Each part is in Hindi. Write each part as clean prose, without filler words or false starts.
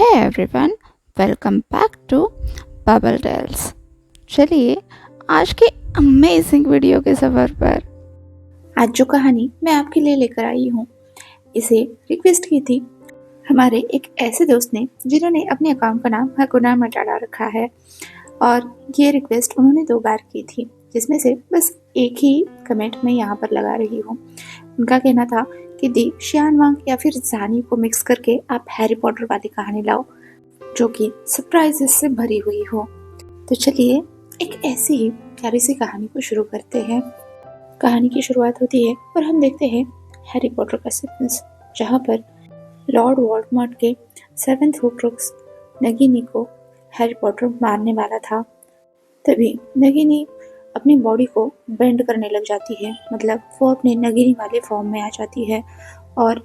Hey everyone, welcome back to Bubble Tales। चलिए आज के अमेजिंग वीडियो के सफ़र पर। आज जो कहानी मैं आपके लिए लेकर आई हूँ, इसे रिक्वेस्ट की थी हमारे एक ऐसे दोस्त ने जिन्होंने अपने अकाउंट का नाम हकुना मटाडा रखा है। और ये रिक्वेस्ट उन्होंने 2 बार की थी, जिसमें से बस एक ही कमेंट मैं यहाँ पर लगा रही हूँ। उनका कहना था कि दी शियान वांग या फिर जानी को मिक्स करके आप हैरी पॉटर वाली कहानी लाओ, जो कि सरप्राइजेस से भरी हुई हो। तो चलिए एक ऐसी ही प्यारी सी कहानी को शुरू करते हैं। कहानी की शुरुआत होती है और हम देखते हैं हैरी पॉटर का सीक्वेंस, जहाँ पर लॉर्ड वोल्डेमॉर्ट के 7th हॉर्क्रुक्स नगीनी को हैरी पॉटर मारने वाला था। तभी नगीनी अपनी बॉडी को बेंड करने लग जाती है, मतलब वो अपने नगीनी वाले फॉर्म में आ जाती है और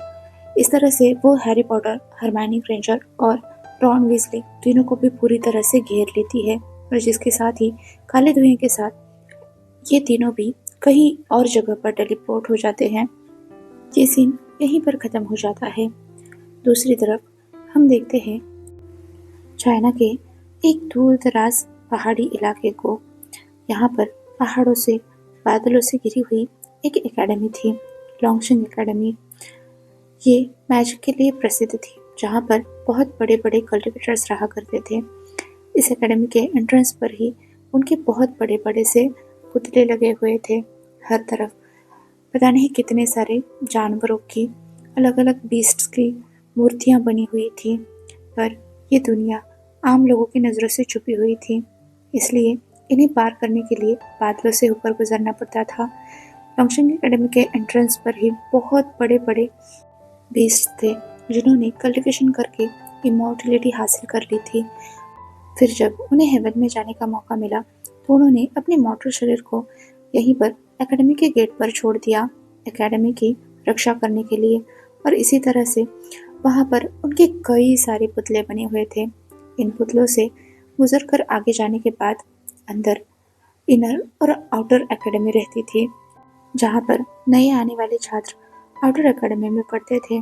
इस तरह से वो हैरी पॉटर, हरमाइनी ग्रेंजर और रॉन वीजली तीनों को भी पूरी तरह से घेर लेती है। और जिसके साथ ही काले धुएं के साथ ये तीनों भी कहीं और जगह पर टेलीपोर्ट हो जाते हैं। ये सीन यहीं पर ख़त्म हो जाता है। दूसरी तरफ हम देखते हैं चाइना के एक दूर दराज पहाड़ी इलाके को। यहाँ पर पहाड़ों से, बादलों से घिरी हुई एक एकेडमी थी, लॉन्गशिंग एकेडमी। ये मैजिक के लिए प्रसिद्ध थी, जहाँ पर बहुत बड़े बड़े कल्टिवेटर्स रहा करते थे। इस एकेडमी के एंट्रेंस पर ही उनके बहुत बड़े बड़े से पुतले लगे हुए थे। हर तरफ पता नहीं कितने सारे जानवरों की, अलग अलग बीस्ट्स की मूर्तियाँ बनी हुई थी, पर ये दुनिया आम लोगों की नज़रों से छुपी हुई थी, इसलिए इन्हें पार करने के लिए बादलों से होकर गुजरना पड़ता था। लॉन्गशिंग एकेडमी के एंट्रेंस पर ही बहुत बड़े बड़े बीस्ट थे, जिन्होंने कल्टिवेशन करके इमॉर्टलिटी हासिल कर ली थी। फिर जब उन्हें हेवन में जाने का मौका मिला तो उन्होंने अपने मॉर्टल शरीर को यहीं पर एकेडमी के गेट पर छोड़ दिया, एकेडमी की रक्षा करने के लिए। और इसी तरह से वहाँ पर उनके कई सारे पुतले बने हुए थे। इन पुतलों से गुजर कर आगे जाने के बाद अंदर इनर और आउटर एकेडमी रहती थी, जहाँ पर नए आने वाले छात्र आउटर एकेडमी में पढ़ते थे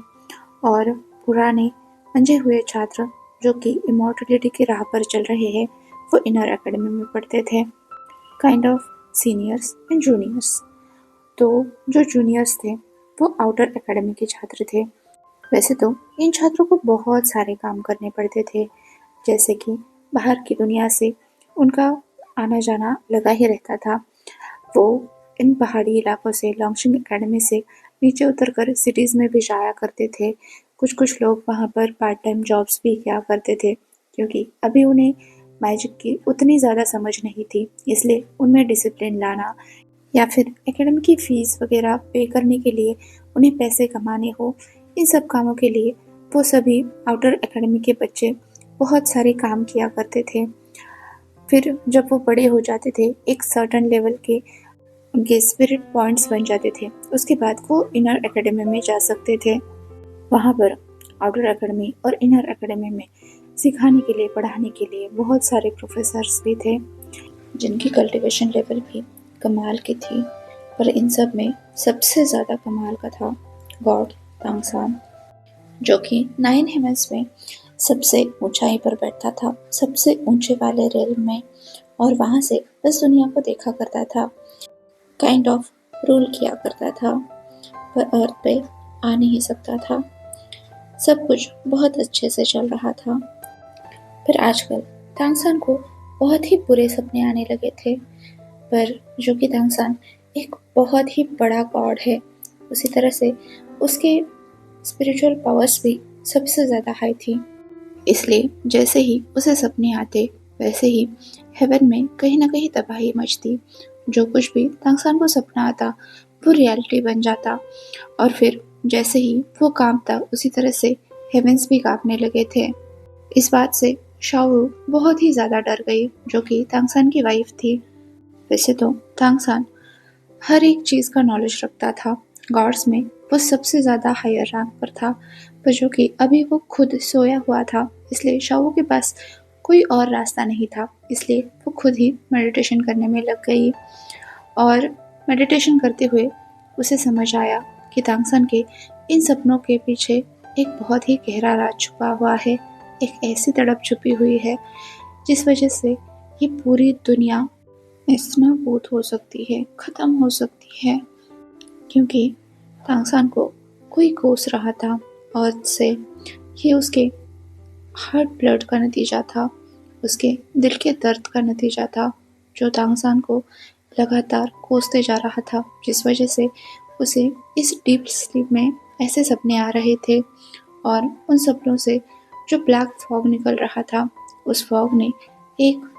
और पुराने मंजे हुए छात्र जो कि इमॉर्टलिटी की राह पर चल रहे हैं, वो इनर एकेडमी में पढ़ते थे, kind of seniors and juniors. तो जो जूनियर्स थे वो आउटर एकेडमी के छात्र थे। वैसे तो इन छात्रों को बहुत सारे काम करने पड़ते थे, जैसे कि बाहर की दुनिया से उनका आना जाना लगा ही रहता था। वो इन पहाड़ी इलाकों से, लॉन्गशिंग एकेडमी से नीचे उतरकर सिटीज़ में भी जाया करते थे। कुछ कुछ लोग वहाँ पर पार्ट टाइम जॉब्स भी किया करते थे, क्योंकि अभी उन्हें मैजिक की उतनी ज़्यादा समझ नहीं थी, इसलिए उनमें डिसिप्लिन लाना या फिर एकेडमी की फ़ीस वगैरह पे करने के लिए उन्हें पैसे कमाने हो, इन सब कामों के लिए वो सभी आउटर एकेडमी के बच्चे बहुत सारे काम किया करते थे। फिर जब वो बड़े हो जाते थे, एक सर्टेन लेवल के उनके स्पिरिट पॉइंट्स बन जाते थे, उसके बाद वो इनर एकेडमी में जा सकते थे। वहाँ पर आउटर एकेडमी और इनर एकेडमी में सिखाने के लिए, पढ़ाने के लिए बहुत सारे प्रोफेसर्स भी थे, जिनकी कल्टीवेशन लेवल भी कमाल की थी। पर इन सब में सबसे ज़्यादा कमाल का था गॉड तांगसान, जो कि 9 हेवंस में सबसे ऊंचाई पर बैठता था, सबसे ऊंचे वाले रेल में, और वहाँ से बस दुनिया को देखा करता था, काइंड ऑफ रूल किया करता था, पर अर्थ पे आ नहीं सकता था। सब कुछ बहुत अच्छे से चल रहा था। पर आजकल तांगसान को बहुत ही बुरे सपने आने लगे थे, पर जो कि तांगसान एक बहुत ही बड़ा गॉड है, उसी तरह से उसके स्पिरिचुअल पावर्स भी सबसे ज़्यादा हाई थी। इसलिए जैसे ही उसे सपने आते, वैसे ही हेवन में कहीं ना कहीं तबाही मचती। जो कुछ भी तांगसान को सपना आता वो रियलिटी बन जाता, और फिर जैसे ही वो कांपता, उसी तरह से हेवंस भी कांपने लगे थे। इस बात से शाओ बहुत ही ज़्यादा डर गई, जो कि तांगसान की वाइफ थी। वैसे तो तांगसान हर एक चीज़ का नॉलेज रखता था, गॉड्स में वो सबसे ज़्यादा हायर रैंक पर था, पर जो कि अभी वो खुद सोया हुआ था, इसलिए शाओ के पास कोई और रास्ता नहीं था, इसलिए वो खुद ही मेडिटेशन करने में लग गई। और मेडिटेशन करते हुए उसे समझ आया कि तांगसान के इन सपनों के पीछे एक बहुत ही गहरा राज छुपा हुआ है, एक ऐसी तड़प छुपी हुई है जिस वजह से ये पूरी दुनिया नेस्तनाबूद हो सकती है, ख़त्म हो सकती है। क्योंकि तांगसान को कोई कोस रहा था और से ये उसके हार्ट ब्लड का नतीजा था, उसके दिल के दर्द का नतीजा था, जो तांगसान को लगातार कोसते जा रहा था, जिस वजह से उसे इस डीप स्लीप में ऐसे सपने आ रहे थे और उन सपनों से जो ब्लैक फॉग निकल रहा था, उस फॉग ने एक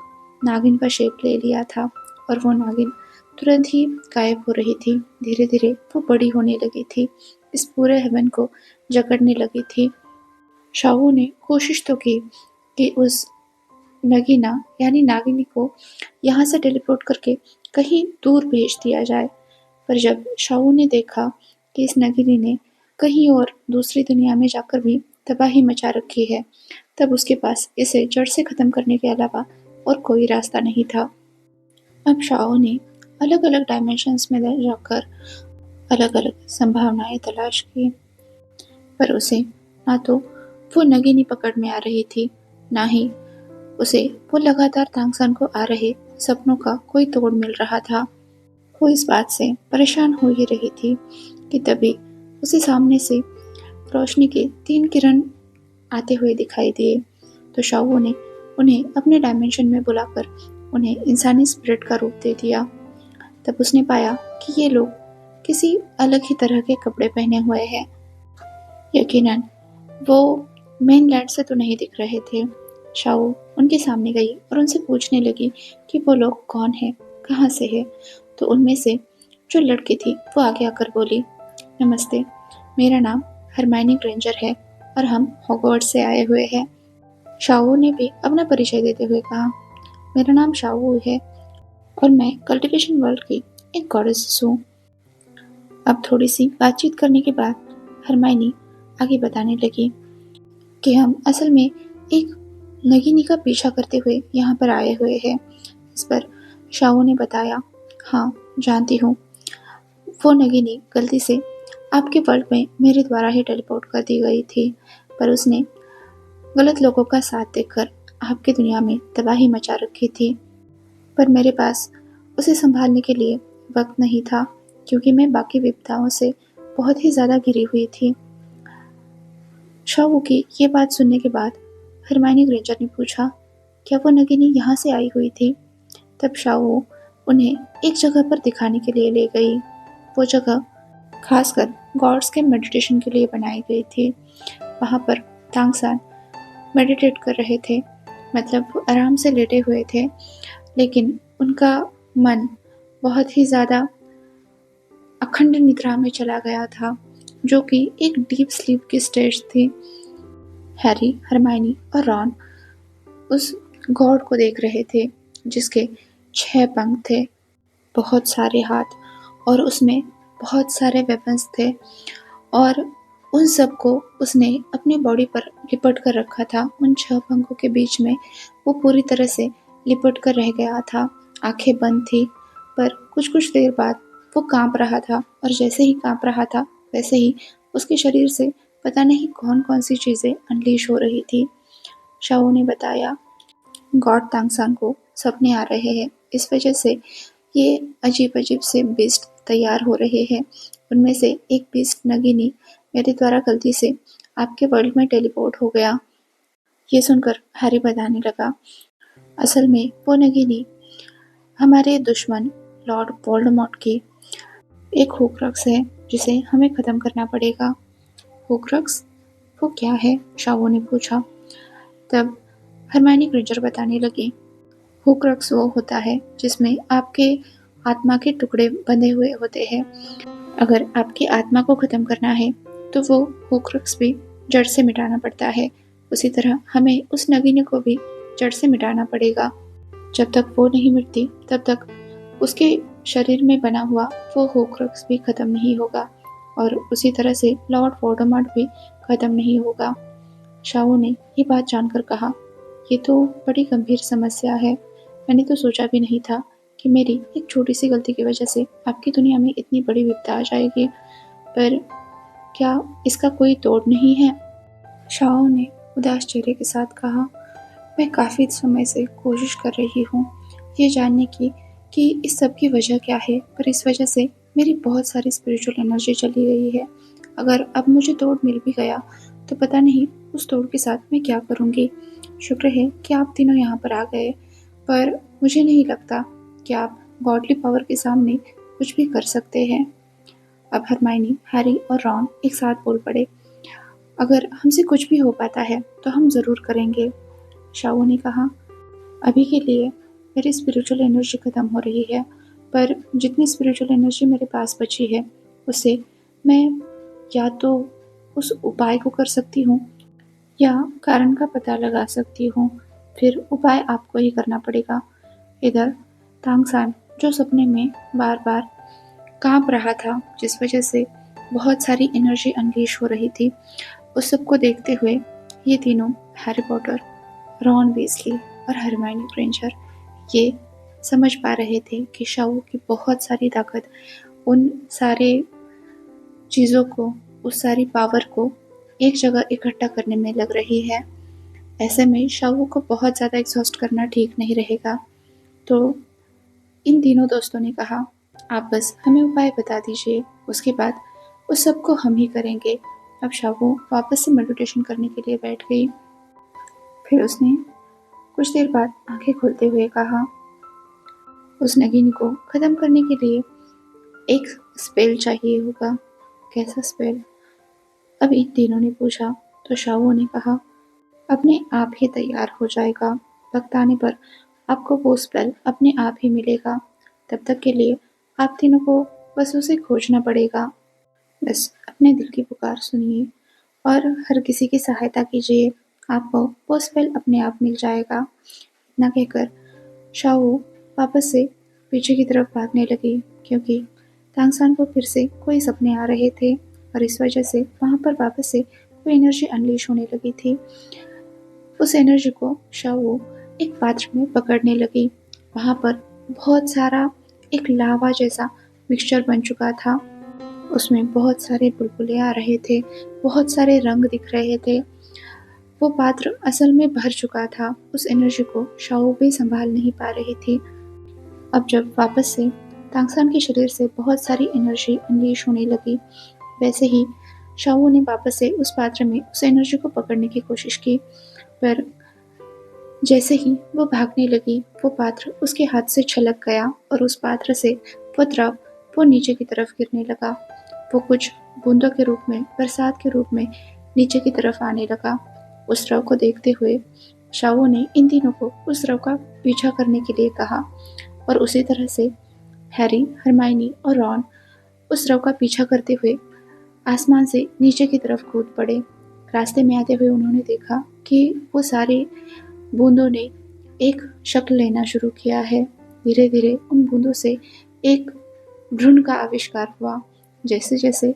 नागिन का शेप ले लिया था और वो नागिन तुरंत ही गायब हो रही थी। धीरे धीरे वो बड़ी होने लगी थी, इस पूरे हेवन को जकड़ने लगी थी। शाहू ने कोशिश तो की कि उस नगीना यानी नागिनी को यहाँ से टेलीपोर्ट करके कहीं दूर भेज दिया जाए, पर जब शाहू ने देखा कि इस नगिनी ने कहीं और दूसरी दुनिया में जाकर भी तबाही मचा रखी है, तब उसके पास इसे जड़ से ख़त्म करने के अलावा और कोई रास्ता नहीं था। अब शाओ ने अलग अलग डायमेंशंस में जाकर अलग अलग संभावनाएं तलाश की, पर उसे ना तो वो नगीनी पकड़ में आ रही थी, ना ही उसे वो लगातार तांगसान को आ रहे सपनों का कोई तोड़ मिल रहा था। वो इस बात से परेशान हो ही रही थी कि तभी उसे सामने से रोशनी के 3 किरण आते हुए दिखाई दिए। तो शाओ ने उन्हें अपने डायमेंशन में बुलाकर उन्हें इंसानी स्पिरिट का रूप दे दिया। तब उसने पाया कि ये लोग किसी अलग ही तरह के कपड़े पहने हुए हैं। यकीनन वो मेनलैंड से तो नहीं दिख रहे थे। शाओ उनके सामने गई और उनसे पूछने लगी कि वो लोग कौन हैं, कहाँ से है। तो उनमें से जो लड़की थी वो आगे आकर बोली, नमस्ते, मेरा नाम हरमाइनी ग्रेंजर है और हम हॉगवर्ट्स से आए हुए हैं। शाओ ने भी अपना परिचय देते हुए कहा, मेरा नाम शाओ है और मैं कल्टिवेशन वर्ल्ड की एक गॉडेस हूँ। अब थोड़ी सी बातचीत करने के बाद हरमाइनी आगे बताने लगी कि हम असल में एक नगीनी का पीछा करते हुए यहाँ पर आए हुए हैं। इस पर शाओ ने बताया, हाँ जानती हूँ, वो नगीनी गलती से आपके वर्ल्ड में मेरे द्वारा ही टेलीपोर्ट कर दी गई थी, पर उसने गलत लोगों का साथ देकर आपकी दुनिया में तबाही मचा रखी थी। पर मेरे पास उसे संभालने के लिए वक्त नहीं था, क्योंकि मैं बाकी विपदाओं से बहुत ही ज़्यादा घिरी हुई थी। शाओ की ये बात सुनने के बाद हरमाइनी ग्रेंजर ने पूछा, क्या वो नगिनी यहाँ से आई हुई थी? तब शाओ उन्हें एक जगह पर दिखाने के लिए ले गई। वो जगह खासकर गॉड्स के मेडिटेशन के लिए बनाई गई थी। वहाँ पर तांगसान मेडिटेट कर रहे थे, मतलब वो आराम से लेटे हुए थे, लेकिन उनका मन बहुत ही ज़्यादा अखंड निद्रा में चला गया था, जो कि एक डीप स्लीप की स्टेज थी। हैरी, हरमाइनी और रॉन उस गॉड को देख रहे थे, जिसके 6 पंख थे, बहुत सारे हाथ और उसमें बहुत सारे वेपन्स थे, और उन सबको उसने अपनी बॉडी पर लिपट कर रखा था। उन 6 पंखों के बीच में वो पूरी तरह से लिपट कर रह गया था। आंखें बंद थी, पर कुछ कुछ देर बाद वो कांप रहा था, और जैसे ही कांप रहा था वैसे ही उसके शरीर से पता नहीं कौन कौन सी चीज़ें अनलीश हो रही थी। शाओ ने बताया, गॉड तांगसान को सपने आ रहे हैं, इस वजह से ये अजीब अजीब से बीस्ट तैयार हो रहे हैं। उनमें से एक बीस्ट नगिनी मेरे द्वारा गलती से आपके वर्ल्ड में टेलीपोर्ट हो गया। ये सुनकर हैरी बताने लगा, असल में वो नगिनी हमारे दुश्मन लॉर्ड वोल्डेमॉर्ट की एक होक्रक्स है, जिसे हमें ख़त्म करना पड़ेगा। होक्रक्स? वो क्या है? शाओ ने पूछा। तब हरमाइनी ग्रेंजर बताने लगी, होक्रक्स वो होता है जिसमें आपके आत्मा के टुकड़े बंधे हुए होते हैं। अगर आपकी आत्मा को ख़त्म करना है तो वो होक्रक्स भी जड़ से मिटाना पड़ता है। उसी तरह हमें उस नगीने को भी जड़ से मिटाना पड़ेगा। जब तक वो नहीं मिटती तब तक उसके शरीर में बना हुआ वो होक्रक्स भी ख़त्म नहीं होगा, और उसी तरह से लॉर्ड वोल्डेमॉर्ट भी ख़त्म नहीं होगा। शाओ ने ये बात जानकर कहा, ये तो बड़ी गंभीर समस्या है। मैंने तो सोचा भी नहीं था कि मेरी एक छोटी सी गलती की वजह से आपकी दुनिया में इतनी बड़ी विपदा आ जाएगी, पर क्या इसका कोई तोड़ नहीं है? शाओ ने उदास चेहरे के साथ कहा, मैं काफ़ी समय से कोशिश कर रही हूँ ये जानने की कि इस सब की वजह क्या है, पर इस वजह से मेरी बहुत सारी स्पिरिचुअल एनर्जी चली गई है। अगर अब मुझे तोड़ मिल भी गया तो पता नहीं उस तोड़ के साथ मैं क्या करूँगी। शुक्र है कि आप तीनों यहाँ पर आ गए, पर मुझे नहीं लगता कि आप गॉडली पावर के सामने कुछ भी कर सकते हैं। अब हरमाइनी, हैरी और रॉन एक साथ बोल पड़े, अगर हमसे कुछ भी हो पाता है तो हम ज़रूर करेंगे। शाओ ने कहा, अभी के लिए मेरी स्पिरिचुअल एनर्जी ख़त्म हो रही है, पर जितनी स्पिरिचुअल एनर्जी मेरे पास बची है उससे मैं या तो उस उपाय को कर सकती हूँ या कारण का पता लगा सकती हूँ। फिर उपाय आपको ही करना पड़ेगा। इधर तांगसान, जो सपने में बार बार कांप रहा था, जिस वजह से बहुत सारी एनर्जी अनलीश हो रही थी, उस सब को देखते हुए ये तीनों, हैरी पॉटर, रॉन वीजली और हरमाइनी ग्रेंजर, ये समझ पा रहे थे कि शाओ की बहुत सारी ताकत उन सारे चीज़ों को, उस सारी पावर को एक जगह इकट्ठा करने में लग रही है। ऐसे में शाओ को बहुत ज़्यादा एग्जॉस्ट करना ठीक नहीं रहेगा। तो इन तीनों दोस्तों ने कहा, आप बस हमें उपाय बता दीजिए, उसके बाद उस सब को हम ही करेंगे। अब शाओ वापस से मेडिटेशन करने के लिए बैठ गई। फिर उसने कुछ देर बाद आंखें खोलते हुए कहा, उस नगीन को ख़त्म करने के लिए एक स्पेल चाहिए होगा। कैसा स्पेल? अब इन तीनों ने पूछा तो शाओ ने कहा, अपने आप ही तैयार हो जाएगा। वक्त आने पर आपको वो स्पेल अपने आप ही मिलेगा। तब तक के लिए आप तीनों को बस उसे खोजना पड़ेगा। बस अपने दिल की पुकार सुनिए और हर किसी की सहायता कीजिए, आपको वो स्पेल अपने आप मिल जाएगा। इतना कहकर शाओ वापस से पीछे की तरफ भागने लगी, क्योंकि तांगसान को फिर से कोई सपने आ रहे थे और इस वजह से वहाँ पर वापस से कोई एनर्जी अनलीश होने लगी थी। उस एनर्जी को शाओ एक पात्र में पकड़ने लगी। वहाँ पर बहुत सारा एक लावा जैसा मिक्सचर बन चुका था। उसमें बहुत सारे बुलबुले आ रहे थे, बहुत सारे रंग दिख रहे थे। वो पात्र असल में भर चुका था। उस एनर्जी को शाओ भी संभाल नहीं पा रही थी। अब जब वापस से तांगसान के शरीर से बहुत सारी एनर्जी अनलीश होने लगी, वैसे ही शाओ ने वापस से उस पात्र में उस एनर्जी को पकड़ने की कोशिश की, पर जैसे ही वो भागने लगी, वो पात्र उसके हाथ से छलक गया और उस पात्र से वो द्रव वो नीचे की तरफ गिरने लगा। वो कुछ बूंदों के रूप में, बरसात के रूप में नीचे की तरफ आने लगा। उस द्रव को देखते हुए शाओ ने इन तीनों को उस द्रव का पीछा करने के लिए कहा और उसी तरह से हैरी, हरमाइनी और रॉन उस द्रव का पीछा करते हुए आसमान से नीचे की तरफ कूद पड़े। रास्ते में आते हुए उन्होंने देखा कि वो सारे बूंदों ने एक शक्ल लेना शुरू किया है। धीरे धीरे उन बूंदों से एक भ्रूण का आविष्कार हुआ। जैसे जैसे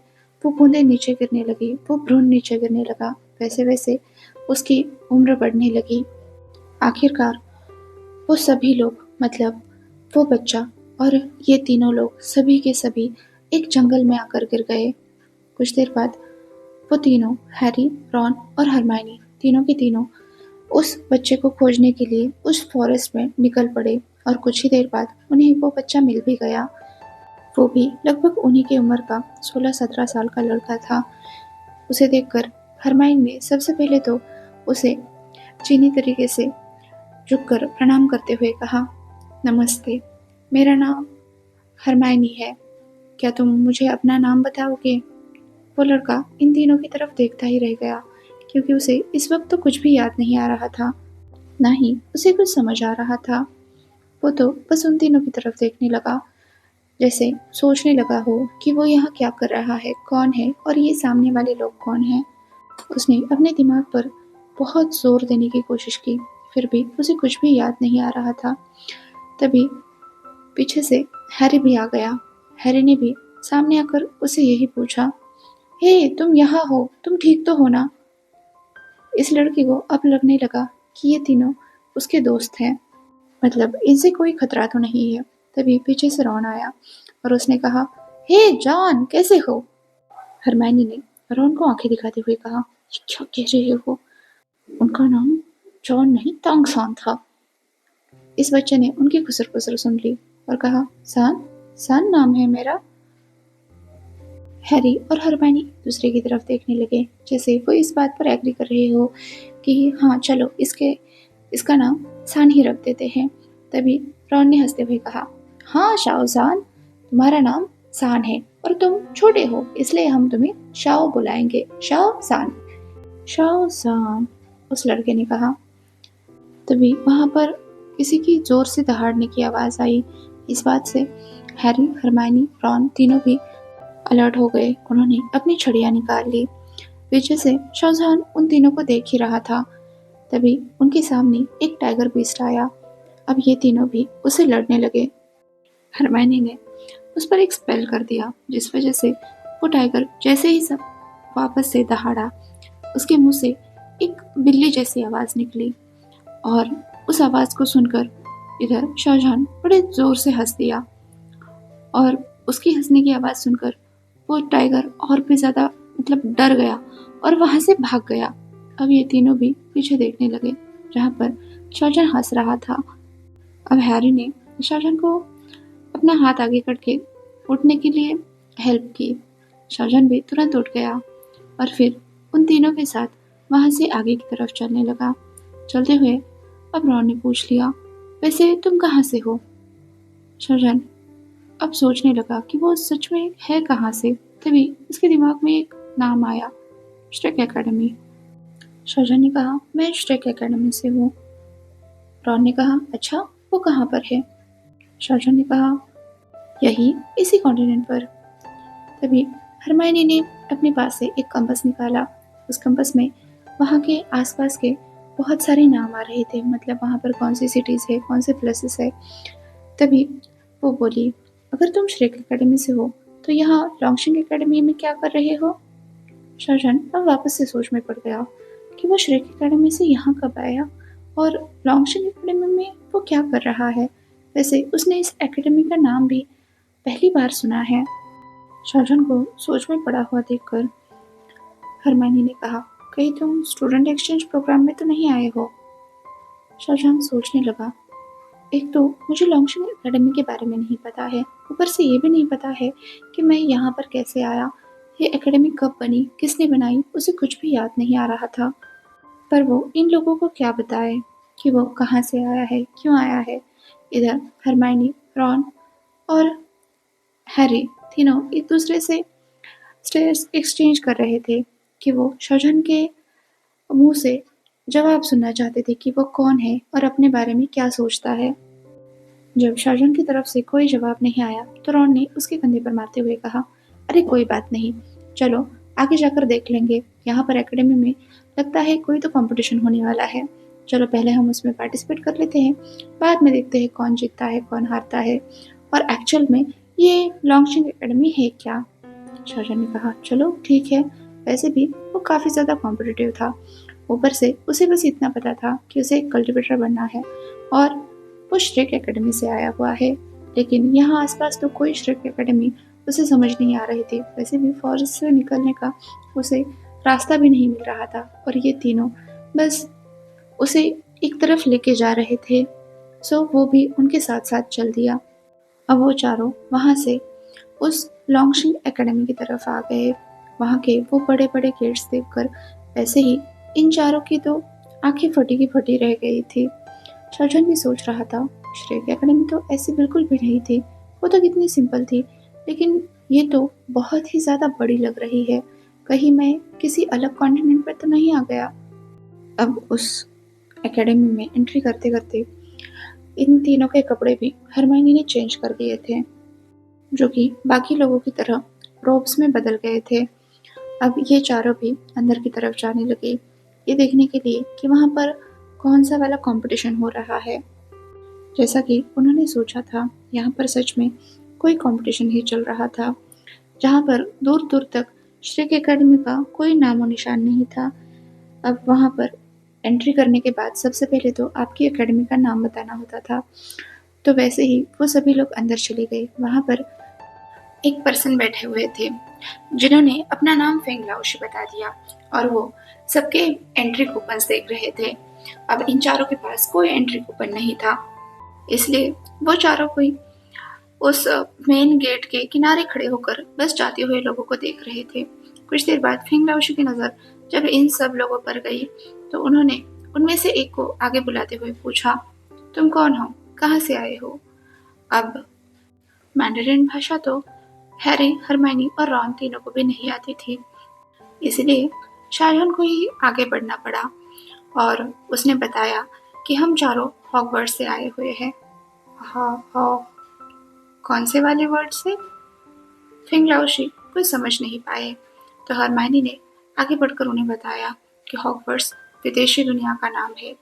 वो बूंदें नीचे गिरने लगी, वो भ्रूण नीचे गिरने लगा, वैसे वैसे उसकी उम्र बढ़ने लगी। आखिरकार वो सभी लोग, मतलब वो बच्चा और ये तीनों लोग, सभी के सभी एक जंगल में आकर गिर गए। कुछ देर बाद वो तीनों, हैरी, रॉन और हरमाइनी, तीनों के तीनों उस बच्चे को खोजने के लिए उस फॉरेस्ट में निकल पड़े और कुछ ही देर बाद उन्हें वो बच्चा मिल भी गया। वो भी लगभग उन्हीं की उम्र का 16-17 साल का लड़का था। उसे देखकर हरमाइनी ने सबसे पहले तो उसे चीनी तरीके से झुककर प्रणाम करते हुए कहा, नमस्ते, मेरा नाम हरमाइनी है, क्या तुम मुझे अपना नाम बताओगे? वो लड़का इन तीनों की तरफ देखता ही रह गया, क्योंकि उसे इस वक्त तो कुछ भी याद नहीं आ रहा था, ना ही उसे कुछ समझ आ रहा था। वो तो बस उन तीनों की तरफ देखने लगा, जैसे सोचने लगा हो कि वो यहाँ क्या कर रहा है, कौन है और ये सामने वाले लोग कौन हैं। उसने अपने दिमाग पर बहुत जोर देने की कोशिश की, फिर भी उसे कुछ भी याद नहीं आ रहा था। तभी पीछे से हैरी भी आ गया। हैरी ने भी सामने आकर उसे यही पूछा, हे, तुम यहाँ हो, तुम ठीक तो हो ना? इस लड़की को अब लगने लगा कि ये तीनों उसके दोस्त हैं, मतलब इनसे कोई खतरा तो नहीं है। तभी पीछे से रॉन आया और उसने कहा, हे जॉन, कैसे हो? हरमाइनी ने रॉन को आंखें दिखाते हुए कहा, क्या कह रहे हो? उनका नाम जॉन नहीं तांगसान था। इस बच्चे ने उनकी खुसर-पुसर सुन ली और कहा, सान, सान नाम है मेरा। हैरी और हरमाइनी एक दूसरे की तरफ देखने लगे, जैसे वो इस बात पर एग्री कर रहे हो कि हाँ चलो इसका नाम सान ही रख देते हैं। तभी रॉन ने हंसते हुए कहा, हाँ शाओ सान, तुम्हारा नाम सान है और तुम छोटे हो, इसलिए हम तुम्हें शाओ बुलाएंगे, शाओ सान। शाओ सान, उस लड़के ने कहा। तभी वहां पर किसी की जोर से दहाड़ने की आवाज आई। इस बात से हैरी, हरमाइनी, रॉन तीनों भी अलर्ट हो गए। उन्होंने अपनी छड़ियां निकाल ली। पीछे से शाहजहान उन तीनों को देख ही रहा था। तभी उनके सामने एक टाइगर बीस्ट आया। अब ये तीनों भी उससे लड़ने लगे। हरमाइनी ने उस पर एक स्पेल कर दिया, जिस वजह से वो टाइगर जैसे ही सब वापस से दहाड़ा, उसके मुंह से एक बिल्ली जैसी आवाज निकली और उस आवाज को सुनकर इधर शाहजहान बड़े जोर से हंस दिया और उसकी हंसने की आवाज सुनकर वो टाइगर और भी ज्यादा डर गया और वहां से भाग गया। अब ये तीनों भी पीछे देखने लगे, जहां पर शाहजहान हंस रहा था। अब हैरी ने शाहजहान को अपना हाथ आगे करके उठने के लिए हेल्प की। शाहजहान भी तुरंत उठ गया और फिर उन तीनों के साथ वहां से आगे की तरफ चलने लगा। चलते हुए अब रॉन ने पूछ लिया, वैसे तुम कहाँ से हो? शाहजहान अब सोचने लगा कि वो सच में है कहाँ से। तभी उसके दिमाग में एक नाम आया, श्रेक एकेडमी। शाहजहान ने कहा, मैं श्रेक एकेडमी से हूँ। रॉन ने कहा, अच्छा वो कहाँ पर है? शाहजहान ने कहा, यही इसी कॉन्टिनेंट पर। तभी हरमाइनी ने अपने पास से एक कंपास निकाला। उस कंपास में वहाँ के आसपास के बहुत सारे नाम आ रहे थे, वहाँ पर कौन सी सिटीज है, कौन से प्लेसेस है। तभी वो बोली, अगर तुम श्रेक एकेडमी से हो तो यहाँ लॉन्गशिंग एकेडमी में क्या कर रहे हो? शाहजहान अब वापस से सोच में पड़ गया कि वो श्रेक एकेडमी से यहाँ कब आया और लॉन्गशिंग एकेडमी में वो क्या कर रहा है। वैसे उसने इस एकेडमी का नाम भी पहली बार सुना है। शाहजहान को सोच में पड़ा हुआ देखकर हरमाइनी ने कहा, कहीं तुम स्टूडेंट एक्सचेंज प्रोग्राम में तो नहीं आए हो? शाहजहान सोचने लगा, एक तो मुझे लॉन्गशिंग एकेडमी के बारे में नहीं पता है, ऊपर से ये भी नहीं पता है कि मैं यहाँ पर कैसे आया, ये एकेडमी कब बनी, किसने बनाई, उसे कुछ भी याद नहीं आ रहा था। पर वो इन लोगों को क्या बताए कि वो कहाँ से आया है, क्यों आया है। इधर हरमाइनी, रॉन और हैरी तीनों एक दूसरे से स्टेयर्स एक्सचेंज कर रहे थे कि वो शाहजहान के मुंह से जवाब सुनना चाहते थे कि वो कौन है और अपने बारे में क्या सोचता है। जब शाहजहान की तरफ से कोई जवाब नहीं आया तो रॉन ने उसके कंधे पर मारते हुए कहा, अरे कोई बात नहीं, चलो आगे जाकर देख लेंगे। यहाँ पर एकेडमी में लगता है कोई तो कंपटीशन होने वाला है, चलो पहले हम उसमें पार्टिसिपेट कर लेते हैं, बाद में देखते हैं कौन जीतता है कौन हारता है और एक्चुअल में ये लॉन्गशिंग एकेडमी है क्या। शाहजहान ने कहा, चलो ठीक है। वैसे भी वो काफ़ी ज़्यादा कॉम्पिटिटिव था, ऊपर से उसे बस इतना पता था कि उसे एक कल्टिवेटर बनना है और वो श्रेक एकेडमी से आया हुआ है। लेकिन यहाँ आसपास तो कोई श्रेक एकेडमी उसे समझ नहीं आ रही थी। वैसे भी फॉरेस्ट से निकलने का उसे रास्ता भी नहीं मिल रहा था और ये तीनों बस उसे एक तरफ लेके जा रहे थे। सो वो भी उनके साथ साथ चल दिया। अब वो चारों वहाँ से उस लॉन्गशिंग एकेडमी की तरफ आ गए। वहाँ के वो बड़े बड़े गेट्स देखकर वैसे ही इन चारों की तो आंखें फटी की फटी रह गई थी। शाहजहान भी सोच रहा था, श्रेक एकेडमी तो ऐसी बिल्कुल भी नहीं थी, वो तो कितनी सिंपल थी, लेकिन ये तो बहुत ही ज़्यादा बड़ी लग रही है। कहीं मैं किसी अलग कॉन्टिनेंट पर तो नहीं आ गया। अब उस एकेडमी में एंट्री करते करते इन तीनों के कपड़े भी हरमाइनी ने चेंज कर दिए थे, जो कि बाकी लोगों की तरह रोब्स में बदल गए थे। अब ये चारों भी अंदर की तरफ जाने लगे, ये देखने के लिए कि वहाँ पर कौन सा वाला कंपटीशन हो रहा है। जैसा कि उन्होंने सोचा था, यहाँ पर सच में कोई कंपटीशन ही चल रहा था, जहाँ पर दूर दूर तक श्रेक एकेडमी का कोई नामो निशान नहीं था। अब वहाँ पर एंट्री करने के बाद सबसे पहले तो आपकी एकेडमी का नाम बताना होता था। तो वैसे ही वो सभी लोग अंदर चले गए। वहाँ पर एक पर्सन बैठे हुए थे जिन्होंने अपना नाम फेंग लाओशी बता दिया और वो सबके एंट्री कूपन्स देख रहे थे। अब इन चारों के पास कोई एंट्री कूपन नहीं था, इसलिए वो चारों कोई उस मेन गेट के किनारे खड़े होकर बस जाते हुए लोगों को देख रहे थे। कुछ देर बाद फेंग लाओशी की नजर जब इन सब लोगों पर गई तो उन्होंने उनमें से एक को आगे बुलाते हुए पूछा, तुम कौन हो, कहाँ से आए हो? अब मैंडरिन भाषा तो हैरी, हरमाइनी और रॉन तीनों को भी नहीं आती थी, इसलिए शायोन को ही आगे बढ़ना पड़ा और उसने बताया कि हम चारों हॉगवर्ट्स से आए हुए हैं। कौन से वाले वर्ड से? फेंग लाओशी कुछ समझ नहीं पाए, तो हरमाइनी ने आगे बढ़कर उन्हें बताया कि हॉगवर्ट्स विदेशी दुनिया का नाम है।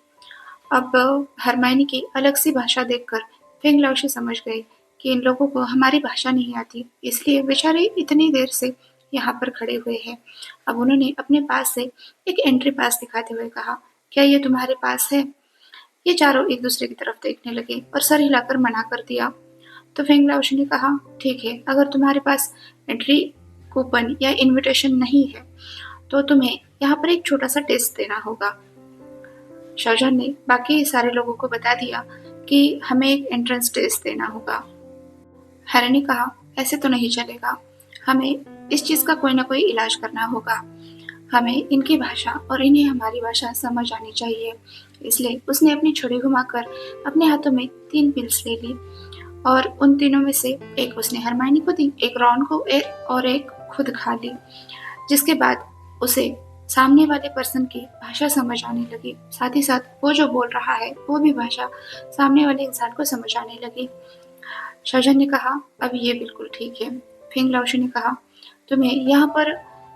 अब हरमाइनी की अलग सी भाषा देखकर फेंग लाओशी समझ गए कि इन लोगों को हमारी भाषा नहीं आती, इसलिए बेचारे इतनी देर से यहाँ पर खड़े हुए हैं। अब उन्होंने अपने पास से एक एंट्री पास दिखाते हुए कहा, क्या ये तुम्हारे पास है? ये चारों एक दूसरे की तरफ देखने लगे और सर हिलाकर मना कर दिया। तो फेंग लाओशी ने कहा, ठीक है, अगर तुम्हारे पास एंट्री कूपन या इनविटेशन नहीं है तो तुम्हें यहाँ पर एक छोटा सा टेस्ट देना होगा। शाहजहान ने बाकी सारे लोगों को बता दिया कि हमें एक एंट्रेंस टेस्ट देना होगा। हैरी ने कहा, ऐसे तो नहीं चलेगा, हमें इस चीज का कोई ना कोई इलाज करना होगा, हमें इनकी भाषा और इन्हें हमारी भाषा समझ आनी चाहिए। इसलिए उसने अपनी छुरी घुमाकर अपने हाथों में 3 पिल्स ले ली और उन तीनों में से एक उसने हरमाइनी को दी, एक रॉन को और एक खुद खा ली। जिसके बाद उसे सामने वाले पर्सन की भाषा समझ आने लगी, साथ ही साथ वो जो बोल रहा है वो भी भाषा सामने वाले इंसान को समझ आने लगी। शाहजहान ने कहा, अब ये बिल्कुल ठीक है। फेंग लाओशी ने कहा, तुम्हें यहाँ पर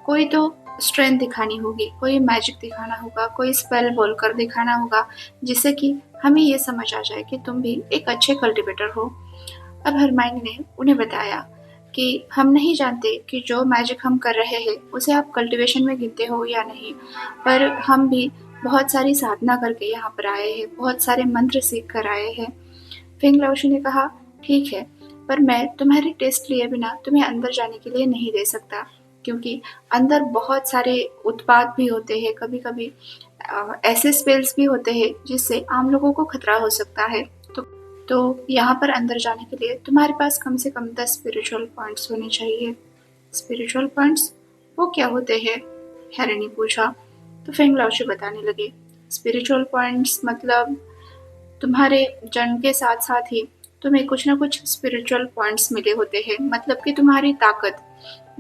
कोई तो स्ट्रेंथ दिखानी होगी, कोई मैजिक दिखाना होगा, कोई स्पेल बोलकर दिखाना होगा जिससे कि हमें ये समझ आ जाए कि तुम भी एक अच्छे कल्टिवेटर हो। अब हरमाइनी ने उन्हें बताया कि हम नहीं जानते कि जो मैजिक हम कर रहे हैं उसे आप कल्टीवेशन में गिनते हो या नहीं, पर हम भी बहुत सारी साधना करके यहाँ पर आए हैं, बहुत सारे मंत्र सीख कर आए हैं। फेंग लाओशी ने कहा, ठीक है, पर मैं तुम्हारी टेस्ट लिए बिना तुम्हें अंदर जाने के लिए नहीं दे सकता, क्योंकि अंदर बहुत सारे उत्पात भी होते हैं, कभी कभी ऐसे स्पेल्स भी होते हैं जिससे आम लोगों को खतरा हो सकता है। तो यहाँ पर अंदर जाने के लिए तुम्हारे पास कम से कम 10 स्पिरिचुअल पॉइंट्स होने चाहिए। स्पिरिचुअल पॉइंट्स वो क्या होते हैं? हैरी ने पूछा। तो फेंग लाओशी बताने लगे, स्पिरिचुअल पॉइंट्स मतलब तुम्हारे जन्म के साथ साथ ही तुम्हें कुछ ना कुछ स्पिरिचुअल पॉइंट्स मिले होते हैं, मतलब कि तुम्हारी ताकत।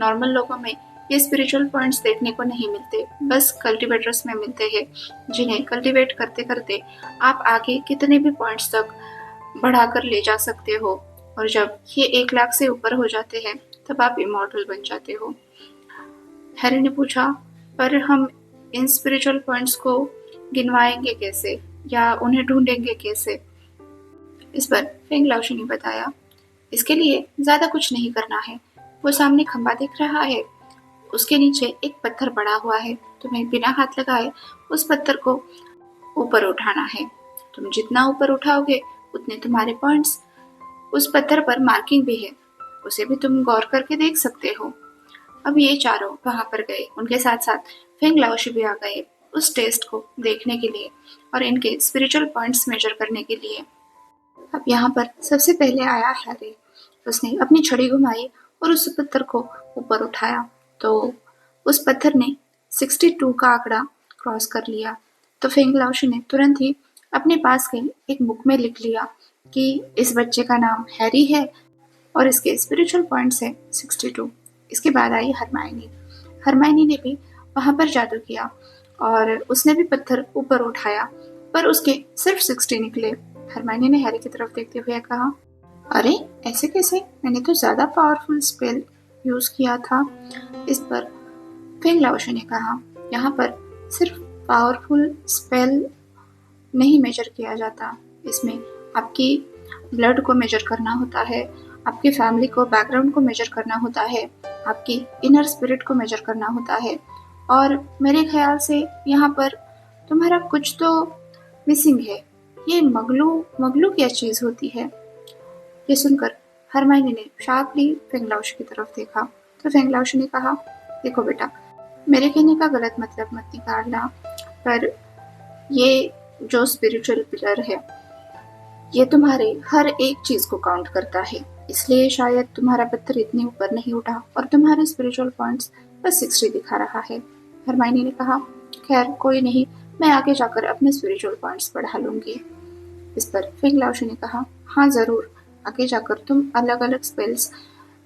नॉर्मल लोगों में ये स्पिरिचुअल पॉइंट्स देखने को नहीं मिलते, बस कल्टिवेटर्स में मिलते हैं, जिन्हें कल्टिवेट करते करते आप आगे कितने भी पॉइंट्स तक बढ़ाकर ले जा सकते हो, और जब ये 1 लाख से ऊपर हो जाते हैं तब आप इमॉर्टल बन जाते हो। हैरी ने पूछा, पर हम इन स्पिरिचुअल पॉइंट्स को गिनवाएंगे कैसे या उन्हें ढूंढेंगे कैसे? इस पर फेंग लाओशी ने बताया, इसके लिए ज्यादा कुछ नहीं करना है, वो सामने खंबा दिख रहा है, उसके नीचे एक पत्थर पड़ा हुआ है, तुम्हें बिना हाथ लगाए उस पत्थर को ऊपर उठाना है। तुम जितना ऊपर उठाओगे उतने तुम्हारे पॉइंट्स। उस पत्थर पर मार्किंग भी है, उसे भी तुम गौर करके देख सकते हो। अब ये चारों वहां पर गए, उनके साथ साथ फेंग लाओशी भी आ गए उस टेस्ट को देखने के लिए और इनके स्पिरिचुअल पॉइंट्स मेजर करने के लिए। अब यहाँ पर सबसे पहले आया हैरी, उसने अपनी छड़ी घुमाई और उस पत्थर को ऊपर उठाया, तो उस पत्थर ने 62 का आंकड़ा क्रॉस कर लिया। तो फेंग लाओशी ने तुरंत ही अपने पास के एक बुक में लिख लिया कि इस बच्चे का नाम हैरी है और इसके स्पिरिचुअल पॉइंट्स है 62। इसके बाद आई हरमाइनी। हरमाइनी ने भी वहां पर जादू किया और उसने भी पत्थर ऊपर उठाया, पर उसके सिर्फ 60 निकले। हरमाइनी ने हैरी की तरफ देखते हुए कहा, अरे ऐसे कैसे, मैंने तो ज्यादा पावरफुल स्पेल यूज किया था। इस पर फेंग लाओशी ने कहा, यहाँ पर सिर्फ पावरफुल स्पेल नहीं मेजर किया जाता, इसमें आपकी ब्लड को मेजर करना होता है, आपकी फैमिली को, बैकग्राउंड को मेजर करना होता है, आपकी इनर स्पिरिट को मेजर करना होता है, और मेरे ख्याल से यहाँ पर तुम्हारा कुछ तो मिसिंग है। ये मगलू क्या चीज़ होती है? ये सुनकर हरमाइनी ने शार्पली फेंगलाओशी की तरफ देखा तो फेंगलाओशी ने कहा, देखो बेटा, मेरे कहने का गलत मतलब मत निकालना, पर ये जो स्पिरिचुअल पिलर है ये तुम्हारे हर एक चीज को काउंट करता है, इसलिए शायद तुम्हारा पत्थर इतने ऊपर नहीं उठा और तुम्हारे स्पिरिचुअल पॉइंट्स बस 60 दिखा रहा है। हरमाइनी ने कहा, खैर कोई नहीं, मैं आगे जाकर अपने स्पिरिचुअल पॉइंट्स बढ़ा लूंगी। इस पर फेंगलाओशी ने कहा, हाँ जरूर, आगे जाकर तुम अलग अलग स्पेल्स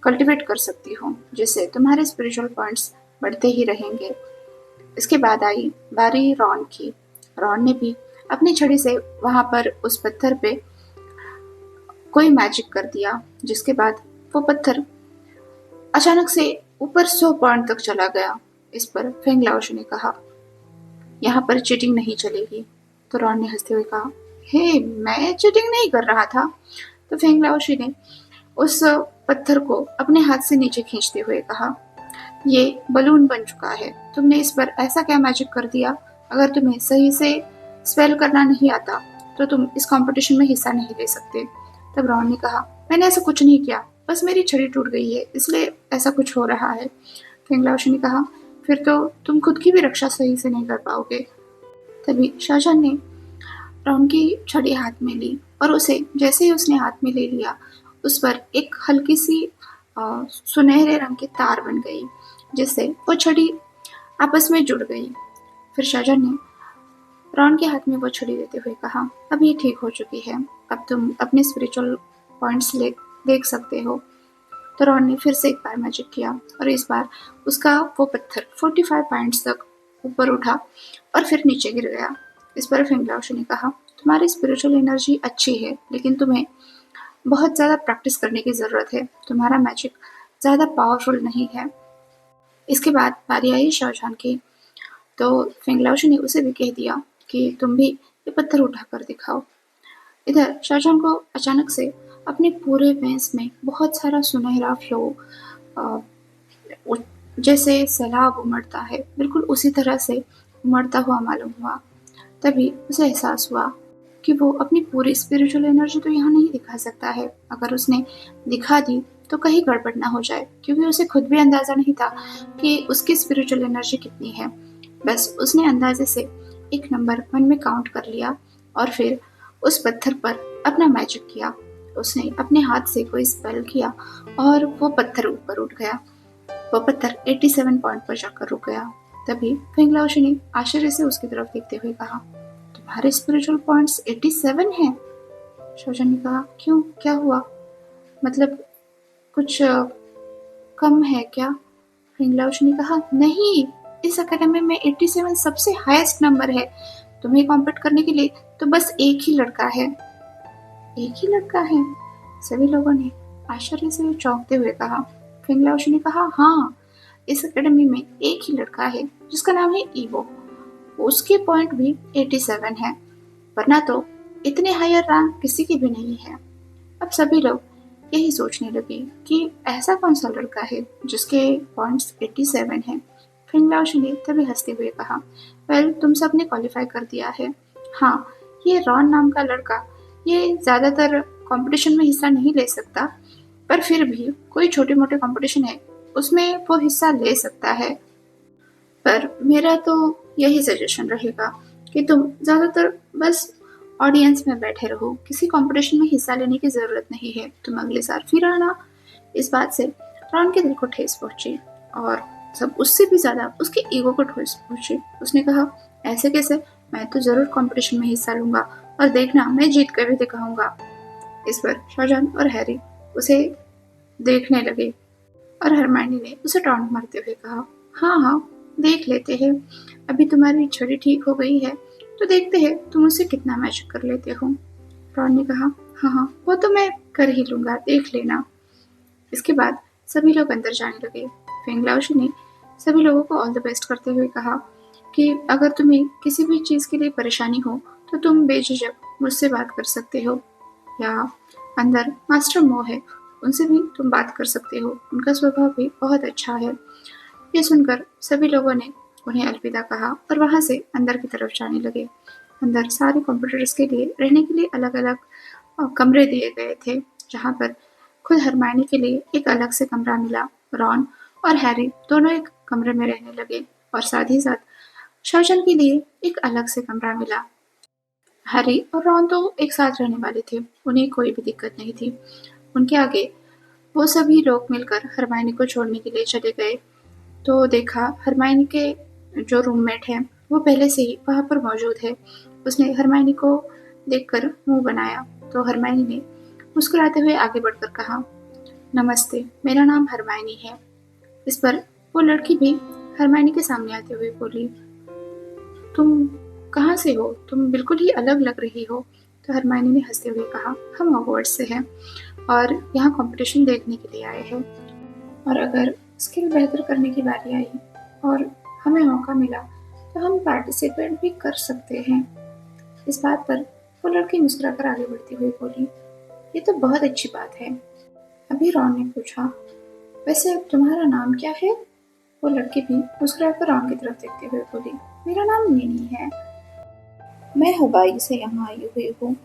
कल्टीवेट कर सकती हो जिससे तुम्हारे स्पिरिचुअल पॉइंट्स बढ़ते ही रहेंगे। इसके बाद आई बारी रॉन की। रॉन ने भी अपनी छड़ी से वहां पर उस पत्थर पे कोई मैजिक कर दिया, जिसके बाद वो पत्थर अचानक से ऊपर 100 पॉइंट तक चला गया। इस पर फेंगलाओशी ने कहा, यहाँ पर चीटिंग नहीं चलेगी। तो रॉन ने हंसते हुए कहा, हे, मैं चीटिंग नहीं कर रहा था। तो फेंगलाओशी ने उस पत्थर को अपने हाथ से नीचे खींचते हुए कहा, ये बलून बन चुका है, तुमने इस पर ऐसा क्या मैजिक कर दिया? अगर तुम्हें सही से स्पेल करना नहीं आता तो तुम इस कंपटीशन में हिस्सा नहीं ले सकते। तब रॉन ने कहा, मैंने ऐसा कुछ नहीं किया, बस मेरी छड़ी टूट गई है इसलिए ऐसा कुछ हो रहा है। फेंगलाओशी ने कहा, फिर तो तुम खुद की भी रक्षा सही से नहीं कर पाओगे। तभी शाहजहां ने रॉन की छड़ी हाथ में ली और उसे जैसे ही उसने हाथ में ले लिया उस पर एक हल्की सी सुनहरे रंग की तार बन गई, जिससे वो छड़ी आपस में जुड़ गई। फिर शाहजहां ने रॉन के हाथ में वो छड़ी देते हुए कहा, अब ये ठीक हो चुकी है, अब तुम अपने स्पिरिचुअल पॉइंट्स ले देख सकते हो। तो रॉन ने फिर से एक बार मैजिक किया और इस बार उसका वो पत्थर 45 पॉइंट्स तक ऊपर उठा और फिर नीचे गिर गया। इस पर फेंगलाओशी ने कहा, तुम्हारी स्पिरिचुअल एनर्जी अच्छी है, लेकिन तुम्हें बहुत ज़्यादा प्रैक्टिस करने की ज़रूरत है, तुम्हारा मैजिक ज़्यादा पावरफुल नहीं है। इसके बाद बारी आई शाहजहां की। तो फेंगलाओशी ने उसे भी कह दिया कि तुम भी ये पत्थर उठाकर दिखाओ। इधर शाहजहां को अचानक से अपने पूरे भेस में बहुत सारा सुनहरा फ्लो जैसे सैलाब उमड़ता है, बिल्कुल उसी तरह से उमड़ता हुआ मालूम हुआ। तभी उसे एहसास हुआ कि वो अपनी पूरी स्पिरिचुअल एनर्जी तो यहाँ नहीं दिखा सकता है। अगर उसने दिखा दी तो कहीं गड़बड़ ना हो जाए, क्योंकि उसे खुद भी अंदाजा नहीं था कि उसकी स्पिरिचुअल एनर्जी कितनी है। बस उसने अंदाजे से एक नंबर मन में काउंट कर लिया और फिर उस पत्थर पर अपना मैजिक किया। उसने अपने हाथ से कोई स्पेल किया और वो पत्थर ऊपर उठ गया। वो पत्थर 87 पॉइंट पर जाकर रुक गया। तभी फेंगलाओशी ने आश्चर्य से उसकी तरफ देखते हुए कहा, तुम्हारे स्पिरिचुअल पॉइंट्स 87 हैं? शाहजहां ने कहा, क्यों, क्या हुआ? मतलब कुछ कम है क्या? फेंगलाओशी ने कहा, नहीं, इस अकेडमी में 87 सबसे हाईएस्ट नंबर है। तुम्हें कॉम्पीट करने के लिए तो बस एक ही लड़का है। एक ही लड़का है? सभी लोगों ने आश्चर्य से चौंकते हुए कहा। फेंगलाओशी ने कहा, हाँ, इस अकेडमी में एक ही लड़का है जिसका नाम है ईवो। उसके पॉइंट भी 87 है, वरना तो इतने हायर रैंक किसी की भी नहीं है। अब सभी लोग यही सोचने लगे कि ऐसा कौन सा लड़का है जिसके पॉइंट्स 87 हैं। फेंगलाओशी ने तभी हंसते हुए कहा, वेल, तुम सबने क्वालिफाई कर दिया है। हाँ, ये रॉन नाम का लड़का, ये ज़्यादातर कंपटीशन में हिस्सा नहीं ले सकता, पर फिर भी कोई छोटे मोटे कंपटीशन है उसमें वो हिस्सा ले सकता है। पर मेरा तो यही सजेशन रहेगा कि तुम ज़्यादातर बस ऑडियंस में बैठे रहो, किसी कंपटीशन में हिस्सा लेने की ज़रूरत नहीं है, तुम अगले साल फिर आना। इस बात से रॉन के दिल को ठेस पहुंची और सब उससे भी ज़्यादा उसके ईगो को ठेस पहुंची। उसने कहा, ऐसे कैसे, मैं तो ज़रूर कंपटीशन में हिस्सा लूंगा और देखना, मैं जीत कर भी दिखाऊंगा। इस पर शाहजहां और हैरी उसे देखने लगे और हरमाइनी ने उसे टॉन्ट मारते हुए कहा, हाँ हाँ, देख लेते हैं, अभी तुम्हारी छड़ी ठीक हो गई है तो देखते हैं तुम उसे कितना मैजिक कर लेते हो। रॉन ने कहा, हाँ हाँ, वो तो मैं कर ही लूंगा, देख लेना। इसके बाद सभी लोग अंदर जाने लगे। फेंगलाओशी ने सभी लोगों को ऑल द बेस्ट करते हुए कहा कि अगर तुम्हें किसी भी चीज़ के लिए परेशानी हो तो तुम बेझिझक मुझसे बात कर सकते हो, या अंदर मास्टर मो है, उनसे भी तुम बात कर सकते हो, उनका स्वभाव भी बहुत अच्छा है। ये सुनकर सभी लोगों ने उन्हें अलविदा कहा और वहाँ से अंदर की तरफ जाने लगे। अंदर सारे कॉम्पिटिटर्स के लिए रहने के लिए अलग अलग कमरे दिए गए थे, जहाँ पर खुद हरमायनी के लिए एक अलग से कमरा मिला। रॉन और हैरी दोनों एक कमरे में रहने लगे और साथ ही साथ शौचन के लिए एक अलग से कमरा मिला। हैरी और रॉन तो एक साथ रहने वाले थे, उन्हें कोई भी दिक्कत नहीं थी। उनके आगे वो सभी लोग मिलकर हरमायनी को छोड़ने के लिए चले गए तो देखा हरमायनी के जो रूममेट हैं वो पहले से ही वहाँ पर मौजूद है। उसने हरमायनी को देखकर मुंह बनाया तो हरमायनी ने मुस्कुराते हुए आगे बढ़कर कहा, नमस्ते, मेरा नाम हरमायनी है। इस पर वो लड़की भी हरमायनी के सामने आते हुए बोली, तुम कहाँ से हो? तुम बिल्कुल ही अलग लग रही हो। तो हरमायनी ने हंसते हुए कहा, हम हॉगवर्ट्स से हैं और यहाँ कंपटीशन देखने के लिए आए हैं और अगर स्किल बेहतर करने की बारी आई और हमें मौका मिला तो हम पार्टिसिपेट भी कर सकते हैं। इस बात पर वो लड़की मुस्कुराकर आगे बढ़ती हुई बोली, ये तो बहुत अच्छी बात है। अभी रॉन ने पूछा, वैसे अब तुम्हारा नाम क्या है? वो लड़की भी मुस्कुराकर रॉन की तरफ देखते हुए बोली, मेरा नाम मिनी है। मैं हवाई से यहाँ आई हुई हूँ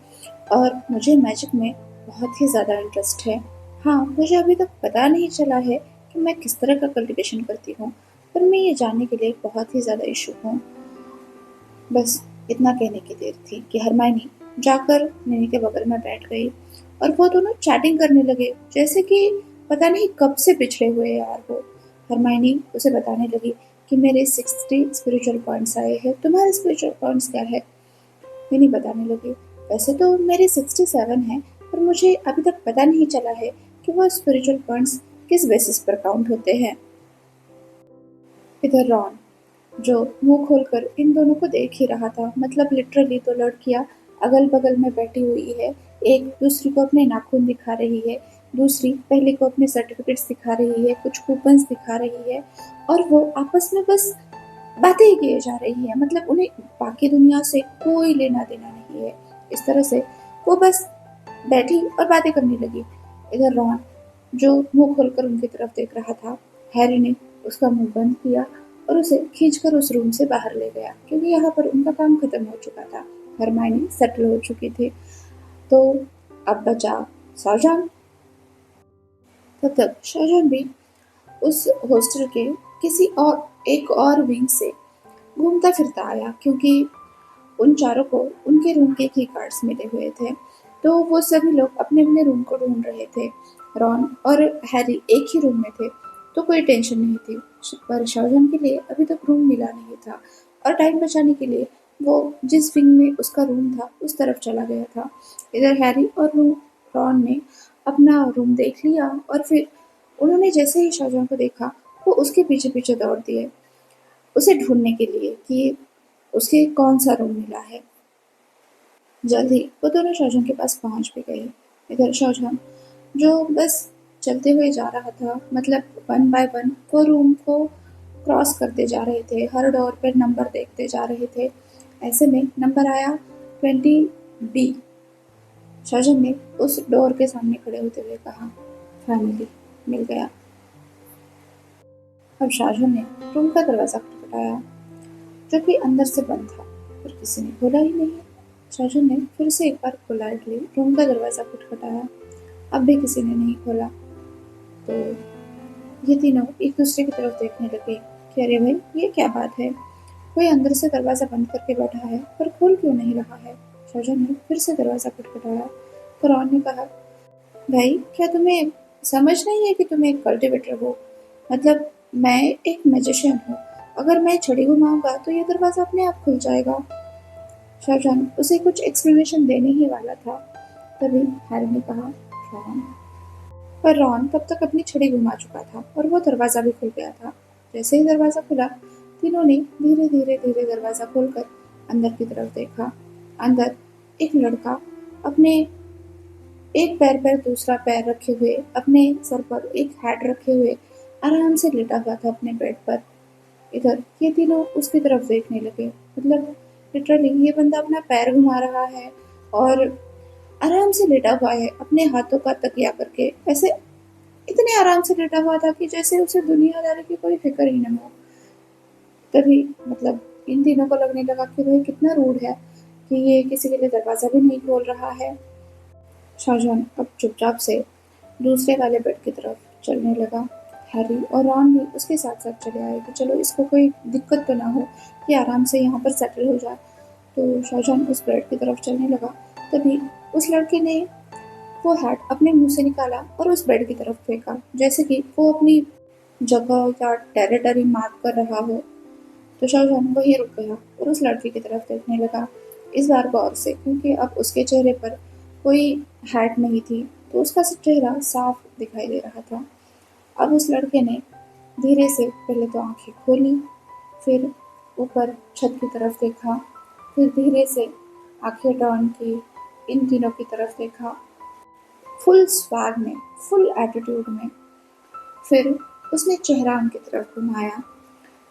और मुझे मैजिक में बहुत ही ज़्यादा इंटरेस्ट है। हाँ, मुझे अभी तक पता नहीं चला है कि मैं किस तरह का कल्टीवेशन करती हूँ, पर मैं ये जानने के लिए बहुत ही ज़्यादा इच्छुक हूँ। बस इतना कहने की देर थी कि हरमायनी जाकर मिनी के बगल में बैठ गई और वो दोनों चैटिंग करने लगे जैसे कि पता नहीं कब से पिछड़े हुए यार वो। हरमायनी उसे बताने लगी कि मेरे 60 स्पिरिचुअल पॉइंट्स आए हैं, तुम्हारे स्पिरिचुअल पॉइंट्स क्या है? मिनी बताने लगी, वैसे तो मेरे 67 हैं, पर मुझे अभी तक पता नहीं चला है कि वो स्पिरिचुअल पॉइंट्स किस बेसिस पर काउंट होते हैं। इधर रॉन जो मुंह खोलकर इन दोनों को देख ही रहा था, मतलब लिटरली तो लड़कियां अगल बगल में बैठी हुई है, एक दूसरी को अपने नाखून दिखा रही है, दूसरी पहले को अपने सर्टिफिकेट्स दिखा रही है, कुछ कूपन्स दिखा रही है और वो आपस में बस बातें ही किए जा रही है, मतलब उन्हें बाकी दुनिया से कोई लेना देना नहीं है। इस तरह से वो बस बैठी और बातें करने लगी। इधर रॉन जो मुंह खोलकर उनकी तरफ देख रहा था, हैरी ने उसका मुंह बंद किया और उसे खींचकर उस रूम से बाहर ले गया क्योंकि यहाँ पर उनका काम खत्म हो चुका था। हरमायनी सेटल हो चुकी थी। तो अब बचा शाहजहां। तब तक शाहजहां भी उस हॉस्टल के किसी और एक और विंग से घूमता फिरता आया क्योंकि उन चारों को उनके रूम के की कार्ड्स मिले हुए थे। तो वो सभी लोग अपने अपने रूम को ढूंढ रहे थे। रॉन और हैरी एक ही रूम में थे तो कोई टेंशन नहीं थी, पर शाहजहां के लिए अभी तक रूम मिला नहीं था और टाइम बचाने के लिए वो जिस विंग में उसका रूम था उस तरफ चला गया था। इधर हैरी और रॉन ने अपना रूम देख लिया और फिर उन्होंने जैसे ही शाहजहां को देखा वो उसके पीछे पीछे दौड़ दिए उसे ढूंढने के लिए कि उसे कौन सा रूम मिला है। जल्द ही वो दोनों शाहजहां के पास पहुंच भी गए। इधर शाहजहां जो बस चलते हुए जा रहा था, मतलब वन बाय वन वो रूम को क्रॉस करते जा रहे थे, हर डोर पर नंबर देखते जा रहे थे। ऐसे में नंबर आया 20B। शाहजहां ने उस डोर के सामने खड़े होते हुए कहा, फाइनली मिल गया। अब शाहजहां ने रूम का दरवाजा खटखटाया जो कि अंदर से बंद था, पर किसी ने खोला ही नहीं। शाहजहां ने फिर से एक बार पोलाइटली रूम का दरवाजा खटखटाया, अब भी किसी ने नहीं खोला। तो ये तीनों एक दूसरे की तरफ देखने लगे कि अरे भाई ये क्या बात है, कोई अंदर से दरवाजा बंद करके बैठा है पर खोल क्यों नहीं रहा है। शाहजहां ने फिर से दरवाजा खटखटाया तो रॉन ने कहा, भाई क्या तुम्हें समझ नहीं है कि तुम एक कल्टिवेटर हो? मतलब मैं एक मैजिशियन हूँ, अगर मैं छड़ी घुमाऊंगा तो ये दरवाजा अपने आप खुल जाएगा। शाहजहां उसे कुछ एक्सप्लेनेशन देने ही वाला था, तभी हैरी ने कहा, रॉन। पर रॉन तब तक अपनी छड़ी घुमा चुका था और वो दरवाजा भी खुल गया था। जैसे ही दरवाजा खुला तीनों ने धीरे धीरे धीरे दरवाजा खोलकर अंदर की तरफ देखा। अंदर एक लड़का अपने एक पैर पर दूसरा पैर रखे हुए, अपने सर पर एक हैट रखे हुए आराम से लेटा हुआ था अपने बेड पर। इधर ये तीनों उसकी तरफ देखने लगे, मतलब लिटरली ये बंदा अपना पैर घुमा रहा है और आराम से लेटा हुआ है अपने हाथों का तकिया करके, ऐसे इतने आराम से लेटा हुआ था कि जैसे उसे दुनियादारी की कोई फिक्र ही न हो। तभी मतलब इन तीनों को लगने लगा कि भाई कितना रूड है कि ये किसी के लिए दरवाजा भी नहीं खोल रहा है। शाहजहां अब चुपचाप से दूसरे वाले बेड की तरफ चलने लगा। हैरी और रॉन भी उसके साथ साथ चले आए कि चलो इसको कोई दिक्कत तो ना हो, कि आराम से यहाँ पर सेटल हो जाए। तो शाहजहान उस बेड की तरफ चलने लगा। तभी उस लड़के ने वो हैट अपने मुंह से निकाला और उस बेड की तरफ फेंका, जैसे कि वो अपनी जगह या टेरिटरी मार्क कर रहा हो। तो शाहजहान वहीं रुक गया और उस लड़के की तरफ देखने लगा, इस बार गौर से, क्योंकि अब उसके चेहरे पर कोई हैट नहीं थी, तो उसका चेहरा साफ दिखाई दे रहा था। अब उस लड़के ने धीरे से पहले तो आंखें खोली, फिर ऊपर छत की तरफ देखा, फिर धीरे से आंखें टर्न की, इन तीनों की तरफ देखा, फुल स्वैग में, फुल एटीट्यूड में। फिर उसने चेहरा उनकी तरफ घुमाया,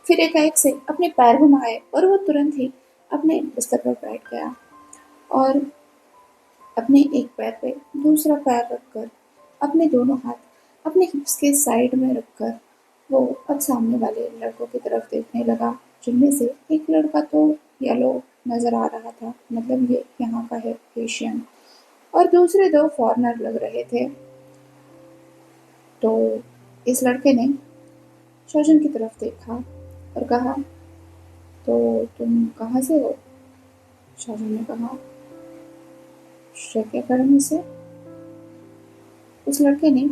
फिर एकाएक से अपने पैर घुमाए और वो तुरंत ही अपने बिस्तर पर बैठ गया और अपने एक पैर पे दूसरा पैर रखकर, अपने दोनों हाथ अपने हिप्स के साइड में रखकर, वो अब सामने वाले लड़कों की तरफ देखने लगा, जिनमें से एक लड़का तो येलो नजर आ रहा था, मतलब ये यहाँ का है, एशियन, और दूसरे दो फॉरेनर लग रहे थे। तो इस लड़के ने शाहजहान की तरफ देखा और कहा, तो तुम कहाँ से हो? शाहजहान ने कहा, शक अकेडमी से। उस लड़के ने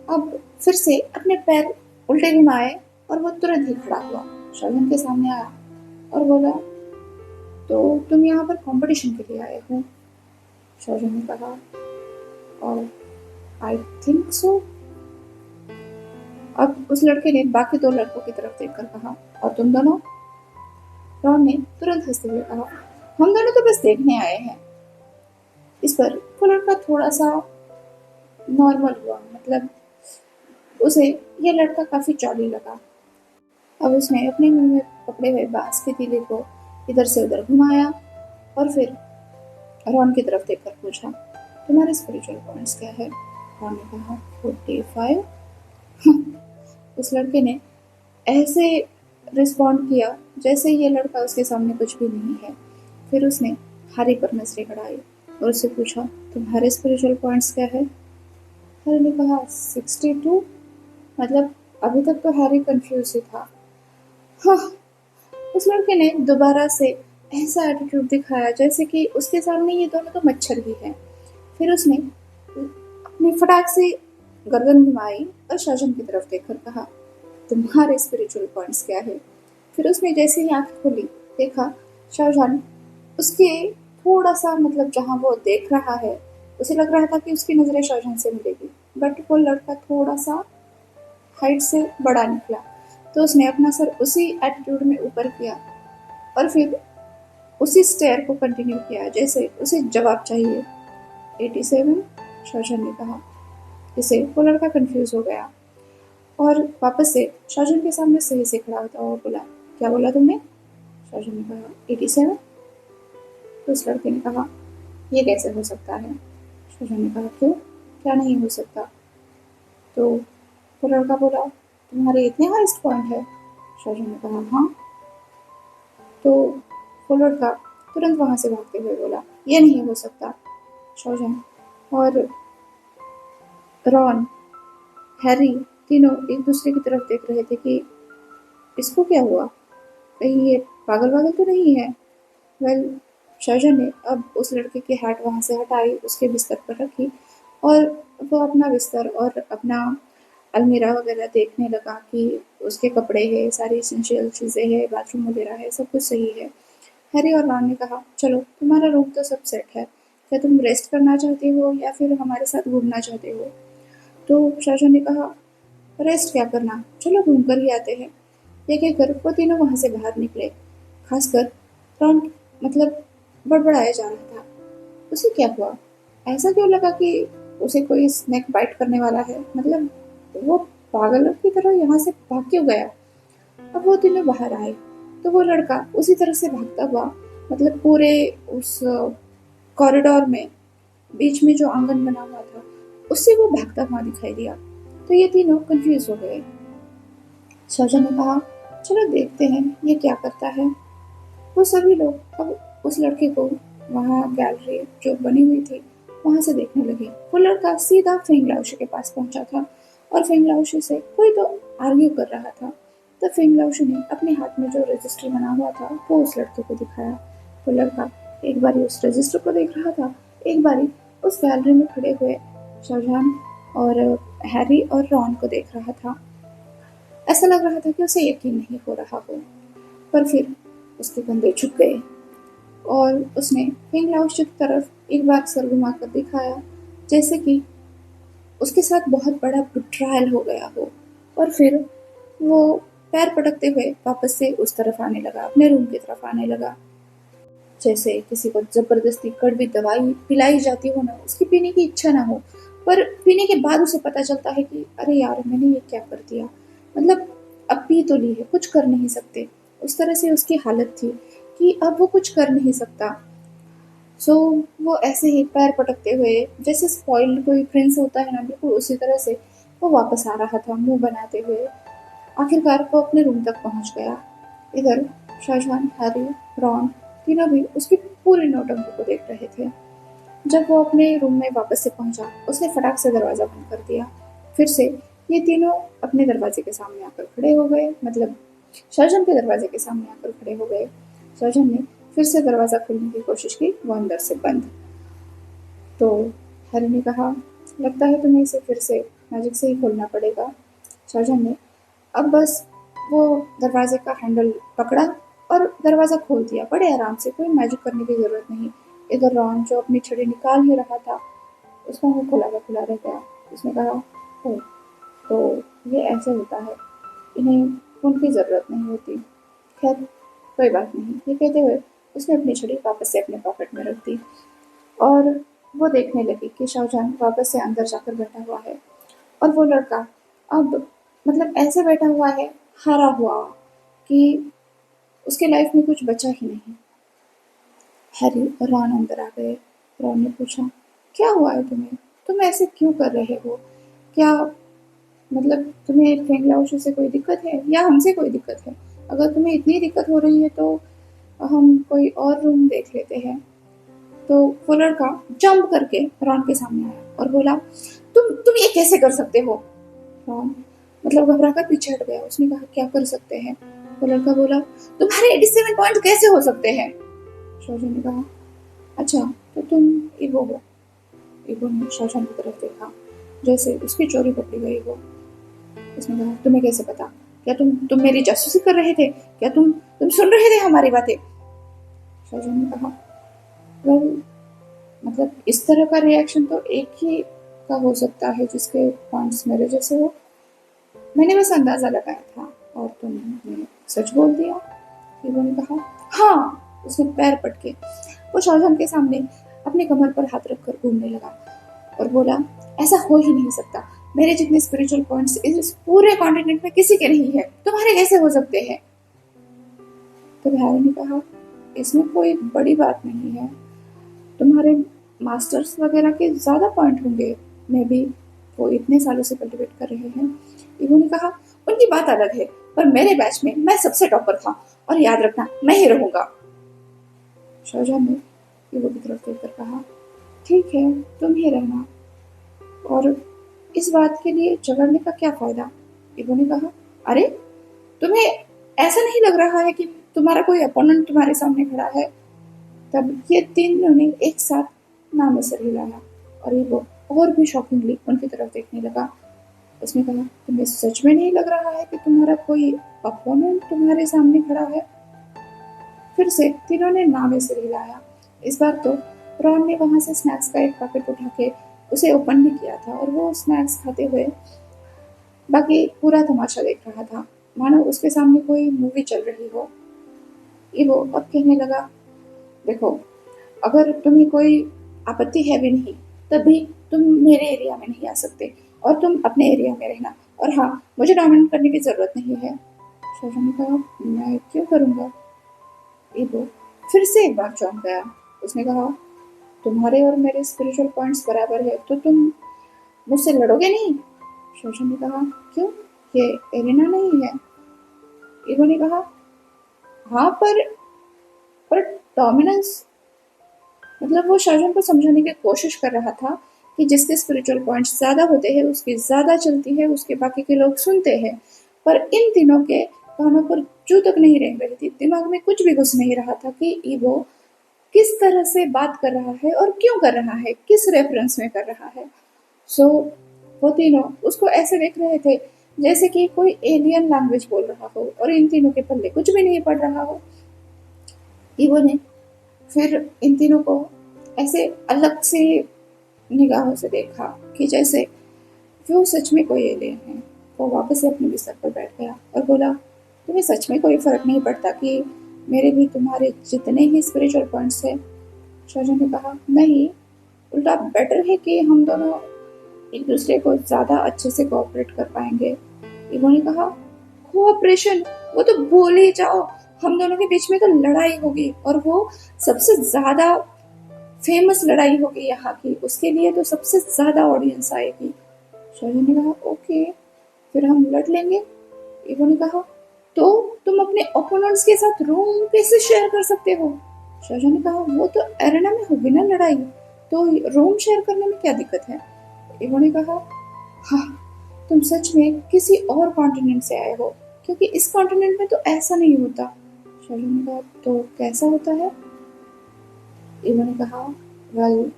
अब फिर से अपने पैर उल्टे घुमाए और वो तुरंत ही खड़ा हुआ, शाहजहान के सामने आया और बोला, तो तुम यहाँ पर कंपटीशन के लिए आए हो? शाहजहान ने कहा, और आई थिंक सो। अब उस लड़के ने बाकी दो लड़कों की तरफ देखकर कहा, और तुम दोनों? रॉन ने तुरंत हंसते हुए कहा, हम दोनों तो बस देखने आए हैं। इस पर वो लड़का थोड़ा सा नॉर्मल हुआ, मतलब उसे ये लड़का काफी जॉली लगा। अब उसने अपने मुंह में पकड़े हुए बांस के तीले को इधर से उधर घुमाया और फिर रॉन की तरफ देखकर पूछा, तुम्हारे स्पिरिचुअल पॉइंट्स क्या है? रॉन ने कहा, 45। उस लड़के ने ऐसे रिस्पॉन्ड किया जैसे ये लड़का उसके सामने कुछ भी नहीं है। फिर उसने हैरी पर नजरें गड़ाई और उससे पूछा, तुम्हारे स्पिरिचुअल पॉइंट्स क्या है? हैरी ने कहा, 62। मतलब अभी तक तो हैरी कंफ्यूज ही था। हाँ, उस लड़के ने दोबारा से ऐसा एटीट्यूड दिखाया जैसे कि उसके सामने ये दोनों तो मच्छर ही हैं। फिर उसने अपनी फटाक से गर्दन घुमाई और शाहजहान की तरफ देखकर कहा, तुम्हारे स्पिरिचुअल पॉइंट्स क्या है? फिर उसने जैसे ही आंखें खोली, देखा शाहजहान उसके थोड़ा सा, मतलब जहाँ वो देख रहा है, उसे लग रहा था कि उसकी नजरें शाहजहान से मिलेगी, बट वो लड़का थोड़ा सा हाइट से बड़ा निकला। तो उसने अपना सर उसी एटीट्यूड में ऊपर किया और फिर उसी स्टेयर को कंटिन्यू किया जैसे उसे जवाब चाहिए। 87, शाहजहान ने कहा। इसे वो लड़का कंफ्यूज हो गया और वापस से शाहजहान के सामने सही से खड़ा होता हुआ बोला, क्या बोला तुमने? शाहजहान ने कहा, 87। तो उस लड़के ने कहा, ये कैसे हो सकता है? शाहजहान ने कहा, क्यों, क्या नहीं हो सकता? तो वो लड़का बोला, तुम्हारे इतने हाईएस्ट पॉइंट है? शाहजहान ने कहा, हाँ। तो वो लड़का तुरंत वहां से भागते हुए बोला, ये नहीं हो सकता। शाहजहान और रॉन, हैरी, तीनों एक दूसरे की तरफ देख रहे थे कि इसको क्या हुआ, कहीं ये पागल वागल तो नहीं है। वेल, शाहजहान ने अब उस लड़के की हैट वहां से हटाई, उसके बिस्तर पर रखी और वो अपना बिस्तर और अपना अलमीरा वगैरह देखने लगा कि उसके कपड़े हैं, सारी इसेंशियल चीज़ें हैं, बाथरूम वगैरह है, सब कुछ सही है। हैरी और रॉन ने कहा, चलो तुम्हारा रूम तो सब सेट है, क्या तुम रेस्ट करना चाहते हो या फिर हमारे साथ घूमना चाहते हो? तो शाहजहान ने कहा, रेस्ट क्या करना, चलो घूम कर ही आते हैं। ये कहकर वो तीनों वहां से बाहर निकले। खासकर रॉन, मतलब बड़बड़ाया जा रहा था, उसे क्या हुआ, ऐसा क्यों लगा कि उसे कोई स्नेक बाइट करने वाला है, मतलब वो पागलों की तरह यहाँ से भाग क्यों गया? अब वो तीनों बाहर आए तो वो लड़का उसी तरह से भागता हुआ, मतलब पूरे उस कॉरिडोर में बीच में जो आंगन बना हुआ था उससे वो भागता हुआ दिखाई दिया। तो ये तीनों कंफ्यूज हो गए। शाहजहां ने कहा, चलो देखते हैं ये क्या करता है। वो सभी लोग अब उस लड़के को, वहाँ गैलरी जो बनी हुई थी वहां से देखने लगी। वो लड़का सीधा फेंग लाओशी के पास पहुंचा था और फेंग लाओशी से कोई तो आर्ग्यू कर रहा था। तो फेंग लाओशी ने अपने हाथ में जो रजिस्टर बना हुआ था वो उस लड़के को दिखाया। वो लड़का एक बारी उस रजिस्टर को देख रहा था, एक बारी उस गैलरी में खड़े हुए शाहजहान और हैरी और रॉन को देख रहा था। ऐसा लग रहा था कि उसे यकीन नहीं हो रहा हो, पर फिर उसके कंधे झुक गए और उसने फेंग लाओशी की तरफ एक बार सर घुमाकर दिखाया, जैसे कि उसके साथ बहुत बड़ा बिट्रायल हो गया हो। और फिर वो पैर पटकते हुए वापस से उस तरफ आने लगा, अपने रूम की तरफ आने लगा, जैसे किसी को जबरदस्ती कड़वी दवाई पिलाई जाती हो ना, उसकी पीने की इच्छा ना हो, पर पीने के बाद उसे पता चलता है कि अरे यार मैंने ये क्या कर दिया, मतलब अब पी तो ली है, कुछ कर नहीं सकते। उस तरह से उसकी हालत थी कि अब वो कुछ कर नहीं सकता। सो वो ऐसे ही पैर पटकते हुए, जैसे स्पॉइल्ड कोई प्रिंस होता है ना, बिल्कुल उसी तरह से वो वापस आ रहा था मुंह बनाते हुए। आखिरकार वो अपने रूम तक पहुंच गया। इधर शाहजहान, हैरी, रॉन तीनों भी उसकी पूरी नौटंकी को देख रहे थे। जब वो अपने रूम में वापस से पहुंचा, उसने फटाक से दरवाजा बंद कर दिया। फिर से ये तीनों अपने दरवाजे के सामने आकर खड़े हो गए, मतलब शाहजहान के दरवाजे के सामने आकर खड़े हो गए। शाहजहान ने फिर से दरवाजा खोलने की कोशिश की, वो अंदर से बंद। तो हैरी ने कहा, लगता है तुम्हें इसे फिर से मैजिक से ही खोलना पड़ेगा। शाहजहान ने अब बस वो दरवाजे का हैंडल पकड़ा और दरवाजा खोल दिया बड़े आराम से, कोई मैजिक करने की जरूरत नहीं। इधर रॉन जो अपनी छड़ी निकाल ही रहा था, उसका मुंह खुला रह गया। उसने कहा, "ओह, तो ये ऐसे होता है, इन्हें खून की जरूरत नहीं होती। खैर कोई बात नहीं।" ये कहते हुए उसने अपनी छड़ी वापस से अपने पॉकेट में रख दी और वो देखने लगी कि शाहजहान वापस से अंदर जाकर बैठा हुआ है और वो लड़का अब मतलब ऐसे बैठा हुआ है, हारा हुआ, कि उसके लाइफ में कुछ बचा ही नहीं। हैरी और रॉन अंदर आ गए। रॉन ने पूछा, क्या हुआ है तुम्हें, तुम ऐसे क्यों कर रहे हो, क्या मतलब तुम्हें फेंग लाओशी से कोई दिक्कत है या हमसे कोई दिक्कत है? अगर तुम्हें इतनी दिक्कत हो रही है तो हम कोई और रूम देख लेते हैं। तो वो लड़का जंप करके रॉन के सामने आया और बोला, तुम ये कैसे कर सकते हो? रॉन मतलब घबरा कर पीछे हट गया। उसने कहा, क्या कर सकते हैं? वो लड़का बोला, तुम्हारे 87 पॉइंट कैसे हो सकते हैं? शाहजहान ने कहा, अच्छा तो तुम ईगो हो। ईगो ने शाहजहान की तरफ देखा, जैसे उसकी चोरी पकड़ी गई हो। उसने कहा, तुम्हें कैसे पता? क्या तुम मेरी जासूसी कर रहे थे? क्या तुम सुन रहे थे हमारी बातें? शाहजहान ने कहा, वेल मतलब इस तरह का रिएक्शन तो एक ही का हो सकता है जिसके पॉइंट्स मेरे जैसे हो। मैंने बस अंदाजा लगाया था और तुमने सच बोल दिया। हीरो ने कहा, हाँ। उसने पैर पटके वो शाहजहान के सामने अपने कमर पर हाथ रखकर घूमने लगा और बोला, ऐसा हो ही नहीं सकता। मेरे जितने स्पिरिचुअल पॉइंट्स इस पूरे कॉन्टिनेंट में किसी के नहीं है, तुम्हारे कैसे हो सकते हैं? तो हैरी ने कहा, इसमें कोई बड़ी बात नहीं है, तुम्हारे मास्टर्स वगैरह के ज़्यादा पॉइंट होंगे, मे बी वो इतने सालों से कल्टिवेट कर रहे हैं। इन्होंने कहा, उनकी बात अलग है, पर मेरे बैच में मैं सबसे टॉपर था और याद रखना मैं ही रहूंगा। शाहजहान ने ईगो की तरफ देखकर कहा, ठीक है तुम ही रहना, और इस बात के लिए झगड़ने का क्या फायदा? ईगो ने कहा, अरे तुम्हें ऐसा नहीं लग रहा है कि तुम्हारा कोई अपोनेंट तुम्हारे सामने खड़ा है? तब ये तीनों ने एक साथ नाम में सर हिलाया और ईगो और भी शॉकिंगली उनकी तरफ देखने लगा। उसने कहा, तुम्हें सच में नहीं लग रहा है कि तुम्हारा कोई अपोनेंट तुम्हारे सामने खड़ा है? फिर से तीनों ने नामे से हिलाया। इस बार तो रॉन ने वहां से स्नैक्स का एक पैकेट उठा के उसे ओपन भी किया था और वो स्नैक्स खाते हुए बाकी पूरा तमाशा देख रहा था, मानो उसके सामने कोई मूवी चल रही हो। वो अब कहने लगा, देखो अगर तुम्हें कोई आपत्ति है भी नहीं, तब भी तुम मेरे एरिया में नहीं आ सकते और तुम अपने एरिया में रहना, और हाँ मुझे डोमिनेट करने की जरूरत नहीं है। शाहजहां ने कहा, मैं क्यों करूंगा? ईगो फिर से एक बार चौंक गया। उसने कहा, तुम्हारे और मेरे स्पिरिचुअल पॉइंट्स बराबर है तो तुम मुझसे लड़ोगे नहीं? शोशा ने कहा, क्यों, ये एरिना नहीं है? ईगो ने कहा, हाँ पर डोमिनेंस मतलब वो शाहजहां को समझाने की कोशिश कर रहा था कि जिसके स्पिरिचुअल पॉइंट्स ज़्यादा होते हैं उसकी ज़्यादा चलती है, उसके बाकी के लोग सुनते हैं। पर इन तीनों के कानों पर जू तक नहीं रेंग रही थी, दिमाग में कुछ भी घुस नहीं रहा था कि ईवो किस तरह से बात कर रहा है और क्यों कर रहा है, किस रेफरेंस में कर रहा है। सो वो तीनों उसको ऐसे देख रहे थे जैसे कि कोई एलियन लैंग्वेज बोल रहा हो और इन तीनों के पल्ले कुछ भी नहीं पड़ रहा हो। ईवो ने फिर इन तीनों को ऐसे अलग से निगाहों से देखा कि जैसे वो सच में कोई एलियन है। वो वापस से अपने बिस्तर पर बैठ गया और बोला, तुम्हें सच में कोई फर्क नहीं पड़ता कि मेरे भी तुम्हारे जितने ही स्पिरिचुअल पॉइंट्स है? शाहजहां ने कहा, नहीं, उल्टा बेटर है कि हम दोनों एक दूसरे को ज्यादा अच्छे से कोऑपरेट कर पाएंगे। इन्होंने कहा, कोऑपरेशन? वो तो बोल ही जाओ, हम दोनों के बीच में तो लड़ाई होगी और वो सबसे ज्यादा फेमस लड़ाई होगी यहाँ की, उसके लिए तो सबसे ज्यादा ऑडियंस आएगी। शाहजहां ने कहा, ओके, फिर हम लड़ लेंगे। ईवो ने कहा, तो तुम अपने ओपोनेंट्स के साथ रूम कैसे शेयर कर सकते हो? शाहजहां ने कहा, वो तो एरेना में होगी ना लड़ाई, तो रूम शेयर करने में क्या दिक्कत है? ईवो ने कहा, हाँ, तुम सच में किसी और कॉन्टिनेंट से आए हो, क्योंकि इस कॉन्टिनेंट में तो ऐसा नहीं होता। शाहजहां ने कहा, तो कैसा होता है? ईवो ने कहा, वेल,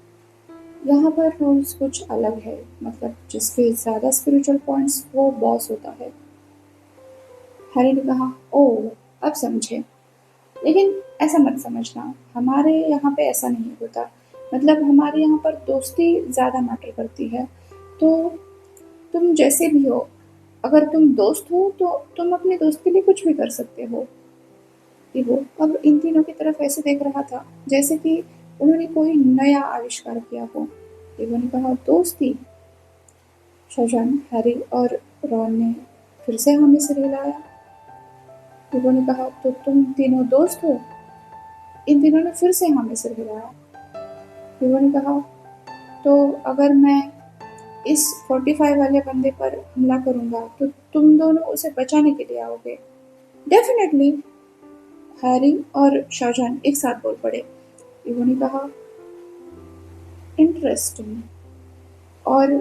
यहाँ पर रूल्स कुछ अलग है, मतलब जिसके ज्यादा स्पिरिचुअल पॉइंट्स वो बॉस होता है। हैरी ने कहा, ओह, अब समझे। लेकिन ऐसा मत समझना, हमारे यहाँ पे ऐसा नहीं होता। मतलब हमारे यहाँ पर दोस्ती ज़्यादा मैटर करती है। तो तुम जैसे भी हो, अगर तुम दोस्त हो तो तुम अपने दोस्त के लिए कुछ भी कर सकते हो। कि वो अब इन तीनों की तरफ ऐसे देख रहा था जैसे कि उन्होंने कोई नया आविष्कार किया हो। इवो ने कहा, दोस्ती? शाहजहां, हैरी और रॉन ने फिर से हमें सिर हिलाया। इवो ने कहा, तो तुम तीनों दोस्त हो? इन तीनों ने फिर से हमें सिर हिलाया। इवो ने कहा, तो अगर मैं इस 45 वाले बंदे पर हमला करूंगा तो तुम दोनों उसे बचाने के लिए आओगे? डेफिनेटली, हैरी और शाहजहां एक साथ बोल पड़े। इवो ने कहा, इंटरेस्टिंग, और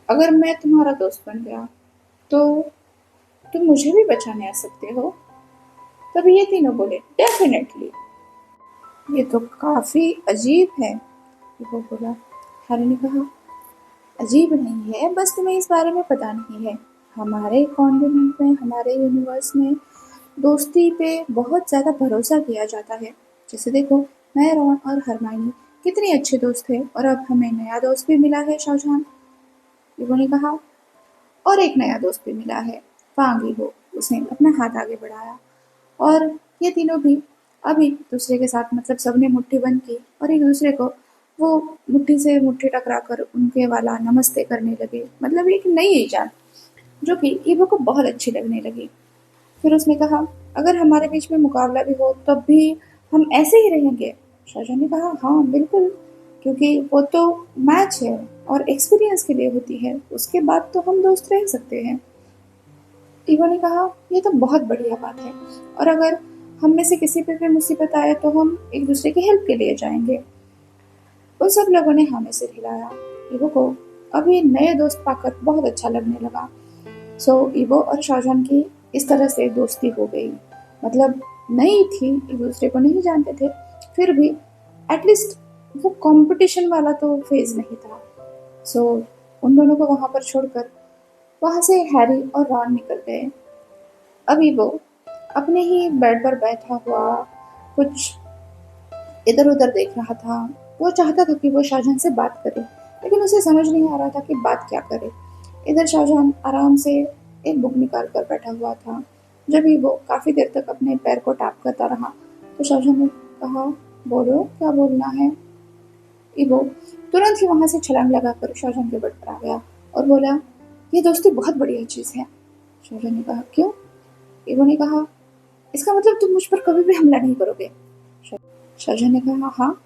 अगर मैं तुम्हारा दोस्त बन गया तो तुम मुझे भी बचाने आ सकते हो? तब ये तीनों बोले, डेफिनेटली। ये तो काफी अजीब है, वो बोला। हैरी ने कहा, अजीब नहीं है, बस तुम्हें इस बारे में पता नहीं है। हमारे कॉन्टिनेंट में, हमारे यूनिवर्स में दोस्ती पे बहुत ज़्यादा भरोसा किया जाता है। जैसे देखो, मैं, रॉन और हरमाइनी कितने अच्छे दोस्त थे और अब हमें नया दोस्त भी मिला है, शाहजहां। इवो ने कहा, और एक नया दोस्त भी मिला है, फांगी हो। उसने अपना हाथ आगे बढ़ाया और ये तीनों भी अब एक दूसरे के साथ, मतलब सबने मुट्ठी बंद की और एक दूसरे को वो मुट्ठी से मुट्ठी टकरा कर उनके वाला नमस्ते करने लगे। मतलब एक नई इजाद जो कि ईवो को बहुत अच्छी लगने लगी। फिर उसने कहा, अगर हमारे बीच में मुकाबला भी हो तब भी हम ऐसे ही रहेंगे? शाहजहां ने कहा, हाँ बिल्कुल, क्योंकि वो तो मैच है और एक्सपीरियंस के लिए होती है, उसके बाद तो हम दोस्त रह सकते हैं। ईवो ने कहा, ये तो बहुत बढ़िया बात है, और अगर हम में से किसी पे भी मुसीबत आए तो हम एक दूसरे की हेल्प के लिए जाएंगे। उन सब लोगों ने हमें सिर हिलाया। ईवो को अभी नए दोस्त पाकर बहुत अच्छा लगने लगा। सो ईवो और शाहजहां की इस तरह से दोस्ती हो गई। मतलब नई थी, एक दूसरे को नहीं जानते थे, फिर भी एटलीस्ट वो कंपटीशन वाला तो फेज नहीं था। सो उन दोनों को वहां पर छोड़कर वहां से हैरी और रॉन निकल गए। अभी वो अपने ही बेड पर बैठा हुआ कुछ इधर उधर देख रहा था। वो चाहता था कि वो शाहजहां से बात करे, लेकिन उसे समझ नहीं आ रहा था कि बात क्या करे। इधर शाहजहां आराम से एक बुक निकाल कर बैठा हुआ था। जब भी वो काफी देर तक अपने पैर को टैप करता रहा तो शाहजहां ने कहा, बोलो, क्या बोलना है? इवो तुरंत ही वहां से छलांग लगाकर शाहजहां के बेड पर आ गया और बोला, ये दोस्ती बहुत बढ़िया चीज है। शाहजहां ने कहा, क्यों? इवो ने कहा, इसका मतलब तुम मुझ पर कभी भी हमला नहीं करोगे? शाहजहां ने कहा, हाँ।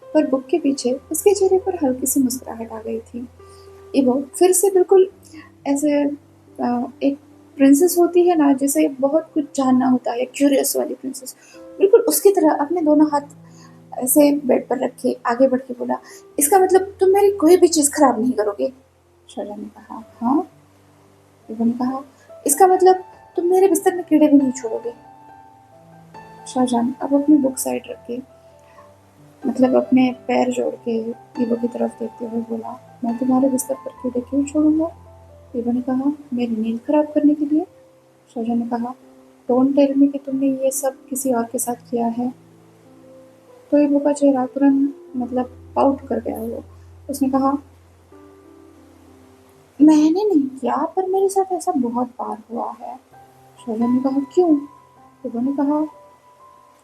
पर बुक के पीछे उसके चेहरे पर हल्की सी मुस्कुराहट आ गई थी। इवो फिर से बिल्कुल ऐसे एक प्रिंसेस होती है ना, जिसे बहुत कुछ जानना होता है, क्यूरियस वाली प्रिंसेस, बिल्कुल उसकी तरह अपने दोनों हाथ ऐसे बेड पर रख के आगे बढ़ के बोला, इसका मतलब तुम मेरी कोई भी चीज़ खराब नहीं करोगे? शाहजहां ने कहा, हाँ। ईवो ने कहा, इसका मतलब तुम मेरे बिस्तर में कीड़े भी नहीं छोड़ोगे? शाहजहां अब अपनी बुक साइड रख के, मतलब अपने पैर जोड़ के ईवो की तरफ देखते हुए बोला, मैं तुम्हारे बिस्तर पर कीड़े क्यों छोड़ूंगा? ईवो ने कहा, मेरी नींद खराब करने के लिए। शाहजहां ने कहा, डोंट टेल मी कि तुमने ये सब किसी और के साथ किया है। तो ईवो का चेहरा तुरंत मतलब पाउट कर गया वो। उसने कहा, मैंने नहीं किया, पर मेरे साथ ऐसा बहुत बार हुआ है। शाहजहां ने कहा, क्यों? ईवो ने कहा,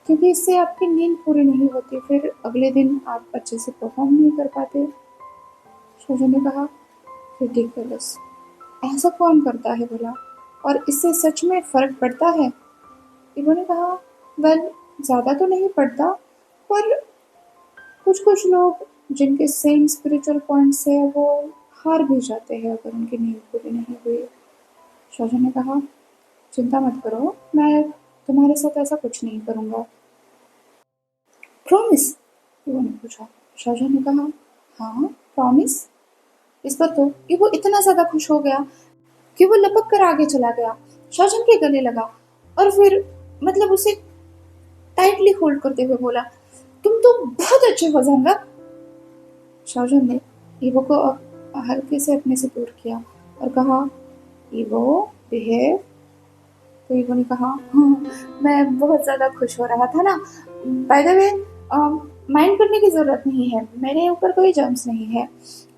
क्योंकि इससे आपकी नींद पूरी नहीं होती, फिर अगले दिन आप अच्छे से परफॉर्म नहीं कर पाते। शाहजहां ने कहा, रिडिकुलस, ऐसा कौन करता है भला, और इससे सच में फर्क पड़ता है? ईवो ने कहा, वेल, ज़्यादा तो नहीं पड़ता, पर कुछ कुछ लोग जिनके सेम स्पिरिचुअल पॉइंट्स है वो हार भी जाते हैं अगर उनकी नींद पूरी नहीं हुई। शाहजहां ने कहा, चिंता मत करो, मैं तुम्हारे साथ ऐसा कुछ नहीं करूँगा। प्रॉमिस? ईवो ने पूछा। शाहजहां ने कहा, हाँ, प्रॉमिस। इस पर तो ईवो इतना ज़्यादा खुश हो गया कि वो लपक कर आगे चला गया, शाहजहां के गले लगा और फिर मतलब उसे टाइटली होल्ड करते हुए बोला, तुम तो बहुत अच्छे हो जाएगा। शाहजहां ने ईवो को अब हल्के से अपने से दूर किया और कहा, ईवो, बिहेव। तो ईवो ने कहा, हाँ, मैं बहुत ज़्यादा खुश हो रहा था ना। बाय द वे, माइंड करने की ज़रूरत नहीं है, मेरे ऊपर कोई जर्म्स नहीं है,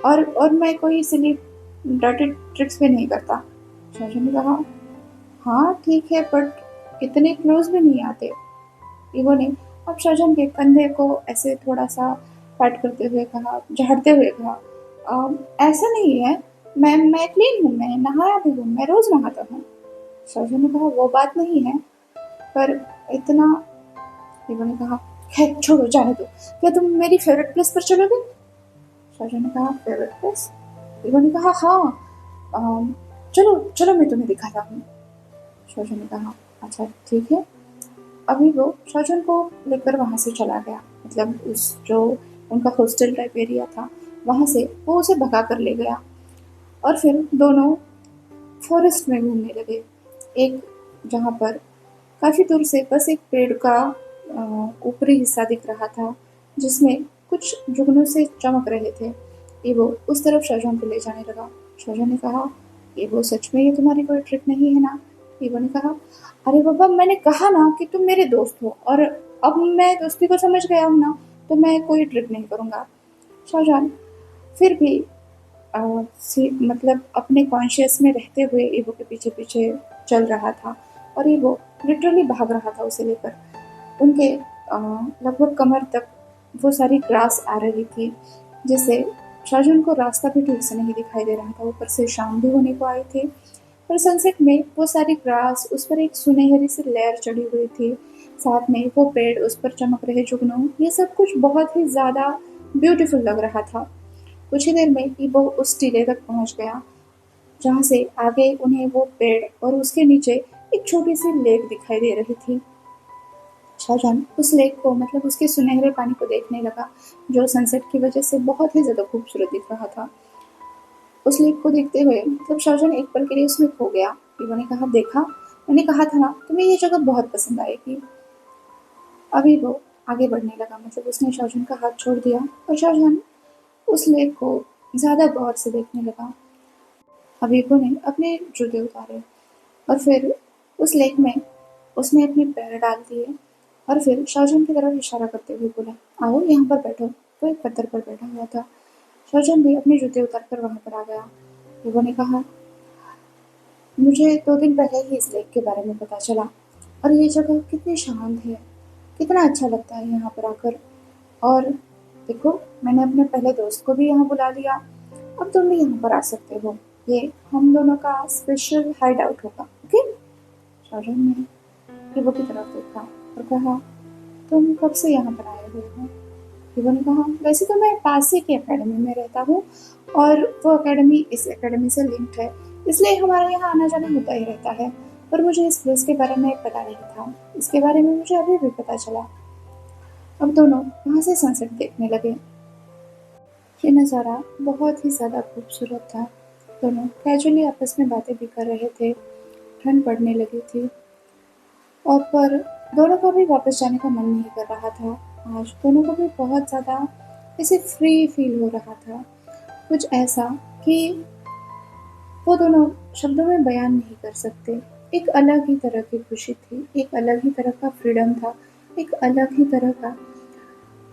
और मैं कोई सिली डर्टी ट्रिक्स भी नहीं करता। शाहजहां ने कहा, हाँ ठीक है, बट इतने क्लोज भी नहीं आते। ईवो ने अब शाहजहां के कंधे को ऐसे थोड़ा सा पैट करते हुए कहा, झाड़ते हुए कहा, ऐसा नहीं है, मैं क्लीन हूँ, मैं नहाया भी हूँ, मैं रोज नहाता हूँ। शाहजहां ने कहा, वो बात नहीं है, पर इतना। ईवो ने कहा, खैर छोड़ो, जाने दो, क्या तुम मेरी फेवरेट प्लेस पर चलोगे? शाहजहां ने कहा, फेवरेट प्लेस? ईवो ने कहा, हाँ, चलो चलो, मैं तुम्हें दिखाता हूँ। शाहजहां ने कहा, अच्छा ठीक है। अभी वो शाहजहां को लेकर वहाँ से चला गया, मतलब उस जो उनका हॉस्टल टाइप एरिया था वहाँ से वो उसे भगा कर ले गया और फिर दोनों फॉरेस्ट में घूमने लगे। एक जहाँ पर काफ़ी दूर से बस एक पेड़ का ऊपरी हिस्सा दिख रहा था जिसमें कुछ जुगनू से चमक रहे थे। ये वो उस तरफ शाहजहां को ले जाने लगा। शाहजहां ने कहा, ये वो सच में ये तुम्हारी कोई ट्रिक नहीं है ना? ईवो ने कहा, अरे बाबा, मैंने कहा ना कि तुम मेरे दोस्त हो, और अब मैं दोस्ती को समझ गया हूँ ना, तो मैं कोई ट्रिक नहीं करूँगा। शाहजहां फिर भी मतलब अपने कॉन्शियस में रहते हुए ईवो के पीछे पीछे चल रहा था और ईवो लिटरली भाग रहा था उसे लेकर। उनके लगभग कमर तक वो सारी ग्रास आ रही थी जिससे शाहजहां को रास्ता भी ठीक से नहीं दिखाई दे रहा था। ऊपर से शाम भी होने को आई थी, पर सनसेट में वो सारी ग्रास, उस पर एक सुनहरी सी लेयर चढ़ी हुई थी, साथ में वो पेड़, उस पर चमक रहे जुगनू, ये सब कुछ बहुत ही ज़्यादा ब्यूटीफुल लग रहा था। कुछ ही देर में ही वो उस टीले तक पहुंच गया जहाँ से आगे उन्हें वो पेड़ और उसके नीचे एक छोटी सी लेक दिखाई दे रही थी। शाहजहां उस लेक को, मतलब उसके सुनहरे पानी को देखने लगा जो सनसेट की वजह से बहुत ही ज़्यादा खूबसूरत दिख रहा था। उस लेक को देखते हुए मतलब शाहजहां एक पल के लिए उसमें खो गया। ईवो ने कहा, देखा, मैंने कहा था ना तुम्हें ये जगह बहुत पसंद आएगी। अभी वो आगे बढ़ने लगा, मतलब उसने शाहजहां का हाथ छोड़ दिया और शाहजहां उस लेक को ज़्यादा गौर से देखने लगा। हबीबो ने अपने जूते उतारे और फिर उस लेक में उसने अपने पैर डाल दिए और फिर शाहजहां की तरफ इशारा करते हुए बोला, आओ यहाँ पर बैठो। वो एक पत्थर पर बैठा हुआ था। शाहजहां भी अपने जूते उतार कर वहाँ पर आ गया। हबीबो ने कहा, मुझे 2 दिन पहले ही इस लेक के बारे में पता चला और ये जगह कितनी शांत है, कितना अच्छा लगता है यहाँ पर आकर। और देखो, मैंने अपने पहले दोस्त को भी यहाँ बुला लिया, अब तुम भी यहाँ पर आ सकते हो। ये हम दोनों का स्पेशल हाइड आउट होगा, ओके? शाहजहां ने ईवो की तरफ देखा और कहा, तुम कब से यहाँ पर आए हुए हो? ईवो ने कहा, वैसे तो मैं पास ही की एकेडमी में रहता हूँ और वो एकेडमी इस एकेडमी से लिंक्ड है, इसलिए हमारा यहाँ आना जाना होता ही रहता है। पर मुझे इस प्लेस के बारे में पता नहीं था, इसके बारे में मुझे अभी भी पता चला। अब दोनों वहाँ से सनसेट देखने लगे। ये नज़ारा बहुत ही ज़्यादा खूबसूरत था। दोनों कैजुअली आपस में बातें भी कर रहे थे। ठंड पड़ने लगी थी और पर दोनों का भी वापस जाने का मन नहीं कर रहा था। आज दोनों को भी बहुत ज़्यादा ऐसे फ्री फील हो रहा था। कुछ ऐसा कि वो दोनों शब्दों में बयान नहीं कर सकते। एक अलग ही तरह की खुशी थी, एक अलग ही तरह का फ्रीडम था, एक अलग ही तरह का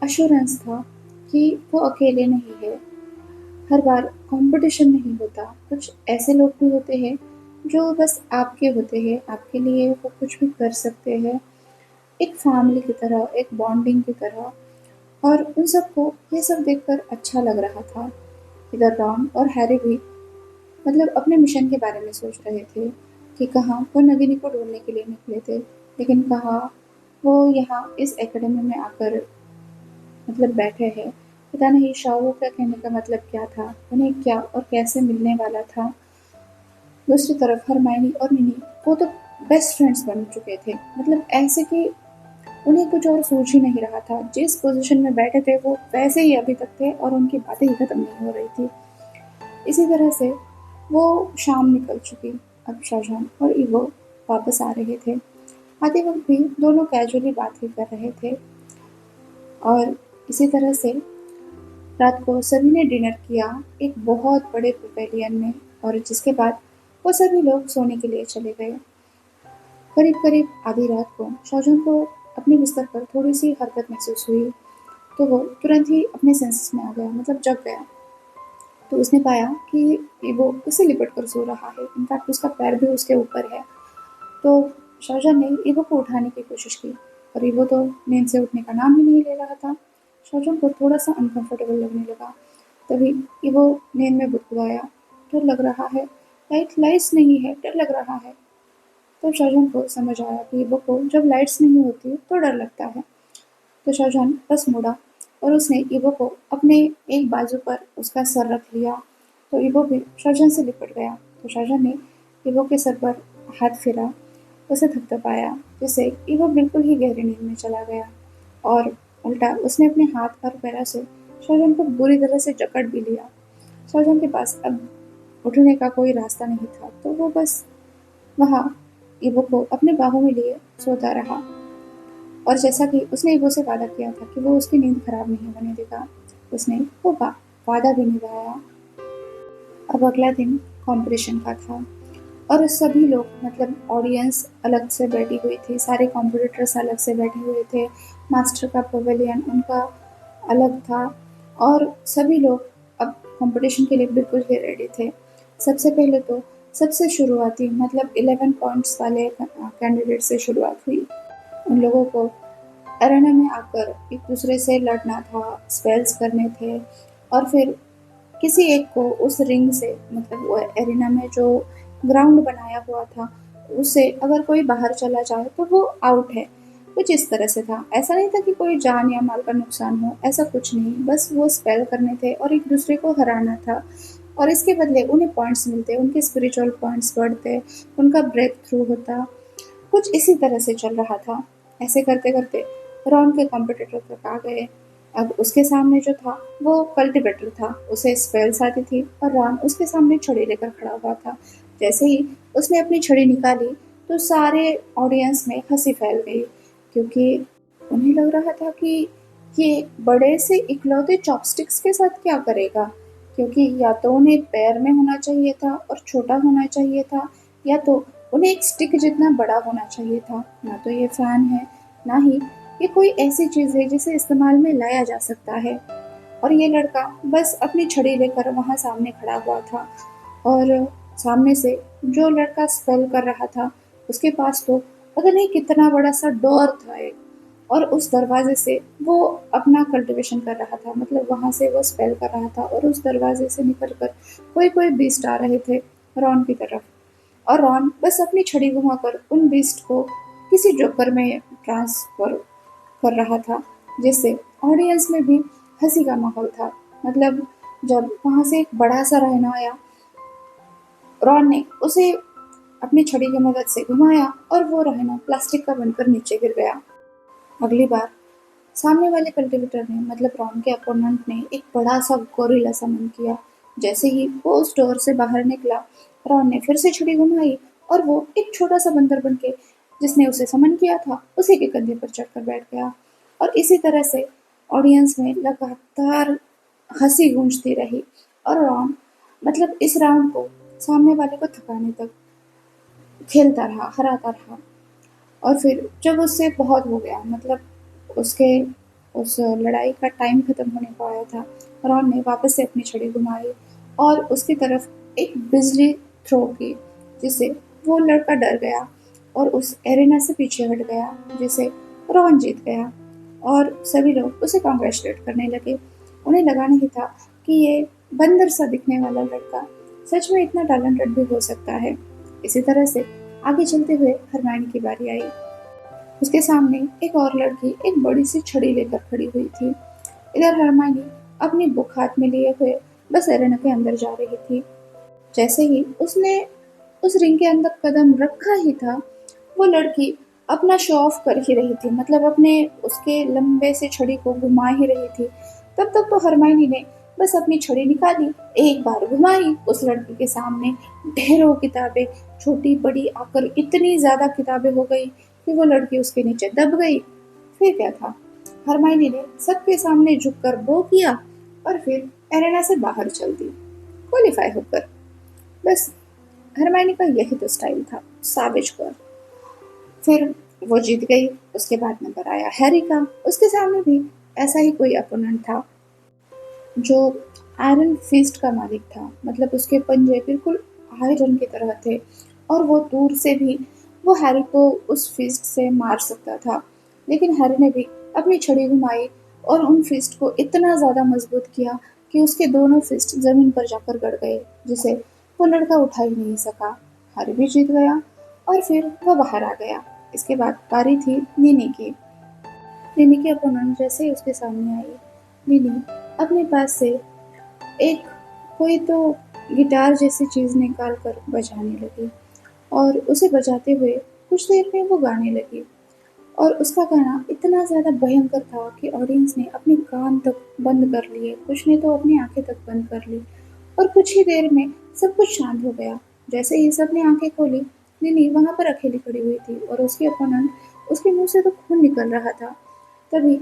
एश्योरेंस था कि वो अकेले नहीं है। हर बार कंपटीशन नहीं होता। कुछ ऐसे लोग भी होते हैं जो बस आपके होते हैं, आपके लिए वो कुछ भी कर सकते हैं। एक फैमिली की तरह, एक बॉन्डिंग की तरह। और उन सबको ये सब देखकर अच्छा लग रहा था। इधर रॉन और हैरी भी मतलब अपने मिशन के बारे में सोच रहे थे कि कहाँ वो नगिनी को ढूंढने के लिए निकले थे, लेकिन कहाँ वो यहाँ इस एकेडमी में आकर मतलब बैठे हैं। पता नहीं शाओ का कहने का मतलब क्या था, उन्हें क्या और कैसे मिलने वाला था। दूसरी तरफ हरमायनी और मिनी वो तो बेस्ट फ्रेंड्स बन चुके थे। मतलब ऐसे कि उन्हें कुछ और सोच ही नहीं रहा था। जिस पोजीशन में बैठे थे वो वैसे ही अभी तक थे और उनकी बातें ही खत्म नहीं हो रही थी। इसी तरह से वो शाम निकल चुकी। अब शाहजहां और ईवो वापस आ रहे थे। आते वक्त भी दोनों कैजुअली बात ही कर रहे थे और इसी तरह से रात को सभी ने डिनर किया एक बहुत बड़े पवेलियन में, और जिसके बाद वो सभी लोग सोने के लिए चले गए। करीब करीब आधी रात को शाहजहां को अपने बिस्तर पर थोड़ी सी हरकत महसूस हुई, तो वो तुरंत ही अपने सेंसेस में आ गया, मतलब जग गया। तो उसने पाया कि वो उसे लिपट कर सो रहा है, इनफैक्ट उसका पैर भी उसके ऊपर है। तो शाहजहां ने ईवो को उठाने की कोशिश की, पर ईवो तो नींद से उठने का नाम ही नहीं ले रहा था। शाहजहां को थोड़ा सा अनकंफर्टेबल लगने लगा। तभी ईवो नींद में बुदबुदाया, डर लग रहा है, लाइट्स नहीं है, डर लग रहा है। तब शाहजहां को समझ आया कि ईवो को जब लाइट्स नहीं होती तो डर लगता है। तो शाहजहां बस मुड़ा और उसने ईवो को अपने एक बाजू पर उसका सर रख लिया। तो ईवो भी शाहजहां से लिपट गया। तो शाहजहां ने ईवो के सर पर हाथ फेरा, उसे थपथपाया, जिससे ईवो बिल्कुल ही गहरी नींद में चला गया। और उल्टा उसने अपने हाथ और पैरों से शाहजहां को बुरी तरह से जकड़ भी लिया। शाहजहां के पास अब उठने का कोई रास्ता नहीं था, तो वो बस वहाँ ईवो को अपने बाहों में लिए सोता रहा। और जैसा कि उसने ईगो से वादा किया था कि वो उसकी नींद खराब नहीं होने देगा, उसने वो वादा भी निभाया। अब अगला दिन कॉम्पिटिशन का था और सभी लोग मतलब ऑडियंस अलग से बैठी हुई थी, सारे कॉम्पिटिटर्स अलग से बैठे हुए थे। मास्टर का पवेलियन उनका अलग था और सभी लोग अब कंपटीशन के लिए बिल्कुल ही रेडी थे। सबसे पहले तो सबसे शुरुआती मतलब 11 पॉइंट्स वाले कैंडिडेट से शुरुआत हुई। उन लोगों को अरेना में आकर एक दूसरे से लड़ना था, स्पेल्स करने थे और फिर किसी एक को उस रिंग से मतलब वो एरिना में जो ग्राउंड बनाया हुआ था उससे अगर कोई बाहर चला जाए तो वो आउट है। कुछ इस तरह से था। ऐसा नहीं था कि कोई जान या माल का नुकसान हो, ऐसा कुछ नहीं, बस वो स्पेल करने थे और एक दूसरे को हराना था। और इसके बदले उन्हें पॉइंट्स मिलते, उनके स्पिरिचुअल पॉइंट्स बढ़ते, उनका ब्रेक थ्रू होता। कुछ इसी तरह से चल रहा था। ऐसे करते करते रॉन के कॉम्पिटिटर तक आ गए। अब उसके सामने जो था वो कल्टीवेटर था, उसे स्पेल्स आती थी और रॉन उसके सामने छड़ी लेकर खड़ा हुआ था। जैसे ही उसने अपनी छड़ी निकाली तो सारे ऑडियंस में हंसी फैल गई, क्योंकि उन्हें लग रहा था कि ये बड़े से इकलौते चॉपस्टिक्स के साथ क्या करेगा, क्योंकि या तो उन्हें पैर में होना चाहिए था और छोटा होना चाहिए था, या तो उन्हें एक स्टिक जितना बड़ा होना चाहिए था। ना तो ये फैन है, ना ही ये कोई ऐसी चीज़ है जिसे इस्तेमाल में लाया जा सकता है। और ये लड़का बस अपनी छड़ी लेकर वहाँ सामने खड़ा हुआ था और सामने से जो लड़का स्पेल कर रहा था उसके पास तो पता नहीं कितना बड़ा सा डोर था एक, और उस दरवाजे से वो अपना कल्टीवेशन कर रहा था, मतलब वहाँ से वो स्पेल कर रहा था और उस दरवाजे से निकल कर कोई कोई बीस्ट आ रहे थे रॉन की तरफ। और रॉन बस अपनी छड़ी घुमाकर उन बीस्ट को किसी जोकर में ट्रांसफर कर रहा था, जिससे ऑडियंस में भी हंसी का माहौल था। मतलब जब वहां से एक बड़ा सा रहना आया, रॉन ने उसे अपनी छड़ी की मदद से घुमाया और वो रहना प्लास्टिक का बनकर नीचे गिर गया। अगली बार सामने वाले कल्टिवेटर ने मतलब रॉन के अपोनेंट ने एक बड़ा सा गोरिल्ला समन किया। जैसे ही वो उस डोर से बाहर निकला, रॉन ने फिर से छुरी घुमाई और वो एक छोटा सा बंदर बन के जिसने उसे समन किया था उसी के कंधे पर चढ़कर बैठ गया। और इसी तरह से ऑडियंस में लगातार हंसी गूंजती रही और रॉन मतलब इस राउंड को सामने वाले को थकाने तक खेलता रहा, हराता रहा। और फिर जब उससे बहुत हो गया मतलब उसके उस लड़ाई का टाइम खत्म होने को आया था, रॉन ने वापस से अपनी छड़ी घुमाई और उसकी तरफ एक बिजली थ्रो की, जिससे वो लड़का डर गया और उस एरिना से पीछे हट गया, जिसे रॉन जीत गया। और सभी लोग उसे कॉन्ग्रेचुलेट करने लगे। उन्हें लगा नहीं था कि ये बंदर सा दिखने वाला लड़का सच में इतना टैलेंटेड भी हो सकता है। इसी तरह से आगे चलते हुए हरमायनी की बारी आई। उसके सामने एक और लड़की एक बड़ी सी छड़ी लेकर खड़ी हुई थी। इधर हरमायनी अपनी बुक हाथ में लिए हुए बस एरेना के अंदर जा रही थी। जैसे ही उसने उस रिंग के अंदर कदम रखा ही था, वो लड़की अपना शो ऑफ कर ही रही थी, मतलब अपने उसके लंबे से छड़ी को घुमा ही रही थी। तब तक तो हरमायनी ने बस अपनी छड़ी निकाली, एक बार घुमाई, उस लड़की के सामने ढेरों किताबें छोटी बड़ी आकर इतनी ज्यादा किताबें हो गई कि वो लड़की उसके नीचे दब गई। फिर क्या था, हरमायनी ने सबके सामने झुककर वो किया और फिर एरेना से बाहर चल दी, क्वालिफाई होकर। बस हरमायनी का यही तो स्टाइल था, साविज गर्ल। फिर वो जीत गई। उसके बाद नंबर आया हैरी का। उसके सामने भी ऐसा ही कोई अपोनेंट था जो आयरन फिस्ट का मालिक था, मतलब उसके पंजे बिल्कुल आयरन की तरह थे और वो दूर से भी वो हैरी को उस फिस्ट से मार सकता था। लेकिन हैरी ने भी अपनी छड़ी घुमाई और उन फिस्ट को इतना ज़्यादा मजबूत किया कि उसके दोनों फिस्ट जमीन पर जाकर गड़ गए, जिसे वो लड़का उठा ही नहीं सका। हैरी भी जीत गया और फिर वो बाहर आ गया। इसके बाद पारी थी नीनी की। नीनी की अपोनेंट जैसे ही उसके सामने आई, नीनी अपने पास से एक कोई तो गिटार जैसी चीज़ निकाल कर बजाने लगी और उसे बजाते हुए कुछ देर में वो गाने लगी। और उसका गाना इतना ज़्यादा भयंकर था कि ऑडियंस ने अपने कान तक बंद कर लिए, कुछ ने तो अपनी आंखें तक बंद कर ली और कुछ ही देर में सब कुछ शांत हो गया। जैसे ही सबने आंखें खोली, निनी वहां पर अकेली खड़ी हुई थी और उसके अपोनेंट उसके मुंह से तो खून निकल रहा था। तभी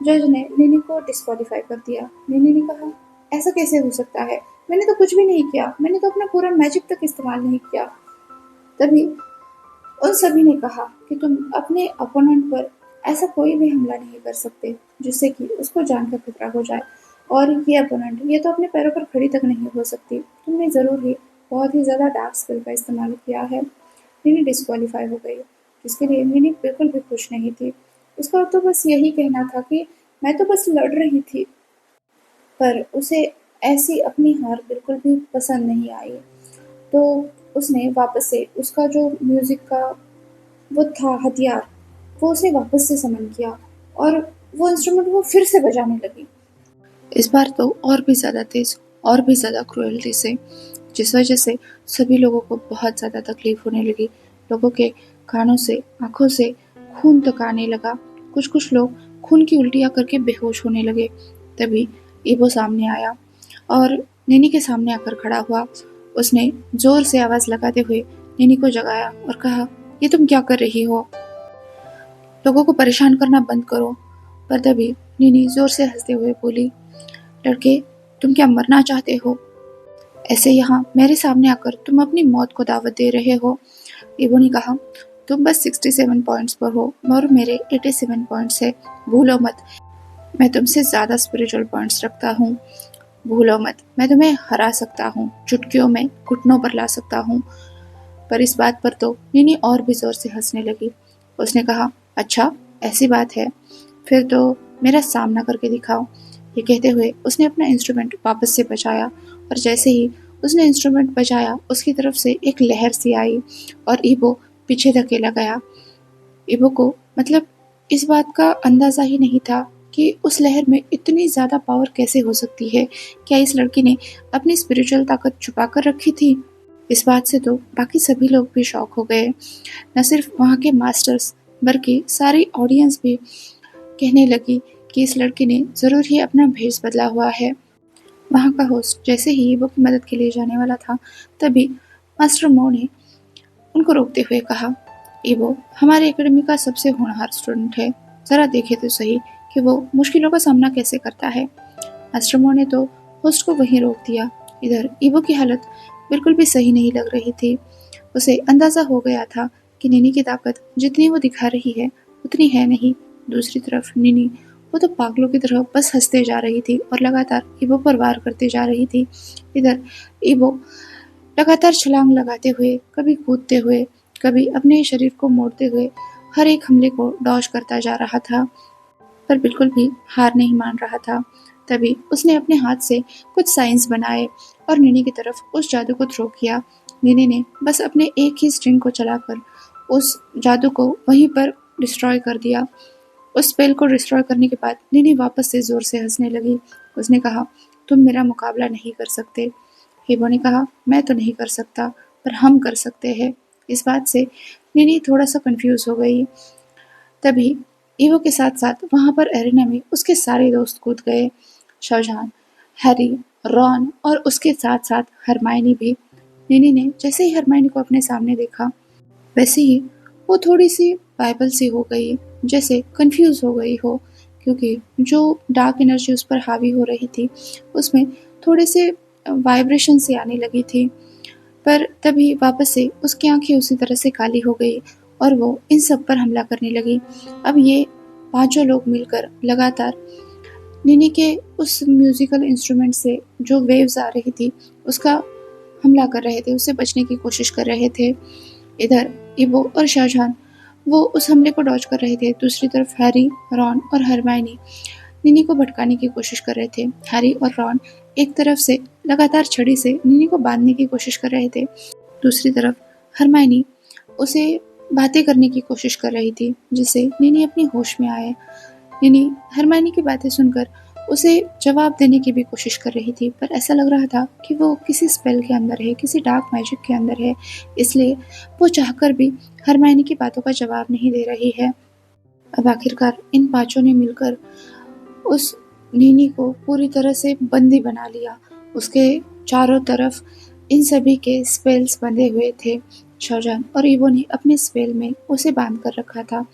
जज ने निनी को डिस्क्वालीफाई कर दिया। निनी ने कहा, ऐसा कैसे हो सकता है, मैंने तो कुछ भी नहीं किया, मैंने तो अपना पूरा मैजिक तक इस्तेमाल नहीं किया। तभी उन सभी ने कहा कि तुम अपने अपोनेंट पर ऐसा कोई भी हमला नहीं कर सकते जिससे कि उसको जान का खतरा हो जाए। और ये अपोनेंट ये तो अपने पैरों पर खड़ी तक नहीं हो सकती, तुमने ज़रूर ही बहुत ही ज़्यादा डार्क स्पेल का इस्तेमाल किया है। मिनी डिस्क्वालीफाई हो गई, जिसके लिए मिनी बिल्कुल भी खुश नहीं थी। उसका तो बस यही कहना था कि मैं तो बस लड़ रही थी, पर उसे ऐसी अपनी हार बिल्कुल भी पसंद नहीं आई। तो उसने वापस से उसका जो म्यूजिक का वो था हथियार, वो उसे वापस से समन किया और वो इंस्ट्रूमेंट वो फिर से बजाने लगी। इस बार तो और भी ज़्यादा तेज और भी ज़्यादा क्रूएल्टी से, जिस वजह से सभी लोगों को बहुत ज़्यादा तकलीफ होने लगी। लोगों के कानों से आंखों से खून तक आने लगा। कुछ कुछ लोग खून की उल्टियाँ करके बेहोश होने लगे। तभी ईबो सामने आया और नैनी के सामने आकर खड़ा हुआ। उसने जोर से आवाज़ लगाते हुए नैनी को जगाया और कहा, ये तुम क्या कर रही हो, लोगों को परेशान करना बंद करो। पर तभी नैनी जोर से हंसते हुए बोली, लड़के तुम क्या मरना चाहते हो, ऐसे यहाँ मेरे सामने आकर तुम अपनी मौत को दावत दे रहे हो। ईबो ने कहा, तुम बस 67 पॉइंट्स पर हो और मेरे 87 पॉइंट्स है, भूलो मत। मैं तुमसे ज़्यादा स्पिरिचुअल पॉइंट्स रखता हूँ, भूलो मत। मैं तुम्हें हरा सकता हूँ, चुटकियों में घुटनों पर ला सकता हूँ। पर इस बात पर तो नीनी और भी जोर से हंसने लगी। उसने कहा, अच्छा ऐसी बात है, फिर तो मेरा सामना करके दिखाओ। ये कहते हुए उसने अपना इंस्ट्रूमेंट वापस से बजाया और जैसे ही उसने इंस्ट्रूमेंट बजाया उसकी तरफ से एक लहर सी आई और ईबो पीछे धकेला गया। ईबो को मतलब इस बात का अंदाज़ा ही नहीं था कि उस लहर में इतनी ज़्यादा पावर कैसे हो सकती है। क्या इस लड़की ने अपनी स्पिरिचुअल ताकत छुपा कर रखी थी? इस बात से तो बाकी सभी लोग भी शॉक हो गए, न सिर्फ वहाँ के मास्टर्स बल्कि सारी ऑडियंस भी। कहने लगी कि इस लड़की ने ज़रूर ही अपना भेष बदला हुआ है। वहाँ का होस्ट जैसे ही ईवो की मदद के लिए जाने वाला था, तभी मास्टर मो ने उनको रोकते हुए कहा, ईवो हमारे एकेडमी का सबसे होनहार स्टूडेंट है, ज़रा देखे तो सही कि वो मुश्किलों का सामना कैसे करता है। मास्टर मो ने तो होस्ट को वहीं रोक दिया। इधर ईवो की हालत बिल्कुल भी सही नहीं लग रही थी। उसे अंदाज़ा हो गया था कि निनी की ताकत जितनी वो दिखा रही है उतनी है नहीं। दूसरी तरफ निनी, वो तो पागलों की तरह बस हंसते जा रही थी और लगातार ईवो पर वार करते जा रही थी। इधर ईवो लगातार छलांग लगाते हुए, कभी कूदते हुए, कभी अपने शरीर को मोड़ते हुए हर एक हमले को डॉज करता जा रहा था, पर बिल्कुल भी हार नहीं मान रहा था। तभी उसने अपने हाथ से कुछ साइंस बनाए और निनी की तरफ उस जादू को थ्रो किया। निनी ने बस अपने एक ही स्ट्रिंग को चलाकर उस जादू को वहीं पर डिस्ट्रॉय कर दिया। उस स्पेल को डिस्ट्रॉय करने के बाद निनी वापस से जोर से हंसने लगी। उसने कहा, तुम मेरा मुकाबला नहीं कर सकते। हीबो ने कहा, मैं तो नहीं कर सकता, पर हम कर सकते हैं। इस बात से निनी थोड़ा सा कंफ्यूज हो गई। तभी ईवो के साथ साथ वहां पर एरिना में उसके सारे दोस्त कूद गए। शाहजहान, हैरी, रॉन और उसके साथ साथ हरमायनी भी। निनी ने जैसे ही हरमायनी को अपने सामने देखा, वैसे ही वो थोड़ी सी बाइबल सी हो गई, जैसे कंफ्यूज हो गई हो, क्योंकि जो डार्क एनर्जी उस पर हावी हो रही थी उसमें थोड़े से वाइब्रेशन से आने लगी थी। पर तभी वापस से उसकी आंखें उसी तरह से काली हो गई और वो इन सब पर हमला करने लगी। अब ये पांचों लोग मिलकर लगातार निनी के उस म्यूजिकल इंस्ट्रूमेंट से जो वेव्स आ रही थी उसका हमला कर रहे थे, उससे बचने की कोशिश कर रहे थे। इधर ईवो और शाहजहान वो उस हमले को डॉज कर रहे थे। दूसरी तरफ हैरी, रॉन और हरमायनी निनी को भटकाने की कोशिश कर रहे थे। हैरी और रॉन एक तरफ से लगातार छड़ी से निनी को बांधने की कोशिश कर रहे थे। दूसरी तरफ हरमायनी उसे बातें करने की कोशिश कर रही थी, जिससे निनी अपनी होश में आए। निनी हरमायनी की बातें सुनकर उसे जवाब देने की भी कोशिश कर रही थी, पर ऐसा लग रहा था कि वो किसी स्पेल के अंदर है, किसी डार्क मैजिक के अंदर है, इसलिए वो चाहकर भी हरमायनी की बातों का जवाब नहीं दे रही है। अब आखिरकार इन पांचों ने मिलकर उस नीनी को पूरी तरह से बंदी बना लिया। उसके चारों तरफ इन सभी के स्पेल्स बंधे हुए थे। शाहजहान और ईवो ने अपने स्पेल में उसे बांध कर रखा था।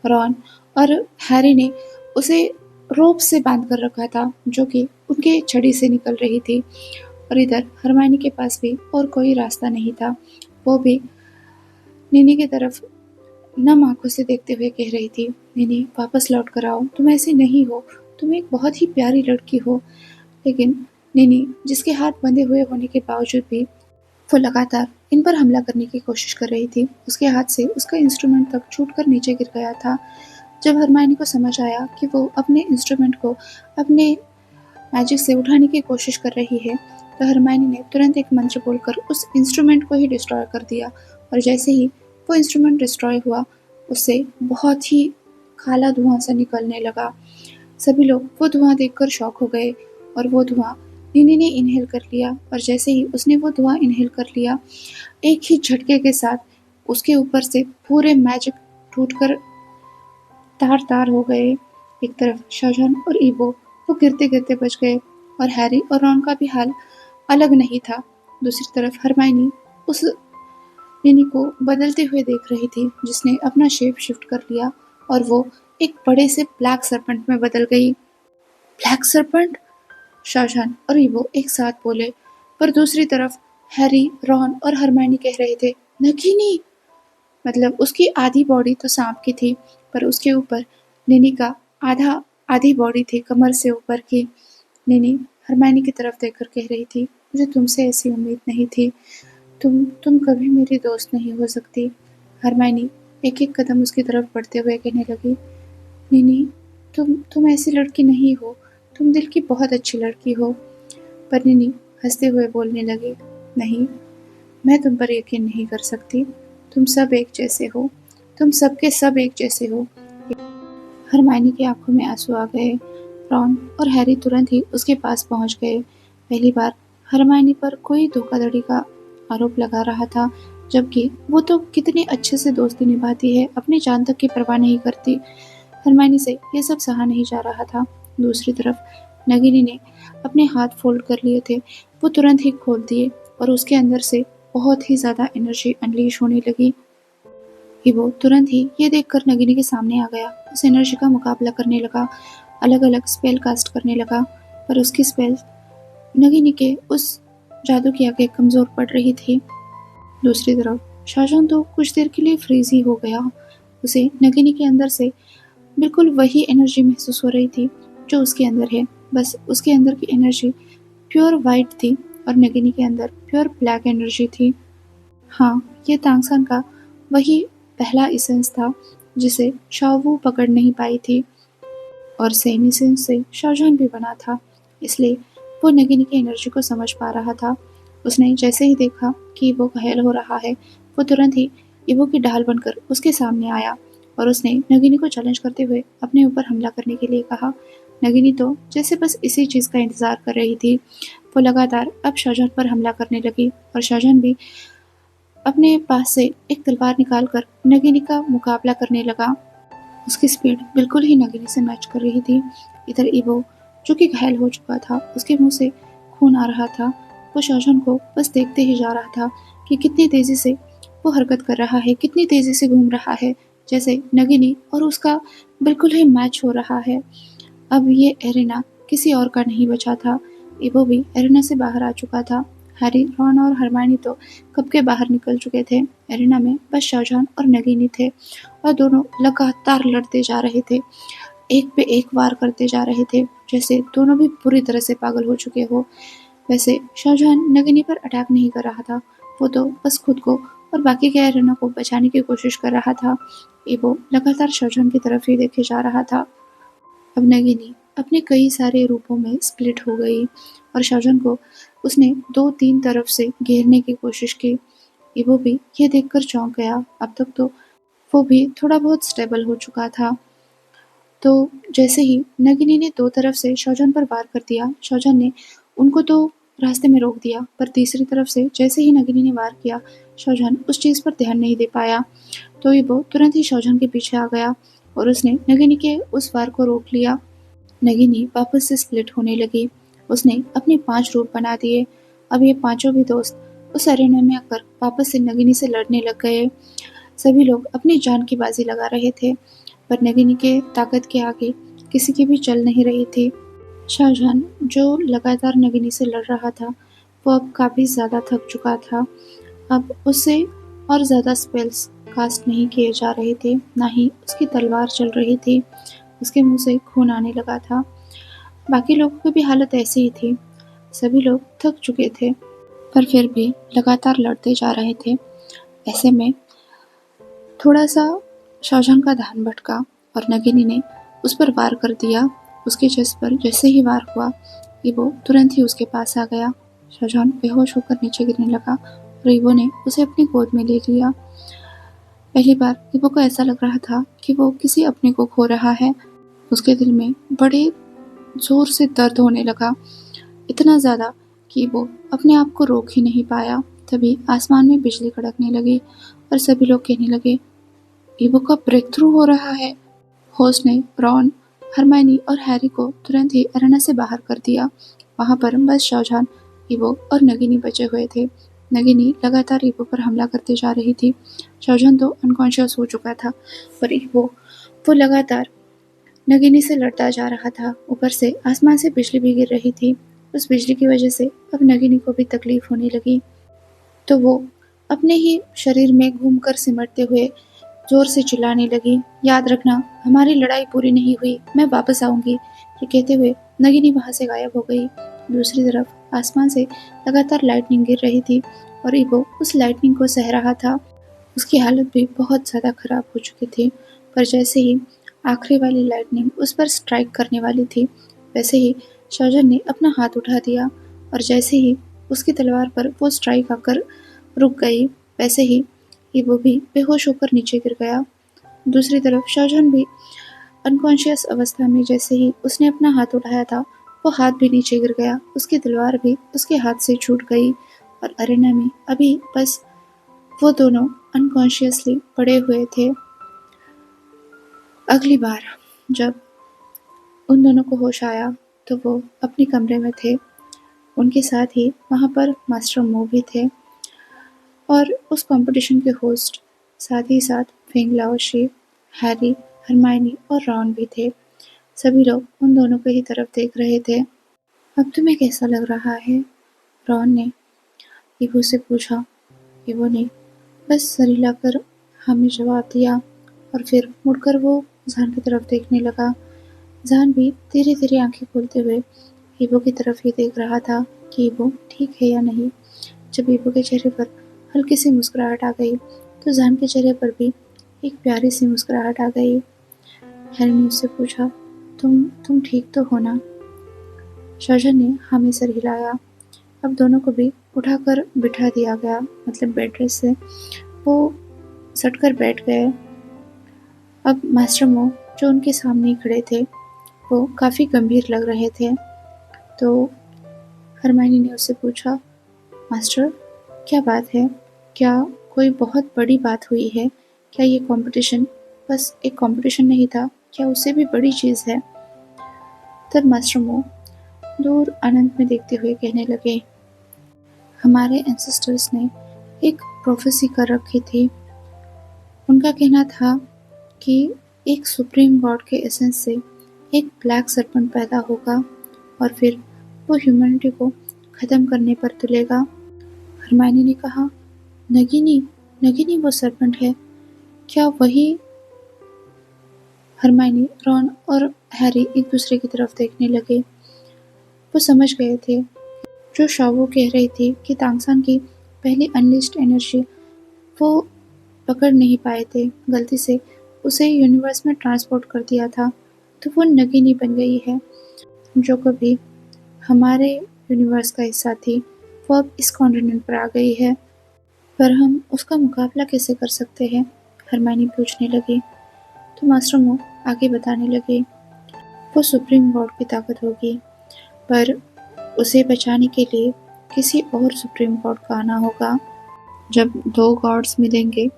रॉन और हैरी ने उसे रोप से बांध कर रखा था, जो कि उनके छड़ी से निकल रही थी। और इधर हरमायनी के पास भी और कोई रास्ता नहीं था। वो भी नीनी की तरफ नम आंखों से देखते हुए कह रही थी, नीनी वापस लौट कर आओ, तुम ऐसी नहीं हो, तुम एक बहुत ही प्यारी लड़की हो। लेकिन नीनी, जिसके हाथ बंधे हुए होने के बावजूद भी वो लगातार इन पर हमला करने की कोशिश कर रही थी। उसके हाथ से उसका इंस्ट्रूमेंट तक छूटकर नीचे गिर गया था। जब हरमायनी को समझ आया कि वो अपने इंस्ट्रूमेंट को अपने मैजिक से उठाने की कोशिश कर रही है, तो हरमायनी ने तुरंत एक मंत्र बोलकर उस इंस्ट्रूमेंट को ही डिस्ट्रॉय कर दिया। और जैसे ही वो इंस्ट्रूमेंट डिस्ट्रॉय हुआ, उससे बहुत ही काला धुआं सा निकलने लगा। सभी लोग वो धुआं देखकर शॉक हो गए और वो धुआं नीनी ने इनहेल कर लिया। और जैसे ही उसने वो धुआं इनहेल कर लिया, एक ही झटके के साथ उसके ऊपर से पूरे मैजिक टूटकर तार तार हो गए। एक तरफ शाहजहान और ईवो वो गिरते गिरते बच गए और हैरी और रॉन का भी हाल अलग नहीं था। दूसरी तरफ हरमायनी उस नीनी को बदलते हुए देख रही थी, जिसने अपना शेप शिफ्ट कर लिया और वो एक बड़े से ब्लैक सर्पेंट में बदल गई। Black serpent? शाहजहान और ईवो एक साथ बोले, पर दूसरी तरफ हैरी, रॉन और हरमायनी कह रहे थे, नगीनी। मतलब उसकी आधी बॉडी तो सांप की थी, पर उसके ऊपर निनी का आधी बॉडी थी, कमर से ऊपर की। निनी हरमायनी की तरफ देखकर कह रही थी, मुझे तुमसे ऐसी उम्मीद नहीं थी। तुम कभी मेरी दोस्त नहीं हो सकती। हरमायनी एक एक कदम उसकी तरफ बढ़ते हुए कहने लगी, निनी, तुम ऐसी लड़की नहीं हो, तुम दिल की बहुत अच्छी लड़की हो। पर निनी हंसते हुए बोलने लगी, नहीं, मैं तुम पर यकीन नहीं कर सकती। तुम सब एक जैसे हो, तुम सबके सब एक जैसे हो। हरमायनी की आंखों में आंसू आ गए। रॉन और हैरी तुरंत ही उसके पास पहुंच गए। पहली बार हरमायनी पर कोई धोखाधड़ी का आरोप लगा रहा था, जबकि वो तो कितने अच्छे से दोस्ती निभाती है, अपनी जान तक की परवाह नहीं करती। हरमानी से ये सब सहा नहीं जा रहा था। दूसरी तरफ नगिनी ने अपने हाथ फोल्ड कर लिए थे, वो तुरंत ही खोल दिए और उसके अंदर से बहुत ही ज़्यादा एनर्जी अनलीश होने लगी। वो तुरंत ही ये देखकर नगिनी के सामने आ गया, उस एनर्जी का मुकाबला करने लगा, अलग अलग स्पेल कास्ट करने लगा, पर उसकी स्पेल नगिनी के उस जादू के आगे कमज़ोर पड़ रही थी। दूसरी तरफ शाहजहां तो कुछ देर के लिए फ्रीज ही हो गया। उसे नगिनी के अंदर से बिल्कुल वही एनर्जी महसूस हो रही थी जो उसके अंदर है, बस उसके अंदर की एनर्जी प्योर वाइट थी और नगिनी के अंदर प्योर ब्लैक एनर्जी थी। हाँ, ये तांगसान का वही पहला इसेंस था जिसे शाओवू पकड़ नहीं पाई थी और सेम इसेंस से शाहजहां भी बना था, इसलिए वो नगिनी की एनर्जी को समझ पा रहा था। उसने जैसे ही देखा कि वो घायल हो रहा है, वो तुरंत ही इवो की ढाल बनकर उसके सामने आया और उसने नगिनी को चैलेंज करते हुए अपने ऊपर हमला करने के लिए कहा। नगिनी तो जैसे बस इसी चीज़ का इंतज़ार कर रही थी। वो लगातार अब शाहजहां पर हमला करने लगी और शाहजहां भी अपने पास से एक तलवार निकालकर नगिनी का मुकाबला करने लगा। उसकी स्पीड बिल्कुल ही नगिनी से मैच कर रही थी। इधर इवो जो कि घायल हो चुका था, उसके मुंह से खून आ रहा था। वो शाहजहां को बस देखते ही जा रहा था कि कितनी तेजी से वो हरकत कर रहा है, कितनी तेजी से घूम रहा है, जैसे नगिनी और उसका बिल्कुल ही मैच हो रहा है। अब ये एरेना किसी और का नहीं बचा था। इवो भी एरेना से बाहर आ चुका था। हैरी, रॉन और हरमाइनी तो कब के बाहर निकल चुके थे। एरेना में बस शाहजहां और नगिनी थे और दोनों लगातार लड़ते जा रहे थे, एक पे एक वार करते जा रहे थे, जैसे दोनों भी पूरी तरह से पागल हो चुके हो। वैसे शाहजहां नगिनी पर अटैक नहीं कर रहा था, वो तो बस खुद को और बाकी के एरेना को बचाने की कोशिश कर रहा था। इवो लगातार शाहजहां की तरफ ही देखे जा रहा था। अब नगिनी अपने कई सारे रूपों में स्प्लिट हो गई और शाहजहां को उसने 2-3 तरफ से घेरने की कोशिश की। इवो भी ये देखकर चौंक गया। अब तक तो वो भी थोड़ा बहुत स्टेबल हो चुका था। तो जैसे ही नगिनी ने 2 तरफ से शाहजहां पर वार कर दिया, शाहजहां ने उनको तो रास्ते में रोक दिया, पर तीसरी तरफ से जैसे ही नगिनी ने वार किया, शाहजहां उस चीज़ पर ध्यान नहीं दे पाया। तो वो तुरंत ही शाहजहां के पीछे आ गया और उसने नगिनी के उस वार को रोक लिया। नगिनी वापस से स्प्लिट होने लगी। उसने अपने 5 रूप बना दिए। अब ये पांचों भी दोस्त उस अरेना में आकर वापस से नगिनी से लड़ने लग गए। सभी लोग अपनी जान की बाजी लगा रहे थे, पर नगिनी के ताकत के आगे किसी की भी चल नहीं रही थी। शाहजहां जो लगातार नगिनी से लड़ रहा था, वो अब काफ़ी ज़्यादा थक चुका था। अब उससे और ज़्यादा स्पेल्स कास्ट नहीं किए जा रहे थे, ना ही उसकी तलवार चल रही थी। उसके मुंह से खून आने लगा था। बाकी लोगों की भी हालत ऐसी ही थी। सभी लोग थक चुके थे, पर फिर भी लगातार लड़ते जा रहे थे। ऐसे में थोड़ा सा शाहजहां का ध्यान भटका और नगिनी ने उस पर वार कर दिया। उसके चेस्ट पर जैसे ही वार हुआ, वो तुरंत ही उसके पास आ गया। शाहजहां बेहोश होकर नीचे गिरने लगा और इवो ने उसे अपनी गोद में ले लिया। पहली बार इवो को ऐसा लग रहा था कि वो किसी अपने को खो रहा है। उसके दिल में बड़े जोर से दर्द होने लगा, इतना ज़्यादा कि वो अपने आप को रोक ही नहीं पाया। तभी आसमान में बिजली कड़कने लगी और सभी लोग कहने लगे, इवो का ब्रेक थ्रू हो रहा है। होस्ट ने रॉन, हरमाइनी और हैरी को तुरंत ही अरेना से बाहर कर दिया। वहां पर बस शाहजहां, इवो और नगिनी बचे हुए थे। नगिनी लगातार इवो पर हमला करते जा रही थी। शाहजहां तो अनकॉन्शियस हो चुका था, पर इवो वो लगातार नगिनी से लड़ता जा रहा था। ऊपर से आसमान से बिजली भी गिर रही थी। उस बिजली की वजह से अब नगिनी को भी तकलीफ होने लगी, तो वो अपने ही शरीर में घूमकर सिमटते हुए जोर से चिल्लाने लगी, याद रखना, हमारी लड़ाई पूरी नहीं हुई, मैं वापस आऊंगी। ये कहते हुए नगिनी वहां से गायब हो गई। दूसरी तरफ आसमान से लगातार लाइटनिंग गिर रही थी और इवो उस लाइटनिंग को सह रहा था। उसकी हालत भी बहुत ज़्यादा खराब हो चुकी थी, पर जैसे ही आखिरी वाली लाइटनिंग उस पर स्ट्राइक करने वाली थी, वैसे ही शाहजहां ने अपना हाथ उठा दिया और जैसे ही उसकी तलवार पर वो स्ट्राइक आकर रुक गई, वैसे ही वो भी बेहोश होकर नीचे गिर गया। दूसरी तरफ शाहजहां भी अनकॉन्शियस अवस्था में जैसे ही उसने अपना हाथ उठाया था, वो हाथ भी नीचे गिर गया। उसकी तलवार भी उसके हाथ से छूट गई और अरेना में अभी बस वो दोनों अनकॉन्शियसली पड़े हुए थे। अगली बार जब उन दोनों को होश आया तो वो अपने कमरे में थे। उनके साथ ही वहाँ पर मास्टर मो भी थे और उस कंपटीशन के होस्ट साथ ही साथ फेंग लाओशी, हैरी, हरमायनी और रॉन भी थे। सभी लोग उन दोनों की ही तरफ देख रहे थे। अब तुम्हें कैसा लग रहा है? रॉन ने ईवो से पूछा। ईवो ने बस सर हिलाकर हमें जवाब दिया और फिर मुड़कर वो जहान की तरफ देखने लगा। जहान भी धीरे धीरे आंखें खोलते हुए ईवो की तरफ ही देख रहा था कि ईवो ठीक है या नहीं। जब ईवो के चेहरे पर हल्की सी मुस्कुराहट आ गई तो जहान के चेहरे पर भी एक प्यारी सी मुस्कुराहट आ गई। हैरी ने उससे पूछा, तुम ठीक तो हो ना? शाहजहां ने हमें सर हिलाया। अब दोनों को भी उठाकर बिठा दिया गया, मतलब बेड रेस्ट से वो सटकर बैठ गए। अब मास्टर मो जो उनके सामने ही खड़े थे वो काफ़ी गंभीर लग रहे थे। तो हरमायनी ने उससे पूछा, मास्टर क्या बात है? क्या कोई बहुत बड़ी बात हुई है? क्या ये कंपटीशन बस एक कंपटीशन नहीं था? क्या उससे भी बड़ी चीज़ है? तब मास्टर मो दूर आनंद में देखते हुए कहने लगे, हमारे एंसेस्टर्स ने एक प्रोफेसी कर रखी थी। उनका कहना था कि एक सुप्रीम गॉड के एसेंस से एक ब्लैक सर्पेंट पैदा होगा और फिर वो ह्यूमैनिटी को ख़त्म करने पर तुलेगा। हरमायनी ने कहा, नगिनी, नगिनी वो सर्पेंट है क्या? वही? हरमायनी, रॉन और हैरी एक दूसरे की तरफ देखने लगे। वो समझ गए थे जो शाओ कह रही थी कि तांगसान की पहली अनलिस्टेड एनर्जी वो पकड़ नहीं पाए थे, गलती से उसे यूनिवर्स में ट्रांसपोर्ट कर दिया था, तो वो नगिनी बन गई है। जो कभी हमारे यूनिवर्स का हिस्सा थी वो अब इस कॉन्टिनेंट पर आ गई है। पर हम उसका मुकाबला कैसे कर सकते हैं? हरमायनी पूछने लगी। तो मास्टर मो आगे बताने लगे, वो सुप्रीम गॉड की ताकत होगी, पर उसे बचाने के लिए किसी और सुप्रीम गॉड का आना होगा। जब दो गॉड्स मिलेंगे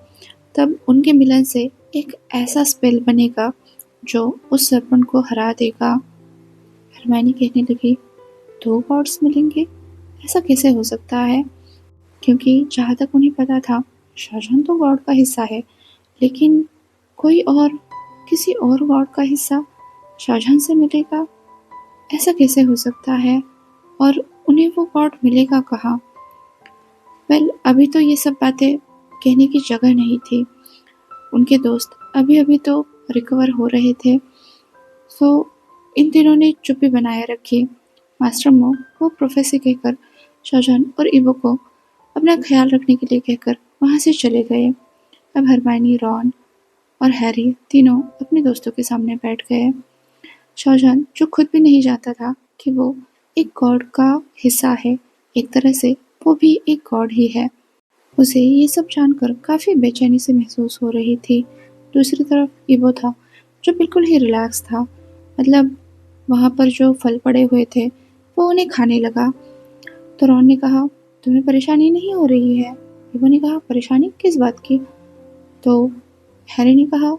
तब उनके मिलन से एक ऐसा स्पेल बनेगा जो उस सर्पेंट को हरा देगा। हरमायनी कहने लगी, दो गॉड्स मिलेंगे? ऐसा कैसे हो सकता है? क्योंकि जहाँ तक उन्हें पता था शाहजहां तो गॉड का हिस्सा है, लेकिन कोई और किसी और गॉड का हिस्सा शाहजहां से मिलेगा, ऐसा कैसे हो सकता है? और उन्हें वो गॉड मिलेगा कहाँ? वेल, अभी तो ये सब बातें कहने की जगह नहीं थी। उनके दोस्त अभी अभी तो रिकवर हो रहे थे, सो इन तीनों ने चुप्पी बनाए रखी। मास्टर मो वो प्रोफेसर कहकर शाहजहां और ईवो को अपना ख्याल रखने के लिए कहकर वहाँ से चले गए। अब हरमायनी, रॉन और हैरी तीनों अपने दोस्तों के सामने बैठ गए। शाहजहां जो खुद भी नहीं जानता था कि वो एक गॉड का हिस्सा है, एक तरह से वो भी एक गॉड ही है। उसे ये सब जानकर काफ़ी बेचैनी से महसूस हो रही थी। दूसरी तरफ ईवो था जो बिल्कुल ही रिलैक्स था, मतलब वहाँ पर जो फल पड़े हुए थे वो उन्हें खाने लगा। तो रॉन ने कहा, तुम्हें परेशानी नहीं हो रही है? ईवो ने कहा, परेशानी किस बात की? तो हैरी ने कहा,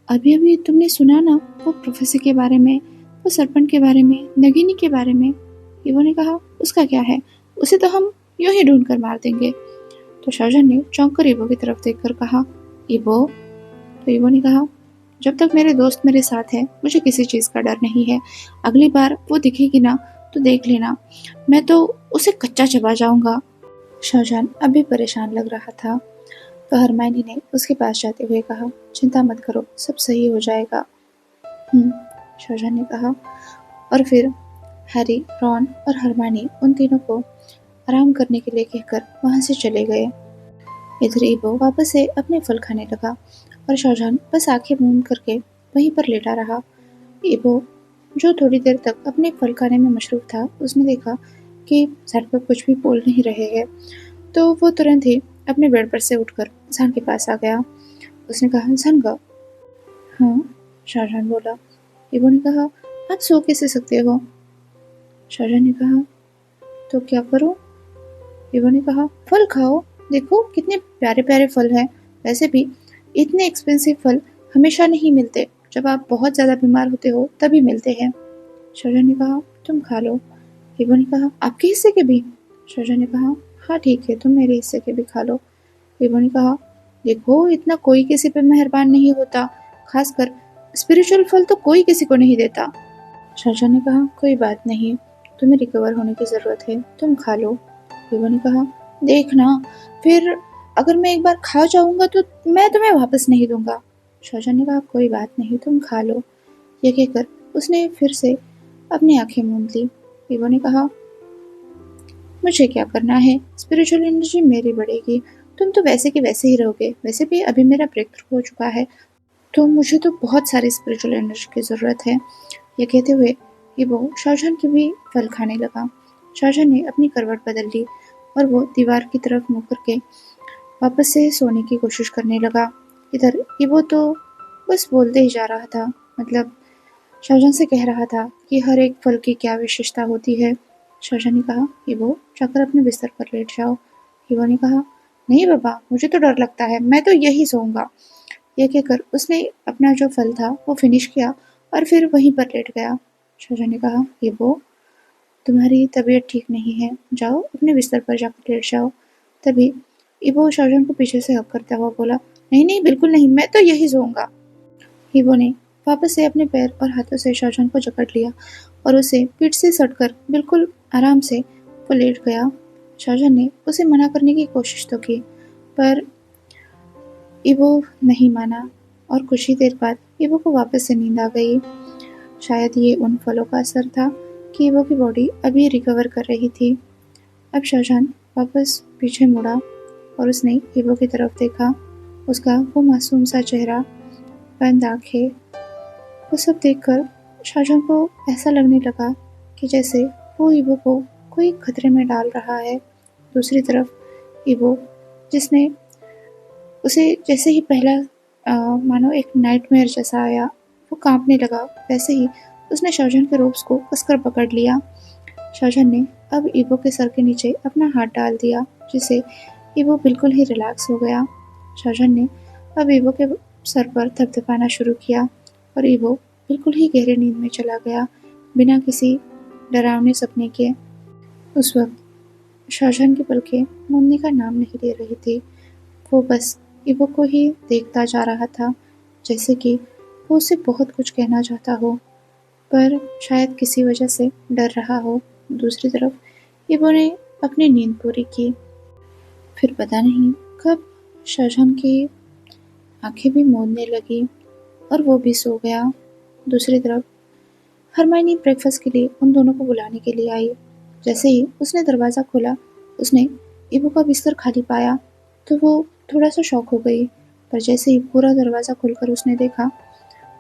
अभी अभी तुमने सुना ना वो प्रोफेसर के बारे में, वो सरपंच के बारे में, नगिनी के बारे में? ईवो ने कहा, उसका क्या है? उसे तो हम यूं ही ढूंढ कर मार देंगे। तो शाहजहां ने चौंक कर ईवो की तरफ देखकर कहा, ईवो? तो ईवो ने कहा, जब तक मेरे दोस्त मेरे साथ है मुझे किसी चीज़ का डर नहीं है। अगली बार वो दिखेगी ना तो देख लेना, मैं तो उसे कच्चा चबा जाऊंगा। शाहजहां अभी परेशान लग रहा था, तो हरमायनी ने उसके पास जाते हुए कहा, चिंता मत करो, सब सही हो जाएगा। शाहजहां ने कहा, और फिर हैरी, रॉन और हरमायनी उन तीनों को आराम करने के लिए कहकर वहाँ से चले गए। इधर ईवो वापस से अपने फल खाने लगा और शाहजहां बस आंखें मूंद करके वहीं पर लेटा रहा। ईवो जो थोड़ी देर तक अपने फल खाने में मशरूफ था, उसने देखा कि जहान पर कुछ भी बोल नहीं रहे हैं, तो वो तुरंत ही अपने बेड पर से उठकर जहान के पास आ गया। उसने कहा, जहान? हाँ, शाहजहां बोला। ईवो ने कहा, आप सो कैसे सकते हो? शाहजहां ने कहा, तो क्या करूं? ईवो ने कहा, फल खाओ, देखो कितने प्यारे प्यारे फल हैं। वैसे भी इतने एक्सपेंसिव फल हमेशा नहीं मिलते, जब आप बहुत ज़्यादा बीमार होते हो तभी मिलते हैं। शाहजहां ने कहा, तुम खा लो। ईबो ने कहा, आपके हिस्से के भी? शाहजहां ने कहा, हाँ ठीक है, तुम मेरे हिस्से के भी खा लो। ईबो ने कहा, देखो इतना कोई किसी पे मेहरबान नहीं होता, खासकर स्पिरिचुअल फल तो कोई किसी को नहीं देता। शाहजहां ने कहा, कोई बात नहीं, तुम्हें रिकवर होने की ज़रूरत है, तुम खा लो। ईबो ने कहा, देखना, फिर अगर मैं एक बार खा जाऊंगा तो मैं तुम्हें वापस नहीं दूंगा। शाहजहां ने कहा, कोई बात नहीं, तुम खा लो। यह कहकर उसने फिर से अपनी आंखें मूंद ली। ईबो ने कहा, मुझे क्या करना है, स्पिरिचुअल एनर्जी मेरी बढ़ेगी, तुम तो वैसे के वैसे ही रहोगे। वैसे भी अभी मेरा ब्रेक थ्रू हो चुका है, तो मुझे तो बहुत सारी स्पिरिचुअल एनर्जी की ज़रूरत है। यह कहते हुए ईबो शाहजहां की भी फल खाने लगा। शाहजहां ने अपनी करवट बदल ली और वो दीवार की तरफ मुँह करके वापस से सोने की कोशिश करने लगा। इधर ईबो तो बस बोलते ही जा रहा था, मतलब शाहजहां से कह रहा था कि हर एक फल की क्या विशेषता होती है। शाहजहां ने कहा, ईबो जाकर अपने बिस्तर पर लेट जाओ। ईबो ने कहा, नहीं बाबा, मुझे तो डर लगता है, मैं तो यही सोऊंगा। यह कहकर उसने अपना जो फल था वो फिनिश किया और फिर वहीं पर लेट गया। शाहजहां ने कहा, ईबो तुम्हारी तबीयत ठीक नहीं है, जाओ अपने बिस्तर पर जाकर लेट जाओ। तभी ईबो शाहजहां को पीछे से हक करता हुआ बोला, नहीं नहीं, बिल्कुल नहीं, मैं तो यही सोऊंगा। ईबो ने वापस से अपने पैर और हाथों से शाहजहां को जकड़ लिया और उसे पीठ से सटकर बिल्कुल आराम से वो लेट गया। शाहजहां ने उसे मना करने की कोशिश तो की, पर ईबो नहीं माना और कुछ ही देर बाद ईबो को वापस से नींद आ गई। शायद ये उन फलों का असर था कि ईबो की बॉडी अभी रिकवर कर रही थी। अब शाहजहां वापस पीछे मुड़ा और उसने ईबो की तरफ देखा। उसका वो मासूम सा चेहरा, बंद आंखें, वो सब देखकर शाहजहां को ऐसा लगने लगा कि जैसे वो ईबो को कोई खतरे में डाल रहा है। दूसरी तरफ ईबो, जिसने उसे जैसे ही पहला मानो एक नाइटमेयर जैसा आया, वो कांपने लगा। वैसे ही उसने शाहजहां के रोब्स को कसकर पकड़ लिया। शाहजहां ने अब ईबो के सर के नीचे अपना हाथ डाल दिया, जिससे ईबो बिल्कुल ही रिलैक्स हो गया। शाहजहां ने अब ईबो के सर पर थपथपाना शुरू किया और ईबो बिल्कुल ही गहरी नींद में चला गया, बिना किसी डरावने सपने के। उस वक्त शाहजहां की पलकें मूंदने का नाम नहीं ले रही थी। वो बस ईबो को ही देखता जा रहा था, जैसे कि वो उसे बहुत कुछ कहना चाहता हो, पर शायद किसी वजह से डर रहा हो। दूसरी तरफ ईबो ने अपनी नींद पूरी की। फिर पता नहीं कब शाहजहां की आंखें भी मूंदने लगी और वो भी सो गया। दूसरी तरफ हरमाइनी ब्रेकफास्ट के लिए उन दोनों को बुलाने के लिए आई। जैसे ही उसने दरवाज़ा खोला, उसने ईबो का बिस्तर खाली पाया तो वो थोड़ा सा शॉक हो गई। पर जैसे ही पूरा दरवाज़ा खोलकर उसने देखा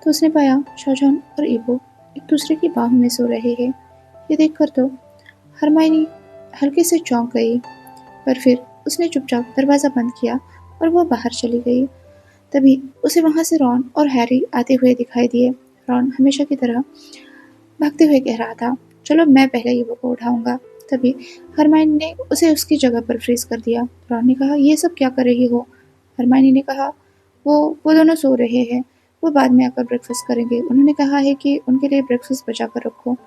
तो उसने पाया शाहजहां और ईबो एक दूसरे की बाहों में सो रहे हैं। ये देखकर तो हरमाइनी हल्के से चौंक गई, पर फिर उसने चुपचाप दरवाज़ा बंद किया और वो बाहर चली गई। तभी उसे वहाँ से रॉन और हैरी आते हुए दिखाई दिए। रॉन हमेशा की तरह भागते हुए कह रहा था, चलो मैं पहले ईबो को उठाऊंगा। तभी हरमाइनी ने उसे उसकी जगह पर फ्रीज कर दिया। रॉन ने कहा, ये सब क्या कर रही हो? हरमाइनी ने कहा, वो दोनों सो रहे हैं, वो बाद में आकर ब्रेकफास्ट करेंगे, उन्होंने कहा है कि उनके लिए ब्रेकफास्ट बचा कर रखो।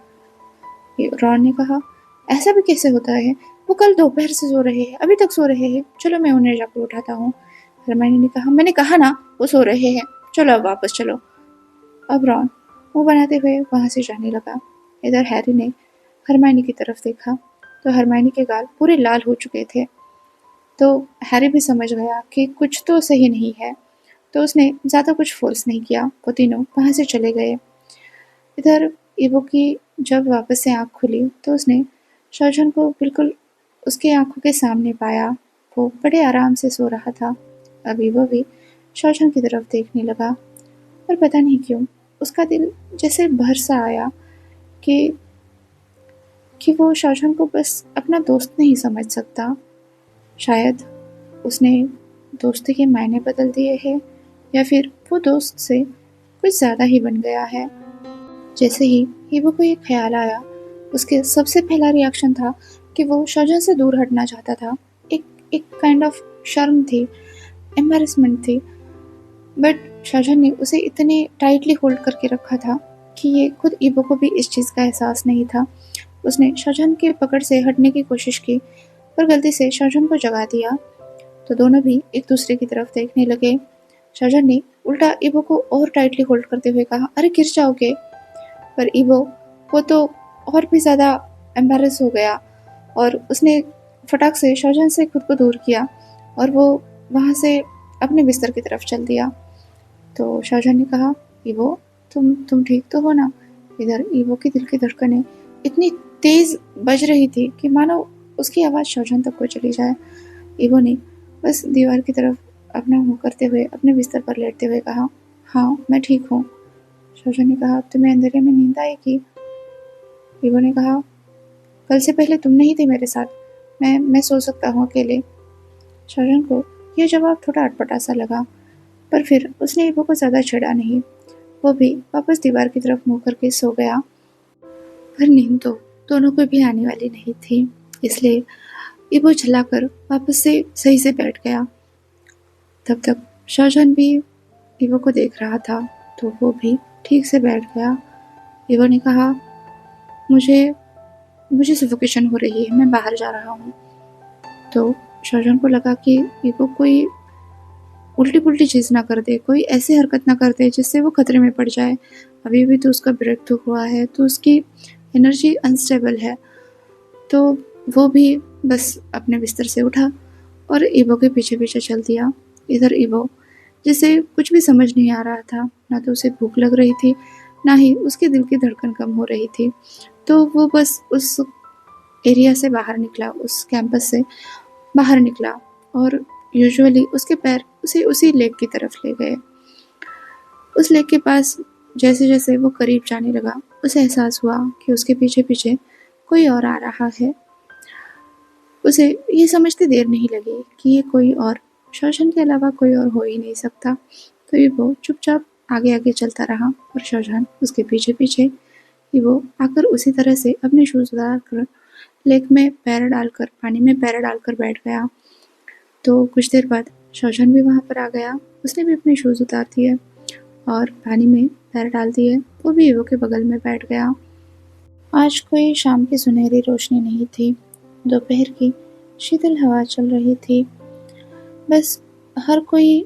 रॉन ने कहा, ऐसा भी कैसे होता है, वो कल दोपहर से सो रहे हैं, अभी तक सो रहे हैं, चलो मैं उन्हें जाकर उठाता हूँ। हरमाइनी ने कहा, मैंने कहा ना वो सो रहे हैं, चलो अब वापस चलो। अब रॉन मुंह बनाते हुए वहां से जाने लगा। इधर हैरी ने हरमाइनी की तरफ देखा तो हरमाइनी के गाल पूरे लाल हो चुके थे। तो हैरी भी समझ गया कि कुछ तो सही नहीं है, तो उसने ज़्यादा कुछ फोर्स नहीं किया। वो तीनों वहाँ से चले गए। इधर ईबो की जब वापस से आँख खुली तो उसने शाहजहां को बिल्कुल उसके आंखों के सामने पाया। वो बड़े आराम से सो रहा था। अब ईबो भी शाहजहां की तरफ देखने लगा और पता नहीं क्यों उसका दिल जैसे भर सा आया कि वो शाहजहां को बस अपना दोस्त नहीं समझ सकता। शायद उसने दोस्ती के मायने बदल दिए हैं, या फिर वो दोस्त से कुछ ज़्यादा ही बन गया है। जैसे ही ईबो को ये ख्याल आया, उसके सबसे पहला रिएक्शन था कि वो शाहजहां से दूर हटना चाहता था। एक एक काइंड ऑफ शर्म थी, एम्बैरेसमेंट थी। बट शाहजहां ने उसे इतने टाइटली होल्ड करके रखा था कि ये खुद ईबो को भी इस चीज़ का एहसास नहीं था। उसने शाहजहां की पकड़ से हटने की कोशिश की, पर गलती से शाहजहां को जगा दिया। तो दोनों भी एक दूसरे की तरफ देखने लगे। शाहजहां ने उल्टा ईबो को और टाइटली होल्ड करते हुए कहा, अरे गिर जाओगे। पर ईबो वो तो और भी ज़्यादा एम्बैरेस हो गया और उसने फटाक से शाहजहां से खुद को दूर किया और वो वहाँ से अपने बिस्तर की तरफ चल दिया। तो शाहजहां ने कहा, ईबो तुम ठीक तो हो ना? इधर ईबो की दिल की धड़कनें इतनी तेज बज रही थी कि मानो उसकी आवाज़ शाहजहां तक को चली जाए। ईबो ने बस दीवार की तरफ अपना मुंह करते हुए अपने बिस्तर पर लेटते हुए कहा, हाँ मैं ठीक हूँ। शाहजहां ने कहा, तुम्हें अंधेरे में नींद आएगी? ईबो ने कहा, कल से पहले तुम नहीं थे मेरे साथ, मैं सो सकता हूँ अकेले। शाहजहां को यह जवाब थोड़ा अटपटा सा लगा, पर फिर उसने ईबो को ज़्यादा छेड़ा नहीं। वो भी वापस दीवार की तरफ मुंह करके सो गया। पर नींद तो दोनों को भी आने वाली नहीं थी, इसलिए ईबो झल्लाकर वापस से सही से बैठ गया। तब तक शाहजहां भी ईबो को देख रहा था, तो वो भी ठीक से बैठ गया। ईबो ने कहा, मुझे मुझे सफोकेशन हो रही है, मैं बाहर जा रहा हूँ। तो शाहजहां को लगा कि ईबो कोई उल्टी पुल्टी चीज़ ना कर दे, कोई ऐसी हरकत ना कर दे जिससे वो खतरे में पड़ जाए। अभी भी तो उसका ब्रेक थ्रू हुआ है, तो उसकी एनर्जी अनस्टेबल है। तो वो भी बस अपने बिस्तर से उठा और ईबो के पीछे पीछे चल दिया। इधर ईबो, जिसे कुछ भी समझ नहीं आ रहा था, ना तो उसे भूख लग रही थी, ना ही उसके दिल की धड़कन कम हो रही थी। तो वो बस उस एरिया से बाहर निकला, उस कैंपस से बाहर निकला और यूजुअली उसके पैर उसे उसी लेक की तरफ ले गए। उस लेक के पास जैसे जैसे वो करीब जाने लगा, उसे एहसास हुआ कि उसके पीछे पीछे कोई और आ रहा है। उसे ये समझते देर नहीं लगी कि ये कोई और शाहजहां के अलावा कोई और हो ही नहीं सकता। तो ये वो चुपचाप आगे आगे चलता रहा और शाहजहां उसके पीछे पीछे। ये वो आकर उसी तरह से अपने शूज उतार कर लेक में पैर डालकर, पानी में पैर डालकर बैठ गया। तो कुछ देर बाद शाहजहां भी वहाँ पर आ गया। उसने भी अपने शूज उतार दिए और पानी में पैर डाल दिए। वो भी ईवो के बगल में बैठ गया। आज कोई शाम की सुनहरी रोशनी नहीं थी, दोपहर की शीतल हवा चल रही थी। बस हर कोई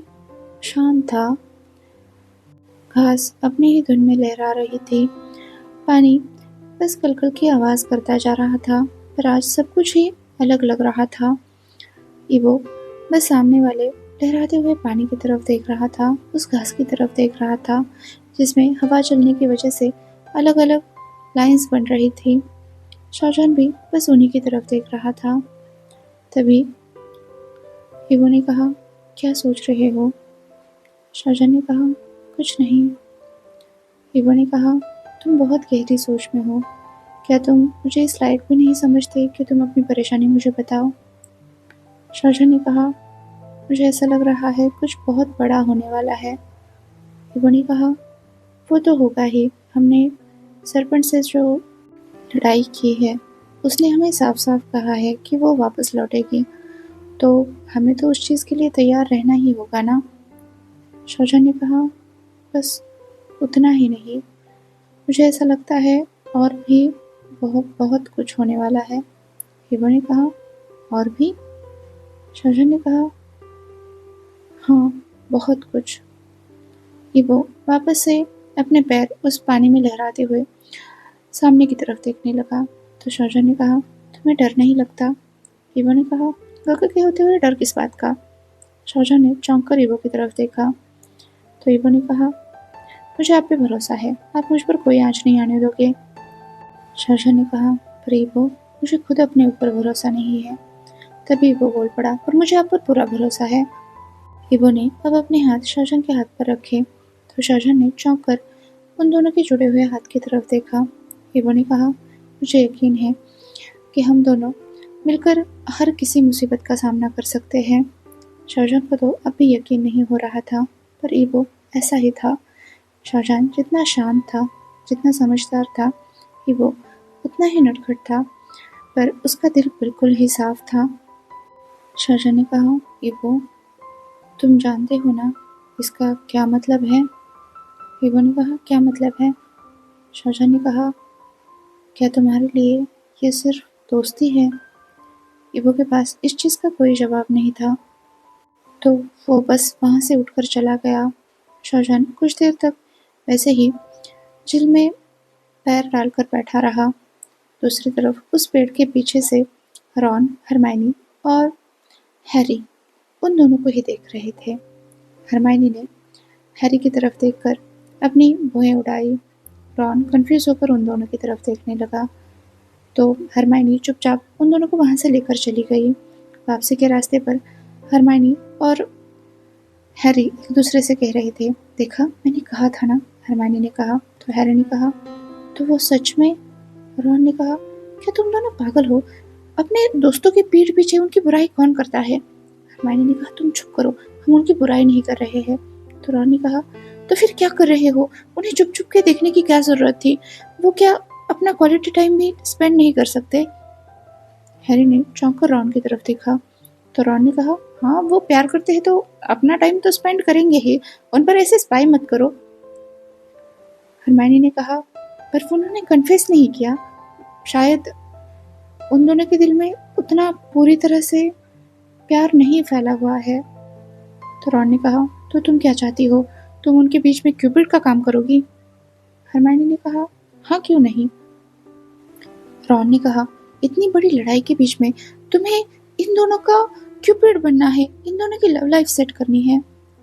शांत था, घास अपनी ही धुन में लहरा रही थी, पानी बस कलकल की आवाज़ करता जा रहा था। पर आज सब कुछ ही अलग लग रहा था। ईवो बस सामने वाले लहराते हुए पानी की तरफ देख रहा था, उस घास की तरफ देख रहा था जिसमें हवा चलने की वजह से अलग अलग लाइंस बन रही थी। शाहजहां भी बस उन्हीं की तरफ देख रहा था। तभी ईवो ने कहा, क्या सोच रहे हो? शाहजहां ने कहा, कुछ नहीं। ईवो ने कहा, तुम बहुत गहरी सोच में हो। क्या तुम मुझे इस लायक भी नहीं समझते कि तुम अपनी परेशानी मुझे बताओ? शाहजहां ने कहा, मुझे ऐसा लग रहा है कुछ बहुत बड़ा होने वाला है। ईवो ने कहा, वो तो होगा ही। हमने सरपंच से जो लड़ाई की है, उसने हमें साफ साफ कहा है कि वो वापस लौटेगी, तो हमें तो उस चीज़ के लिए तैयार रहना ही होगा ना। शाहजहां ने कहा, बस उतना ही नहीं, मुझे ऐसा लगता है और भी बहुत बहुत कुछ होने वाला है। ईवो ने कहा, और भी? शाहजहां ने कहा, हाँ, बहुत कुछ। ईवो वापस से अपने पैर उस पानी में लहराते हुए सामने की तरफ देखने लगा। तो शाहजहां ने कहा, तुम्हें डर नहीं लगता? ईवो ने कहा, गगा के होते हुए डर किस बात का? शाहजहां ने चौंक कर ईवो की तरफ देखा। तो ईवो ने कहा, मुझे आप पे भरोसा है, आप मुझ पर कोई आँच नहीं आने दोगे। शाहजहां ने कहा, पर ईवो, मुझे खुद अपने ऊपर भरोसा नहीं है। तभी ईवो बोल पड़ा, पर मुझे आप पर पूरा भरोसा है। ईवो ने अब अपने हाथ शाहजहां के हाथ पर रखे। तो शाहजहां ने चौंक कर उन दोनों के जुड़े हुए हाथ की तरफ देखा। ईवो ने कहा, मुझे यकीन है कि हम दोनों मिलकर हर किसी मुसीबत का सामना कर सकते हैं। शाहजहां को तो अब भी यकीन नहीं हो रहा था, पर ईवो ऐसा ही था। शाहजहां जितना शांत था, जितना समझदार था, ईवो उतना ही नटखट था, पर उसका दिल बिल्कुल ही साफ था। शाहजहां ने कहा, ईवो, तुम जानते हो ना, इसका क्या मतलब है? ईवो ने कहा, क्या मतलब है? शाहजहां ने कहा, क्या तुम्हारे लिए ये सिर्फ दोस्ती है? ईवो के पास इस चीज़ का कोई जवाब नहीं था, तो वो बस वहाँ से उठकर चला गया। शाहजहां कुछ देर तक वैसे ही झील में पैर डालकर बैठा रहा। दूसरी तरफ उस पेड़ के पीछे से रॉन, हरमाइनी और हैरी उन दोनों को ही देख रहे थे। हरमाइनी ने हैरी की तरफ देखकर अपनी भुएं उड़ाई। रॉन कंफ्यूज होकर उन दोनों की तरफ देखने लगा, तो हरमाइनी चुपचाप उन दोनों को वहां से लेकर चली गई। वापसी के रास्ते पर हरमाइनी और हैरी एक दूसरे से कह रहे थे, देखा मैंने कहा था ना। हरमाइनी ने कहा, तो हैरी ने कहा, तो वो सच में? रॉन ने कहा, क्या तुम दोनों पागल हो? अपने दोस्तों की पीठ पीछे उनकी बुराई कौन करता है? हरमाइनी ने कहा, तुम चुप करो, हम उनकी बुराई नहीं कर रहे हैं। तो रॉन ने कहा, तो फिर क्या कर रहे हो? उन्हें चुप चुप के देखने की क्या जरूरत थी? वो क्या अपना क्वालिटी टाइम भी स्पेंड नहीं कर सकते? हैरी ने चौंक कर रॉन की तरफ देखा, तो रॉन ने कहा, हाँ वो प्यार करते हैं तो अपना टाइम तो स्पेंड करेंगे ही, उन पर ऐसे स्पाई मत करो। हरमाइनी ने कहा, पर वो उन्होंने कन्फेस नहीं किया, शायद उन दोनों के दिल में उतना पूरी तरह से प्यार नहीं फैला हुआ है। तो रॉन ने कहा, तो तुम क्या चाहती हो? तुम उनके बीच में क्यूपिड का काम करोगी? हरमाइनी ने कहा, हाँ क्यों नहीं। रॉन ने कहा, इतनी बड़ी लड़ाई के बीच में तुम्हें इन दोनों का क्यूपिड बनना है, इन दोनों की लव लाइफ सेट करनी है।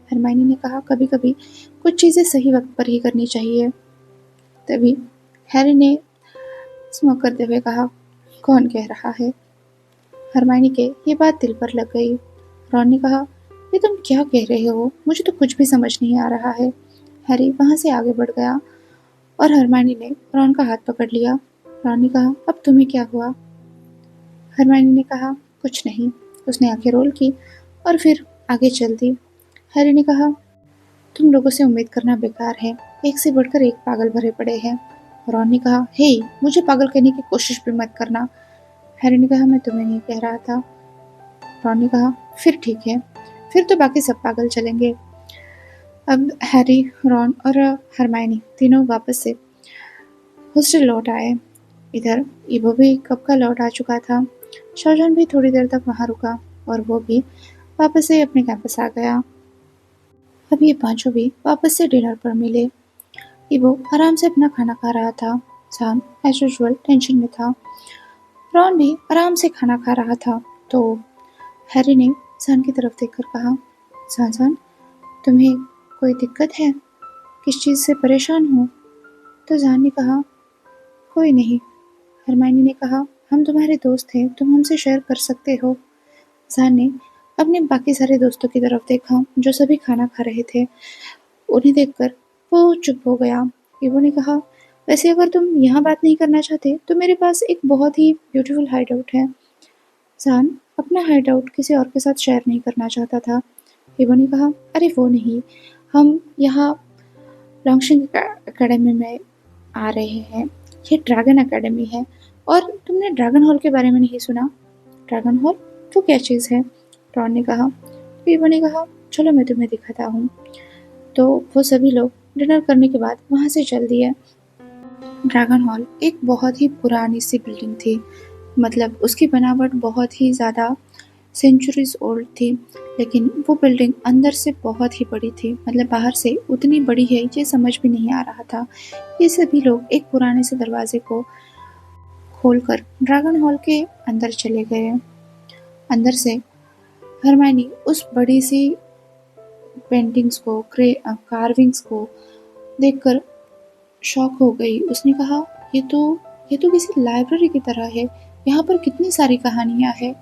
हरमाइनी ने कहा, कभी कभी कुछ चीजें सही वक्त पर ही करनी चाहिए। तभी हैरी ने स्मोक करते हुए कहा, कौन कह रहा है? हरमाइनी के ये बात दिल पर लग गई। रॉन ने कहा, ये तुम क्या कह रहे हो? मुझे तो कुछ भी समझ नहीं आ रहा है। हैरी वहां से आगे बढ़ गया और हरमाइनी ने रॉन का हाथ पकड़ लिया। रॉन ने कहा, अब तुम्हें क्या हुआ? हरमाइनी ने कहा, कुछ नहीं। उसने आंखें रोल की और फिर आगे चल दी। हैरी ने कहा, तुम लोगों से उम्मीद करना बेकार है, एक से बढ़कर एक पागल भरे पड़े हैं। रॉन ने कहा, हे मुझे पागल कहने की कोशिश भी मत करना। हैरी ने कहा, मैं तुम्हें नहीं कह रहा था। रॉन ने कहा, फिर ठीक है, फिर तो बाकी सब पागल चलेंगे। अब हैरी, रॉन और हरमाइनी तीनों वापस से हॉस्टल लौट आए। इधर इवो भी कब का लौट आ चुका था। शाहजहां भी थोड़ी देर तक वहां रुका और वो भी वापस से अपने कैंपस आ गया। अब ये पांचों भी वापस से डिनर पर मिले। इवो आराम से अपना खाना खा रहा था। जान एज यूजुअल टेंशन में था। रॉन भी आराम से खाना खा रहा था, तो हैरी ने जान की तरफ देखकर कहा, जान तुम्हें कोई दिक्कत है? किस चीज़ से परेशान हो? तो जान ने कहा, कोई नहीं। हरमाइनी ने कहा, हम तुम्हारे दोस्त हैं, तुम हमसे शेयर कर सकते हो। जान ने अपने बाकी सारे दोस्तों की तरफ देखा जो सभी खाना खा रहे थे। उन्हें देखकर वो चुप हो गया। इवो ने कहा, वैसे अगर तुम यहाँ बात नहीं करना चाहते तो मेरे पास एक बहुत ही ब्यूटीफुल हाइड आउट है। जान अपना हाइड आउट किसी और के साथ शेयर नहीं करना चाहता था। इवो ने कहा, अरे वो नहीं, हम यहाँ लॉन्गशिंग अकेडमी में आ रहे हैं। ये ड्रैगन अकेडमी है। और तुमने ड्रैगन हॉल के बारे में नहीं सुना? ड्रैगन हॉल वो क्या चीज़ है? रॉन ने कहा। इवो ने कहा, चलो मैं तुम्हें दिखाता हूँ। तो वो सभी लोग डिनर करने के बाद वहाँ से चल दिए। ड्रैगन हॉल एक बहुत ही पुरानी सी बिल्डिंग थी, मतलब उसकी बनावट बहुत ही ज़्यादा सेंचुरीज ओल्ड थी, लेकिन वो बिल्डिंग अंदर से बहुत ही बड़ी थी, मतलब बाहर से उतनी बड़ी है ये समझ भी नहीं आ रहा था। ये सभी लोग एक पुराने से दरवाजे को खोलकर ड्रैगन हॉल के अंदर चले गए। अंदर से हरमाइनी उस बड़ी सी पेंटिंग्स को, कार्विंग्स को देखकर शॉक हो गई। उसने कहा, ये तो किसी लाइब्रेरी की तरह है, यहाँ पर कितनी सारी कहानियाँ हैं।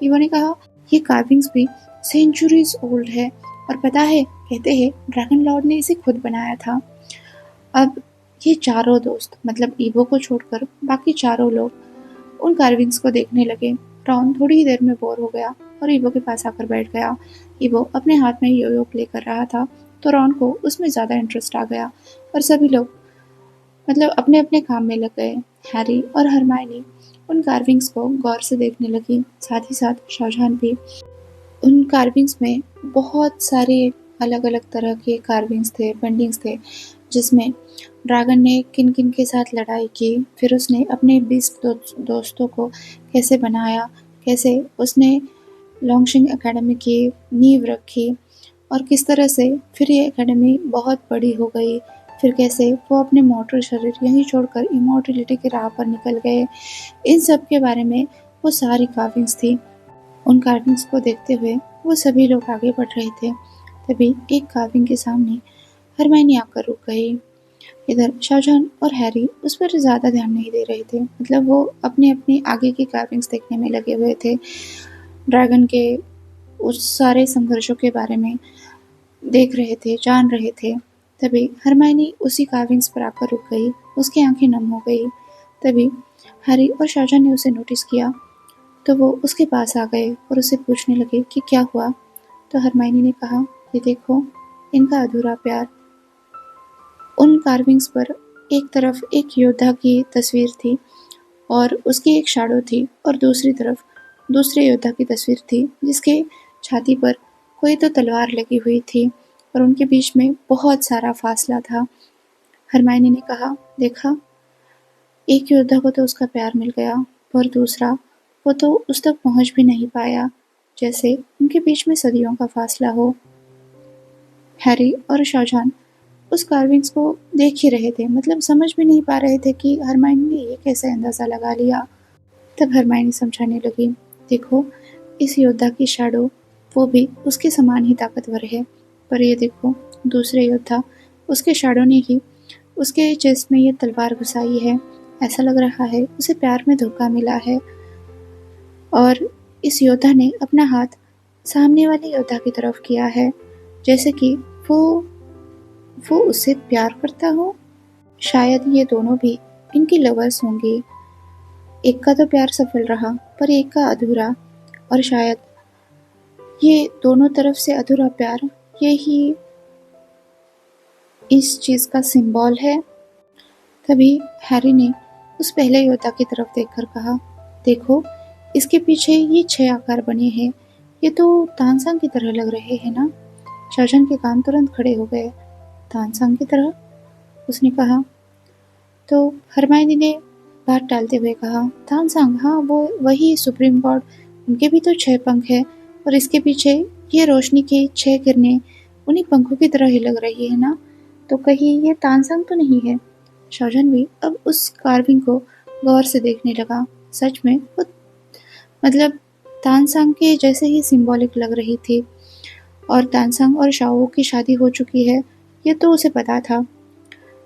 इवो ने कहा, ये कार्विंग्स भी सेंचुरीज ओल्ड है, और पता है कहते हैं ड्रैगन लॉर्ड ने इसे खुद बनाया था। अब ये चारों दोस्त, मतलब इवो को छोड़कर बाकी चारों लोग उन कार्विंग्स को देखने लगे। रॉन थोड़ी ही देर में बोर हो गया और इवो के पास आकर बैठ गया। इवो अपने हाथ में योयो प्ले कर रहा था, तो रॉन को उसमें ज़्यादा इंटरेस्ट आ गया और सभी लोग मतलब अपने अपने काम में लग गए। हैरी और हरमाइनी उन कार्विंग्स को गौर से देखने लगी। साथ ही साथ शाहजहां भी। उन कार्विंग्स में बहुत सारे अलग अलग तरह के कार्विंग्स थे, पेंटिंग्स थे, जिसमें ड्रैगन ने किन किन के साथ लड़ाई की, फिर उसने अपने 20 दोस्तों को कैसे बनाया, कैसे उसने लॉन्गशिंग एकेडमी की नींव रखी और किस तरह से फिर ये एकेडमी बहुत बड़ी हो गई, फिर कैसे वो अपने मॉर्टल शरीर यहीं छोड़कर इमॉर्टलिटी की राह पर निकल गए। इन सब के बारे में वो सारी कार्विंग्स थी। उन कार्विंग्स को देखते हुए वो सभी लोग आगे बढ़ रहे थे। तभी एक कार्विंग के सामने हरमाइनी आकर रुक गई। इधर शाहजहान और हैरी उस पर ज़्यादा ध्यान नहीं दे रहे थे, मतलब वो अपने अपने आगे की कार्विंग्स देखने में लगे हुए थे, ड्रैगन के उस सारे संघर्षों के बारे में देख रहे थे, जान रहे थे। तभी हरमाइनी उसी कार्विंग्स पर आकर रुक गई, उसकी आंखें नम हो गई। तभी हैरी और शाहजहान ने उसे नोटिस किया, तो वो उसके पास आ गए और उससे पूछने लगे कि क्या हुआ। तो हरमाइनी ने कहा, ये देखो, इनका अधूरा प्यार। उन कार्विंग्स पर एक तरफ एक योद्धा की तस्वीर थी और उसकी एक शैडो थी, और दूसरी तरफ दूसरे योद्धा की तस्वीर थी जिसके छाती पर कोई तो तलवार लगी हुई थी और उनके बीच में बहुत सारा फासला था। हरमाइनी ने कहा, देखा, एक योद्धा को तो उसका प्यार मिल गया, पर दूसरा, वो तो उस तक पहुंच भी नहीं पाया, जैसे उनके बीच में सदियों का फासला हो। हैरी और शाहजहान उस कार्विंग्स को देख ही रहे थे, मतलब समझ भी नहीं पा रहे थे कि हरमाइनी ने ये कैसे अंदाजा लगा लिया। तब हरमाइनी समझाने लगी, देखो, इस योद्धा की शैडो वो भी उसके समान ही ताकतवर है, पर ये देखो, दूसरे योद्धा, उसके शैडो ने ही उसके चेस्ट में ये तलवार घुसाई है। ऐसा लग रहा है उसे प्यार में धोखा मिला है, और इस योद्धा ने अपना हाथ सामने वाले योद्धा की तरफ किया है, जैसे कि वो उससे प्यार करता हो। शायद ये दोनों भी इनकी लवर्स होंगी। एक का तो प्यार सफल रहा, पर एक का अधूरा, और शायद ये दोनों तरफ से अधूरा प्यार यही इस चीज का सिंबल है। तभी हैरी ने उस पहले योद्धा की तरफ देखकर कहा, देखो, इसके पीछे ये 6 आकार बने हैं, ये तो तानसेन की तरह लग रहे हैं ना। शाहजहान के कान तुरंत खड़े हो गए। तानसेन की तरह? उसने कहा। तो हरमाइनी ने बात टालते हुए कहा, तानसेन, हाँ, वो वही सुप्रीम गॉड, उनके भी तो 6 पंख है, और इसके पीछे ये रोशनी की 6 किरणें उन्हीं पंखों की तरह ही लग रही है ना, तो कहीं ये तानसेन तो नहीं है। शाहजहान भी अब उस कार्विंग को गौर से देखने लगा। सच में वो, मतलब, तानसेन के जैसे ही सिंबॉलिक लग रही थी, और तानसेन और शाओ की शादी हो चुकी है, ये तो उसे पता था।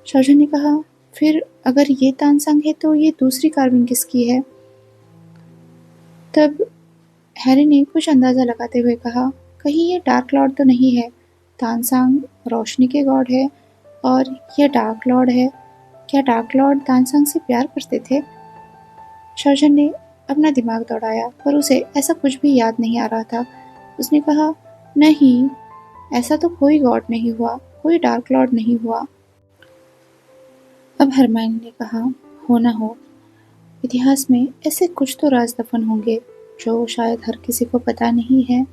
शाहजहान ने कहा, फिर अगर ये तानसेन है तो ये दूसरी कार्विंग किसकी है? तब हैरी ने कुछ अंदाजा लगाते हुए कहा, कहीं ये डार्क लॉर्ड तो नहीं है। तानसेन रोशनी के गॉड है और ये डार्क लॉर्ड है। क्या डार्क लॉर्ड तानसेन से प्यार करते थे? शाहजहान ने अपना दिमाग दौड़ाया, पर उसे ऐसा कुछ भी याद नहीं आ रहा था। उसने कहा, नहीं, ऐसा तो कोई गॉड नहीं हुआ, कोई डार्क लॉर्ड नहीं हुआ। अब हरमाइनी ने कहा, हो ना हो, इतिहास में ऐसे कुछ तो राज दफन होंगे जो शायद हर किसी को पता नहीं है।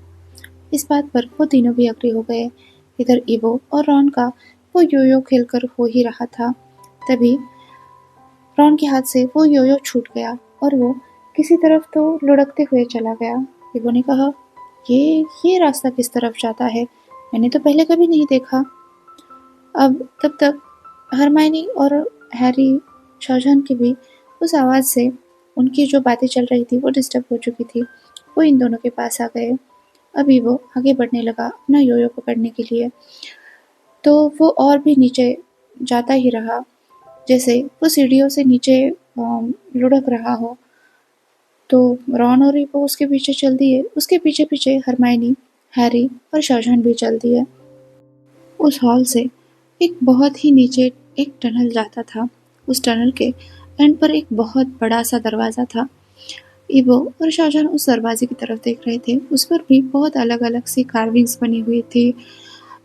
इस बात पर वो तीनों भी अग्री हो गए। इधर इवो और रॉन का वो योयो खेलकर हो ही रहा था। तभी रॉन के हाथ से वो योयो छूट गया और वो किसी तरफ तो लुढ़कते हुए चला गया। इवो ने कहा, ये रास्ता किस तरफ जाता है? मैंने तो पहले कभी नहीं देखा। अब तब तक हरमाइनी और हैरी, शाहजहान की भी उस आवाज़ से उनकी जो बातें चल रही थी वो डिस्टर्ब हो चुकी थी। वो इन दोनों के पास आ गए। अभी वो आगे बढ़ने लगा अपना योयो पकड़ने के लिए, तो वो और भी नीचे जाता ही रहा, जैसे वो सीढ़ियों से नीचे लुढ़क रहा हो। तो रॉन और वो उसके पीछे चल दिए। उसके पीछे पीछे हरमाइनी, हैरी और शाहजहान भी चल दिए। उस हॉल से एक बहुत ही नीचे एक टनल जाता था। उस टनल के एंड पर एक बहुत बड़ा सा दरवाज़ा था। इवो और शाहजहान उस दरवाजे की तरफ देख रहे थे। उस पर भी बहुत अलग अलग सी कार्विंग्स बनी हुई थी।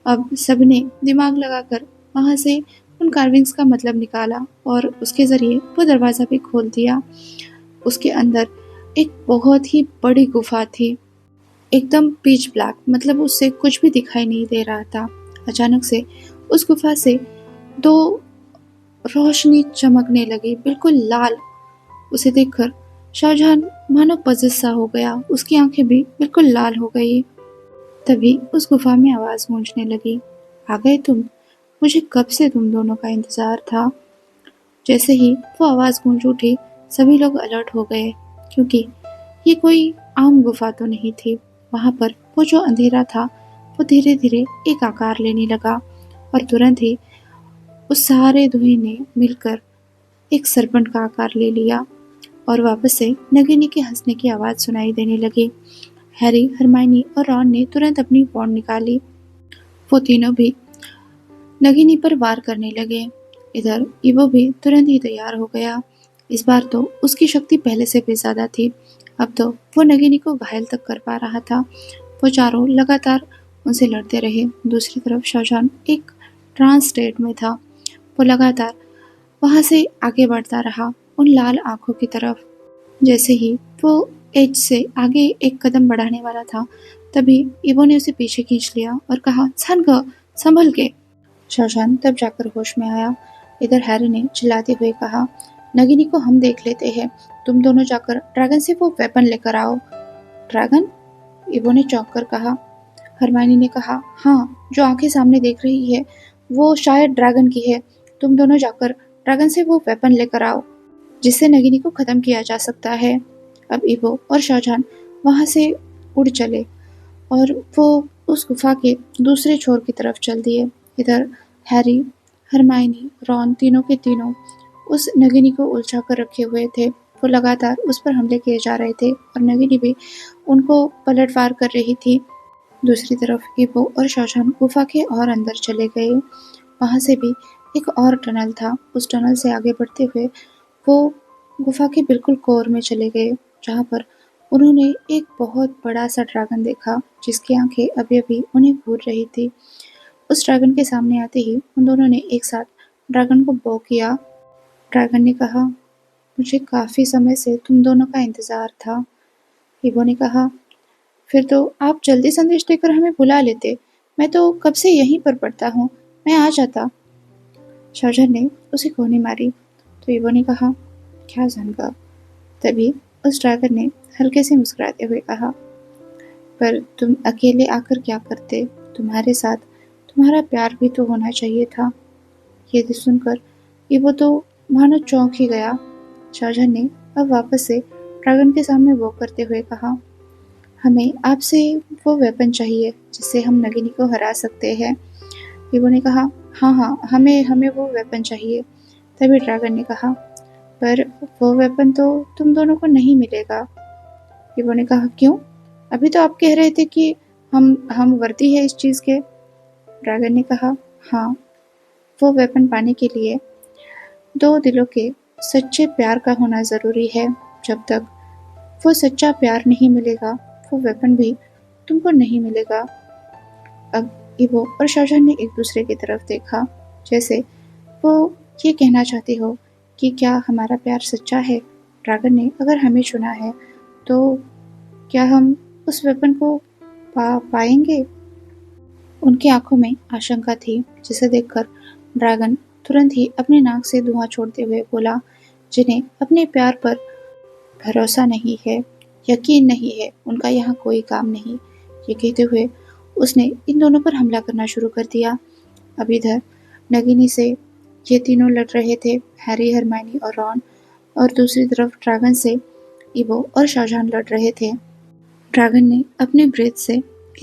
अब सबने दिमाग लगाकर वहाँ से उन कार्विंग्स का मतलब निकाला और उसके ज़रिए वो दरवाज़ा भी खोल दिया। उसके अंदर एक बहुत ही बड़ी गुफा थी। एकदम पिच ब्लैक, मतलब उससे कुछ भी दिखाई नहीं दे रहा था। अचानक से उस गुफा से दो रोशनी चमकने लगी, बिल्कुल लाल। उसे देखकर शाहजहां मानो पज़ेस सा हो गया, उसकी आंखें भी बिल्कुल लाल हो गई। तभी उस गुफा में आवाज गूंजने लगी, आ गए तुम, मुझे कब से तुम दोनों का इंतजार था। जैसे ही वो आवाज गूंज उठी, सभी लोग अलर्ट हो गए, क्योंकि ये कोई आम गुफा तो नहीं थी। वहां पर वो जो अंधेरा था वो धीरे धीरे एक आकार लेने लगा, और तुरंत ही उस सारे धुएं ने मिलकर एक सरपंच का आकार ले लिया, और वापस से नगिनी के हंसने की आवाज सुनाई देने लगी। हैरी, हरमाइनी और रॉन ने तुरंत अपनी वॉन्ड निकाली। वो तीनों भी नगिनी पर वार करने लगे। इधर इवो भी तुरंत ही तैयार हो गया। इस बार तो उसकी शक्ति पहले से भी ज्यादा थी। अब तो वो नगिनी को घायल तक कर पा रहा था। वो चारों लगातार उनसे लड़ते रहे। दूसरी तरफ शाहजहां एक ट्रांस स्टेट में था। वो लगातार वहां से आगे बढ़ता रहा, उन लाल आंखों की तरफ। जैसे ही वो एज से आगे एक कदम बढ़ाने वाला था, तभी इवो ने उसे पीछे खींच लिया और कहा, "सन, संभल के।" शाहजहां तब जाकर होश में आया। इधर हैरी ने चिल्लाते हुए कहा, "नगिनी को हम देख लेते हैं, तुम दोनों जाकर ड्रैगन से वो वेपन लेकर आओ।" ड्रैगन? इवो ने चौंक कर कहा। हरमाइनी ने कहा, "हाँ, जो आंखें सामने देख रही है वो शायद ड्रैगन की है। तुम दोनों जाकर ड्रैगन से वो वेपन लेकर आओ जिससे नगिनी को खत्म किया जा सकता है।" अब इवो और शाहजहां वहां से उड़ चले और वो उस गुफा के दूसरे छोर की तरफ चल दिए। इधर हैरी, हरमाइनी, रॉन तीनों के तीनों उस नगिनी को उलझा कर रखे हुए थे। वो लगातार उस पर हमले किए जा रहे थे और नगिनी भी उनको पलटवार कर रही थी। दूसरी तरफ इवो और शाहजहां गुफा के और अंदर चले गए। वहां से भी एक और टनल था। उस टनल से आगे बढ़ते हुए वो गुफा के बिल्कुल कोर में चले गए, जहां पर उन्होंने एक बहुत बड़ा सा ड्रैगन देखा, जिसकी आंखें अभी अभी उन्हें घूर रही थी। उस ड्रैगन के सामने आते ही उन दोनों ने एक साथ ड्रैगन को बो किया। ड्रैगन ने कहा, "मुझे काफी समय से तुम दोनों का इंतजार था।" इवो ने कहा, "फिर तो आप जल्दी संदेश देकर हमें बुला लेते, मैं तो कब से यहीं पर पड़ता हूँ, मैं आ जाता।" शाहजहां ने उसे गोली मारी तो इवो ने कहा, "क्या जानका।" तभी उस ड्रैगन ने हल्के से मुस्कुराते हुए कहा, "पर तुम अकेले आकर क्या करते, तुम्हारे साथ तुम्हारा प्यार भी तो होना चाहिए था।" ये सुनकर इवो तो मानो चौंक ही गया। शाहजहां ने अब वापस से ड्रैगन के सामने वो करते हुए कहा, "हमें आपसे वो वेपन चाहिए जिससे हम नगिनी को हरा सकते हैं।" इवो ने कहा, "हाँ हाँ, हमें हमें वो वेपन चाहिए।" तभी ड्रैगन ने कहा, "पर वो वेपन तो तुम दोनों को नहीं मिलेगा।" इवो ने कहा, "क्यों? अभी तो आप कह रहे थे कि हम वर्दी है इस चीज के।" ड्रैगन ने कहा, "हाँ, वो वेपन पाने के लिए दो दिलों के सच्चे प्यार का होना जरूरी है। जब तक वो सच्चा प्यार नहीं मिलेगा, वो वेपन भी तुमको नहीं मिलेगा।" अब इवो और शाहजहां ने एक दूसरे की तरफ देखा, जैसे वो ये कहना चाहते हो कि क्या हमारा प्यार सच्चा है। ड्रैगन ने अगर हमें चुना है तो क्या हम उस वेपन को पाएंगे। उनकी आंखों में आशंका थी, जिसे देखकर ड्रैगन तुरंत ही अपने नाक से धुआं छोड़ते हुए बोला, "जिन्हें अपने प्यार पर भरोसा नहीं है, यकीन नहीं है, उनका यहाँ कोई काम नहीं।" ये कहते हुए उसने इन दोनों पर हमला करना शुरू कर दिया। अब इधर नगिनी से ये तीनों लड़ रहे थे, हैरी, हरमाइनी और रॉन, और दूसरी तरफ ड्रैगन से इवो और शाहजहां लड़ रहे थे। ड्रैगन ने अपने ब्रेथ से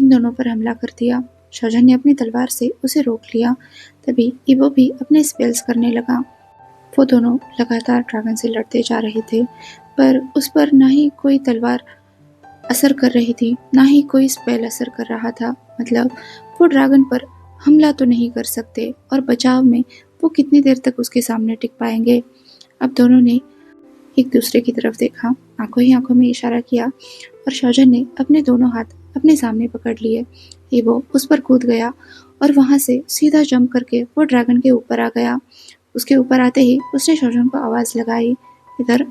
इन दोनों पर हमला कर दिया। शाहजहां ने अपनी तलवार से उसे रोक लिया। तभी इवो भी अपने स्पेल्स करने लगा। वो दोनों लगातार ड्रैगन से लड़ते जा रहे थे, पर उस पर ना ही कोई तलवार असर कर रही थी, ना ही कोई स्पेल असर कर रहा था। मतलब वो ड्रैगन पर हमला तो नहीं कर सकते, और बचाव में वो कितनी देर तक उसके सामने टिक पाएंगे। अब दोनों ने एक दूसरे की तरफ देखा, आंखों ही आंखों में इशारा किया, और शाहजहां ने अपने दोनों हाथ अपने सामने पकड़ लिए। इवो उस पर कूद गया और वहां से सीधा जंप करके वो ड्रैगन के ऊपर आ गया। उसके ऊपर आते ही उसने शाहजहां को आवाज लगाई। इधर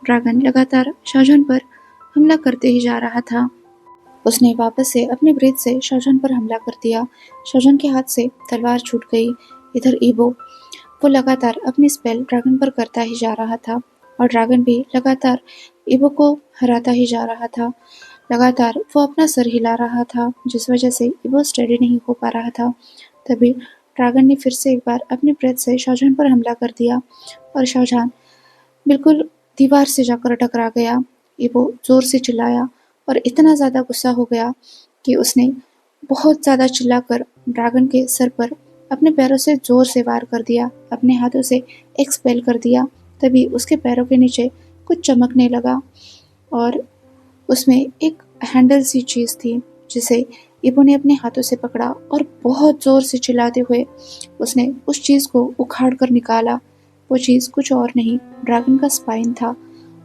ड्रैगन लगातार शाहजहां पर हमला करते ही जा रहा था। उसने वापस से अपने ब्रेथ से शाहजहां पर हमला कर दिया। शाहजहां के हाथ से तलवार छूट गई। इधर ईबो, वो लगातार अपनी स्पेल ड्रैगन पर करता ही जा रहा था और ड्रैगन भी लगातार ईबो को हराता ही जा रहा था। लगातार वो अपना सर हिला रहा था, जिस वजह से ईबो स्टेडी नहीं हो पा रहा था। तभी ड्रैगन ने फिर से एक बार अपने ब्रेथ से शाहजहां पर हमला कर दिया और शाहजहां बिल्कुल दीवार से जाकर टकरा गया। ईबो जोर से चिल्लाया और इतना ज़्यादा गुस्सा हो गया कि उसने बहुत ज़्यादा चिल्लाकर ड्रैगन के सर पर अपने पैरों से जोर से वार कर दिया, अपने हाथों से एक स्पेल कर दिया। तभी उसके पैरों के नीचे कुछ चमकने लगा और उसमें एक हैंडल सी चीज़ थी, जिसे ईबो ने अपने हाथों से पकड़ा और बहुत ज़ोर से चिल्लाते हुए उसने उस चीज़ को उखाड़ कर निकाला। वो चीज़ कुछ और नहीं, ड्रैगन का स्पाइन था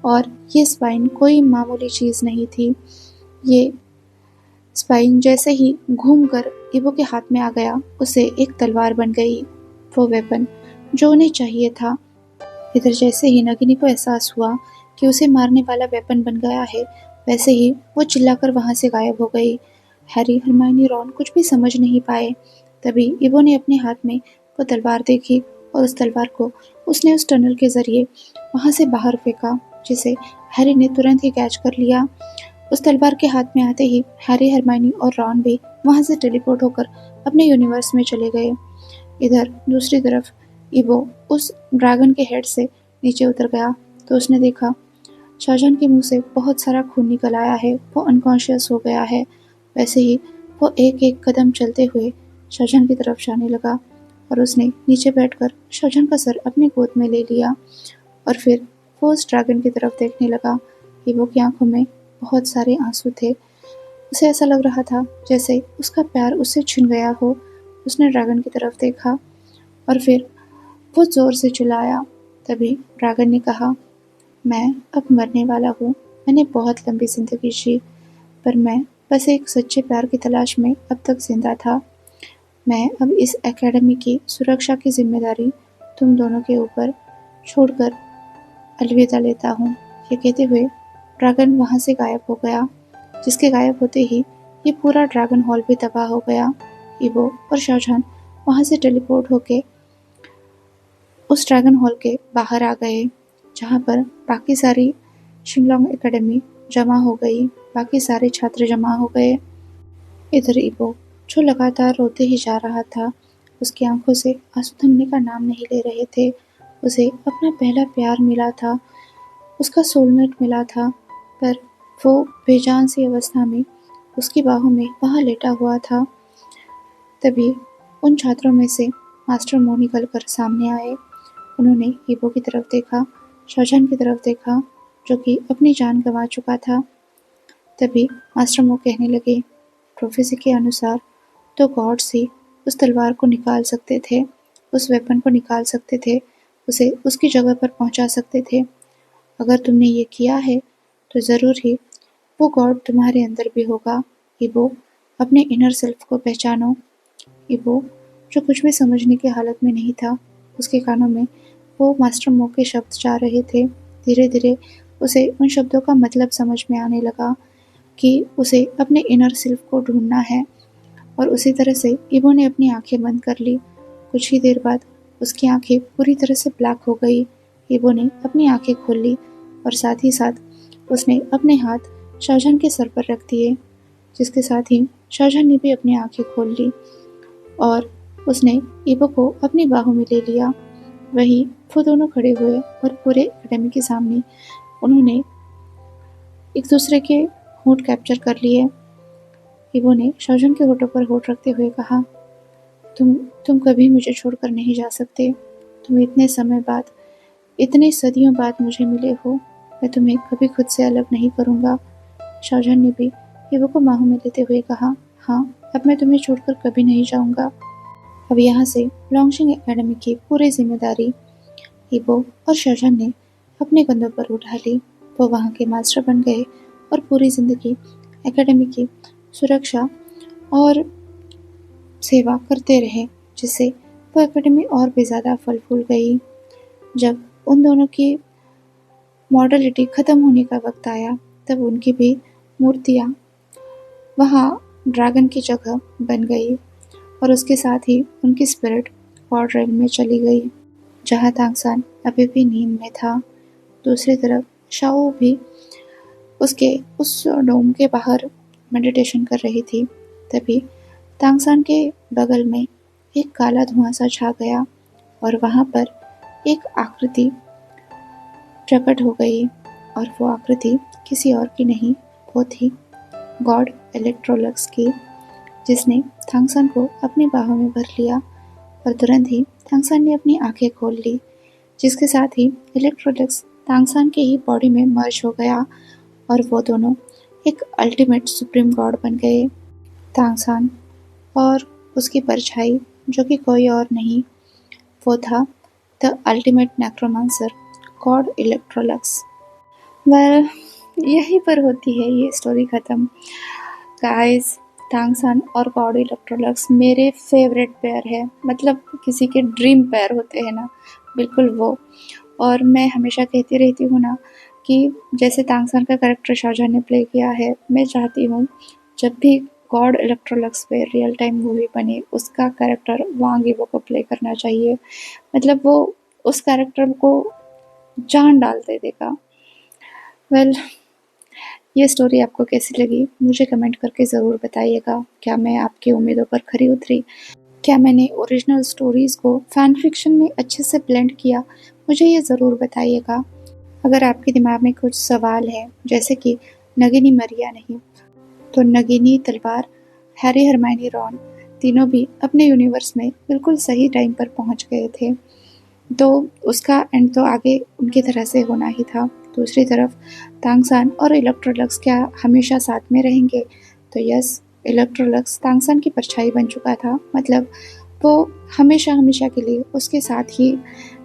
और ये स्पाइन कोई मामूली चीज़ नहीं थी। ये स्पाइन जैसे ही घूमकर ईबो के हाथ में आ गया, उसे एक तलवार बन गई, वो वेपन जो उन्हें चाहिए था। इधर जैसे ही नगिनी को एहसास हुआ कि उसे मारने वाला वेपन बन गया है, वैसे ही वो चिल्लाकर वहां से गायब हो गई। हैरी, हरमाइनी, रॉन कुछ भी समझ नहीं पाए। तभी इबो ने अपने हाथ में वो तलवार देखी और उस तलवार को उसने उस टनल के जरिए वहां से बाहर फेंका, जिसे हैरी ने तुरंत ही कैच कर लिया। उस तलवार के हाथ में आते ही हैरी, हरमाइनी और रॉन भी वहां से टेलीपोर्ट होकर अपने यूनिवर्स में चले गए। इधर दूसरी तरफ इबो उस ड्रैगन के हेड से नीचे उतर गया तो उसने देखा शाहजहां के मुंह से बहुत सारा खून निकल आया है, वो अनकॉन्शियस हो गया है। वैसे ही वो एक एक कदम चलते हुए शाहजहां की तरफ जाने लगा और उसने नीचे बैठकर शाहजहां का सर अपनी गोद में ले लिया और फिर वो उस ड्रैगन की तरफ देखने लगा। इबो की आंखों में बहुत सारे आंसू थे। उसे ऐसा लग रहा था जैसे उसका प्यार उससे छिन गया हो। उसने ड्रैगन की तरफ देखा और फिर वो जोर से चिल्लाया। तभी ड्रैगन ने कहा, मैं अब मरने वाला हूँ। मैंने बहुत लंबी जिंदगी जी, पर मैं बस एक सच्चे प्यार की तलाश में अब तक जिंदा था। मैं अब इस एकेडमी की सुरक्षा की जिम्मेदारी तुम दोनों के ऊपर छोड़कर अलविदा लेता हूँ। ये कहते हुए ड्रैगन वहां से गायब हो गया, जिसके गायब होते ही ये पूरा ड्रैगन हॉल भी तबाह हो गया। इबो और शाहजहां वहां से टेलीपोर्ट होके उस ड्रैगन हॉल के बाहर आ गए, जहाँ पर बाकी सारी शिंगलोंग एकेडमी जमा हो गई, बाकी सारे छात्र जमा हो गए। इधर इबो, जो लगातार रोते ही जा रहा था, उसकी आंखों से आंसू थमने का नाम नहीं ले रहे थे। उसे अपना पहला प्यार मिला था, उसका सोलमेट मिला था, पर वो बेजान सी अवस्था में उसकी बाहों में वहाँ लेटा हुआ था। तभी उन छात्रों में से मास्टर मो निकल कर सामने आए। उन्होंने इबो की तरफ देखा, शाहजहां की तरफ देखा, जो कि अपनी जान गंवा चुका था। तभी मास्टर मो कहने लगे, प्रोफेसर के अनुसार तो गॉड्स ही उस तलवार को निकाल सकते थे, उस वेपन को निकाल सकते थे, उसे उसकी जगह पर पहुंचा सकते थे। अगर तुमने ये किया है तो ज़रूर ही वो गॉड तुम्हारे अंदर भी होगा। इबो, अपने इनर सेल्फ को पहचानो। इबो, जो कुछ भी समझने की हालत में नहीं था, उसके कानों में वो मास्टर मो के शब्द जा रहे थे। धीरे धीरे उसे उन शब्दों का मतलब समझ में आने लगा कि उसे अपने इनर सेल्फ को ढूंढना है। और उसी तरह से इबो ने अपनी आंखें बंद कर ली। कुछ ही देर बाद उसकी आंखें पूरी तरह से ब्लैक हो गई। इबो ने अपनी आंखें खोल ली और साथ ही साथ उसने अपने हाथ शाहजहां के सर पर रख दिए, जिसके साथ ही शाहजहां ने भी अपनी आंखें खोल ली और उसने इबो को अपनी बाहों में ले लिया। वहीं वो दोनों खड़े हुए और पूरे एकेडमी के सामने उन्होंने एक दूसरे के होंठ कैप्चर कर लिए। इबो ने शाहजहां के होठों पर होठ रखते हुए कहा, तुम कभी मुझे छोड़कर नहीं जा सकते। तुम इतने समय बाद, इतने सदियों बाद मुझे मिले हो। मैं तुम्हें कभी खुद से अलग नहीं करूँगा। शाहजहां ने भी इबो को बाहों में लेते हुए कहा, हाँ, अब मैं तुम्हें छोड़कर कभी नहीं जाऊँगा। अब यहाँ से लॉन्गशिंग एकेडमी की पूरी जिम्मेदारी इबो और शाहजहां ने अपने कंधों पर उठा ली। वो वहाँ के मास्टर बन गए और पूरी जिंदगी एकेडमी की सुरक्षा और सेवा करते रहे, जिससे वो एकेडमी और भी ज़्यादा फल फूल गई। जब उन दोनों की मॉडलिटी ख़त्म होने का वक्त आया, तब उनकी भी मूर्तियाँ वहाँ ड्रैगन की जगह बन गई और उसके साथ ही उनकी स्पिरिट गॉड रेल में चली गई, जहाँ तांगसान अभी भी नींद में था। दूसरी तरफ शाओ भी उसके उस डोम के बाहर मेडिटेशन कर रही थी। तभी तांगसान के बगल में एक काला धुआं सा छा गया और वहाँ पर एक आकृति प्रकट हो गई, और वो आकृति किसी और की नहीं, वो थी गॉड इलेक्ट्रोलक्स की, जिसने तांगसान को अपनी बाहों में भर लिया। और तुरंत ही तांगसान ने अपनी आंखें खोल ली, जिसके साथ ही इलेक्ट्रोलक्स तांगसान के ही बॉडी में मर्ज हो गया और वो दोनों एक अल्टीमेट सुप्रीम गॉड बन गए। तांगसान और उसकी परछाई, जो कि कोई और नहीं, वो था the ultimate necromancer god Electrolux. Well, यहीं पर होती है ये स्टोरी ख़त्म। गाइस, तांगसान और गॉड इलेक्ट्रोलक्स मेरे फेवरेट पेयर है, मतलब किसी के ड्रीम पेयर होते हैं ना, बिल्कुल वो। और मैं हमेशा कहती रहती हूँ ना कि जैसे तांगसान का कैरेक्टर शाहजहां ने प्ले किया है, मैं चाहती हूँ जब भी गॉड इलेक्ट्रोलक्स पे रियल टाइम मूवी बने, उसका कैरेक्टर वांग यीबो को प्ले करना चाहिए। मतलब वो उस कैरेक्टर को जान डाल दे देगा। वेल, ये स्टोरी आपको कैसी लगी मुझे कमेंट करके ज़रूर बताइएगा। क्या मैं आपकी उम्मीदों पर खरी उतरी? क्या मैंने ओरिजिनल स्टोरीज़ को फैन फिक्शन में अच्छे से ब्लेंड किया? मुझे ये ज़रूर बताइएगा। अगर आपके दिमाग में कुछ सवाल है, जैसे कि नगिनी मरी या नहीं, तो नगिनी, तलवार, हैरी, हरमायनी, रॉन तीनों भी अपने यूनिवर्स में बिल्कुल सही टाइम पर पहुंच गए थे, तो उसका एंड तो आगे उनकी तरह से होना ही था। दूसरी तरफ तांगसान और इलेक्ट्रोलक्स क्या हमेशा साथ में रहेंगे? तो यस, इलेक्ट्रोलक्स तांगसान की परछाई बन चुका था, मतलब वो हमेशा हमेशा के लिए उसके साथ ही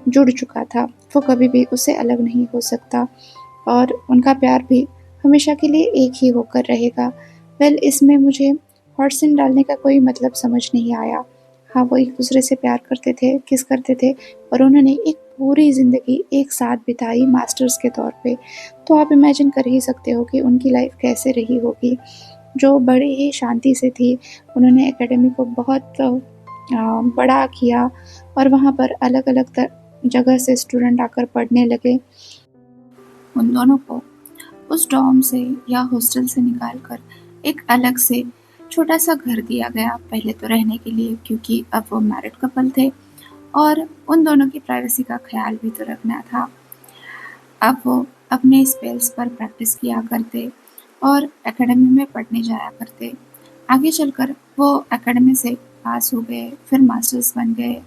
जुड़ चुका था, वो कभी भी उससे अलग नहीं हो सकता और उनका प्यार भी हमेशा के लिए एक ही होकर रहेगा। वेल, इसमें मुझे हॉट सीन डालने का कोई मतलब समझ नहीं आया। हाँ, वो एक दूसरे से प्यार करते थे, किस करते थे, और उन्होंने एक पूरी ज़िंदगी एक साथ बिताई मास्टर्स के तौर पे। तो आप इमेजिन कर ही सकते हो कि उनकी लाइफ कैसे रही होगी, जो बड़े ही शांति से थी। उन्होंने एकेडमी को बहुत बड़ा किया और वहाँ पर अलग अलग जगह से स्टूडेंट आकर पढ़ने लगे। उन दोनों को उस डॉर्म से या हॉस्टल से निकालकर एक अलग से छोटा सा घर दिया गया, पहले तो रहने के लिए, क्योंकि अब वो मैरिड कपल थे और उन दोनों की प्राइवेसी का ख्याल भी तो रखना था। अब वो अपने स्पेल्स पर प्रैक्टिस किया करते और एकेडमी में पढ़ने जाया करते। आगे चलकर वो एकेडमी से पास हो गए, फिर मास्टर्स बन गए।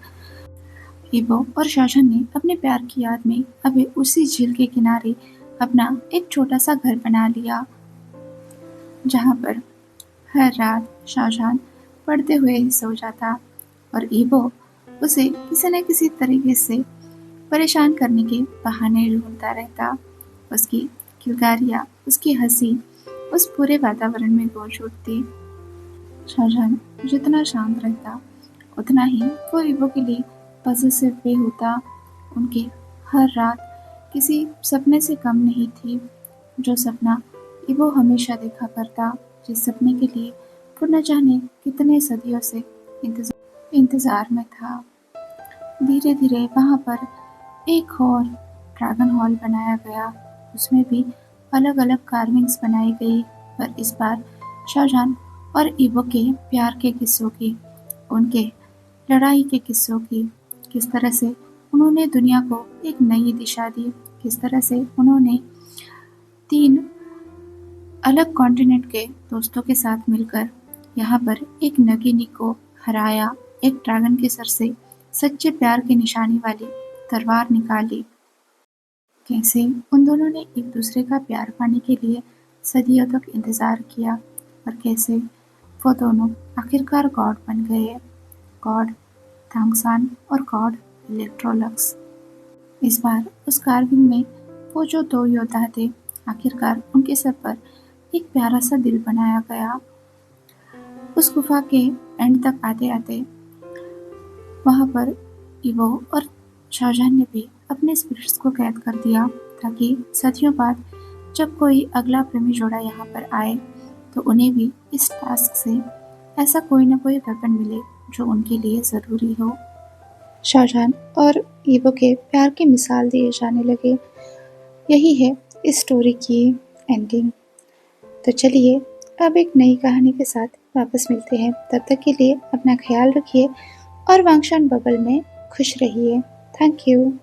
ईबो और शाहजहां ने अपने प्यार की याद में अभी उसी झील के किनारे अपना एक छोटा सा घर बना लिया, जहाँ पर हर रात शाहजहां पढ़ते हुए ही सो जाता और ईबो उसे किसी न किसी तरीके से परेशान करने के बहाने ढूंढता रहता। उसकी किलकारियाँ, उसकी हंसी उस पूरे वातावरण में गूंज उठती। शाहजहां जितना शांत रहता, उतना ही वो ईबो के लिए पॉजिटिव भी होता। उनकी हर रात किसी सपने से कम नहीं थी, जो सपना ईबो हमेशा देखा करता, जिस सपने के लिए वो न जाने कितने सदियों से इंतजार में था। धीरे धीरे वहाँ पर एक और ड्रैगन हॉल बनाया गया, उसमें भी अलग अलग कार्विंग्स बनाई गई, पर इस बार शाहजहां और ईबो के प्यार के किस्सों की, उनके लड़ाई के किस्सों की, किस तरह से उन्होंने दुनिया को एक नई दिशा दी, किस तरह से उन्होंने 3 अलग कॉन्टिनेंट के दोस्तों के साथ मिलकर यहाँ पर एक नगिनी को हराया, एक ड्रैगन के सर से सच्चे प्यार की निशानी वाली तलवार निकाली। कैसे उन दोनों ने एक दूसरे का प्यार पाने के लिए सदियों तक इंतज़ार किया और कैसे वो दोनों आखिरकार गॉड बन गए, गॉड तांगसान और गॉड इलेक्ट्रोलक्स। इस बार उस कार्विंग में वो जो 2 योद्धा थे, आखिरकार उनके सर पर एक प्यारा सा दिल बनाया गया। उस गुफा के एंड तक आते आते वहाँ पर ईबो और शाहजहां ने भी अपने स्पिरिट्स को कैद कर दिया, ताकि सदियों बाद जब कोई अगला प्रेमी जोड़ा यहाँ पर आए तो उन्हें भी इस टास्क से ऐसा कोई ना कोई वेपन मिले जो उनके लिए ज़रूरी हो। शाहजहान और ईवो के प्यार की मिसाल दिए जाने लगे। यही है इस स्टोरी की एंडिंग। तो चलिए अब एक नई कहानी के साथ वापस मिलते हैं। तब तक के लिए अपना ख्याल रखिए और वांगशान बबल में खुश रहिए। Thank you.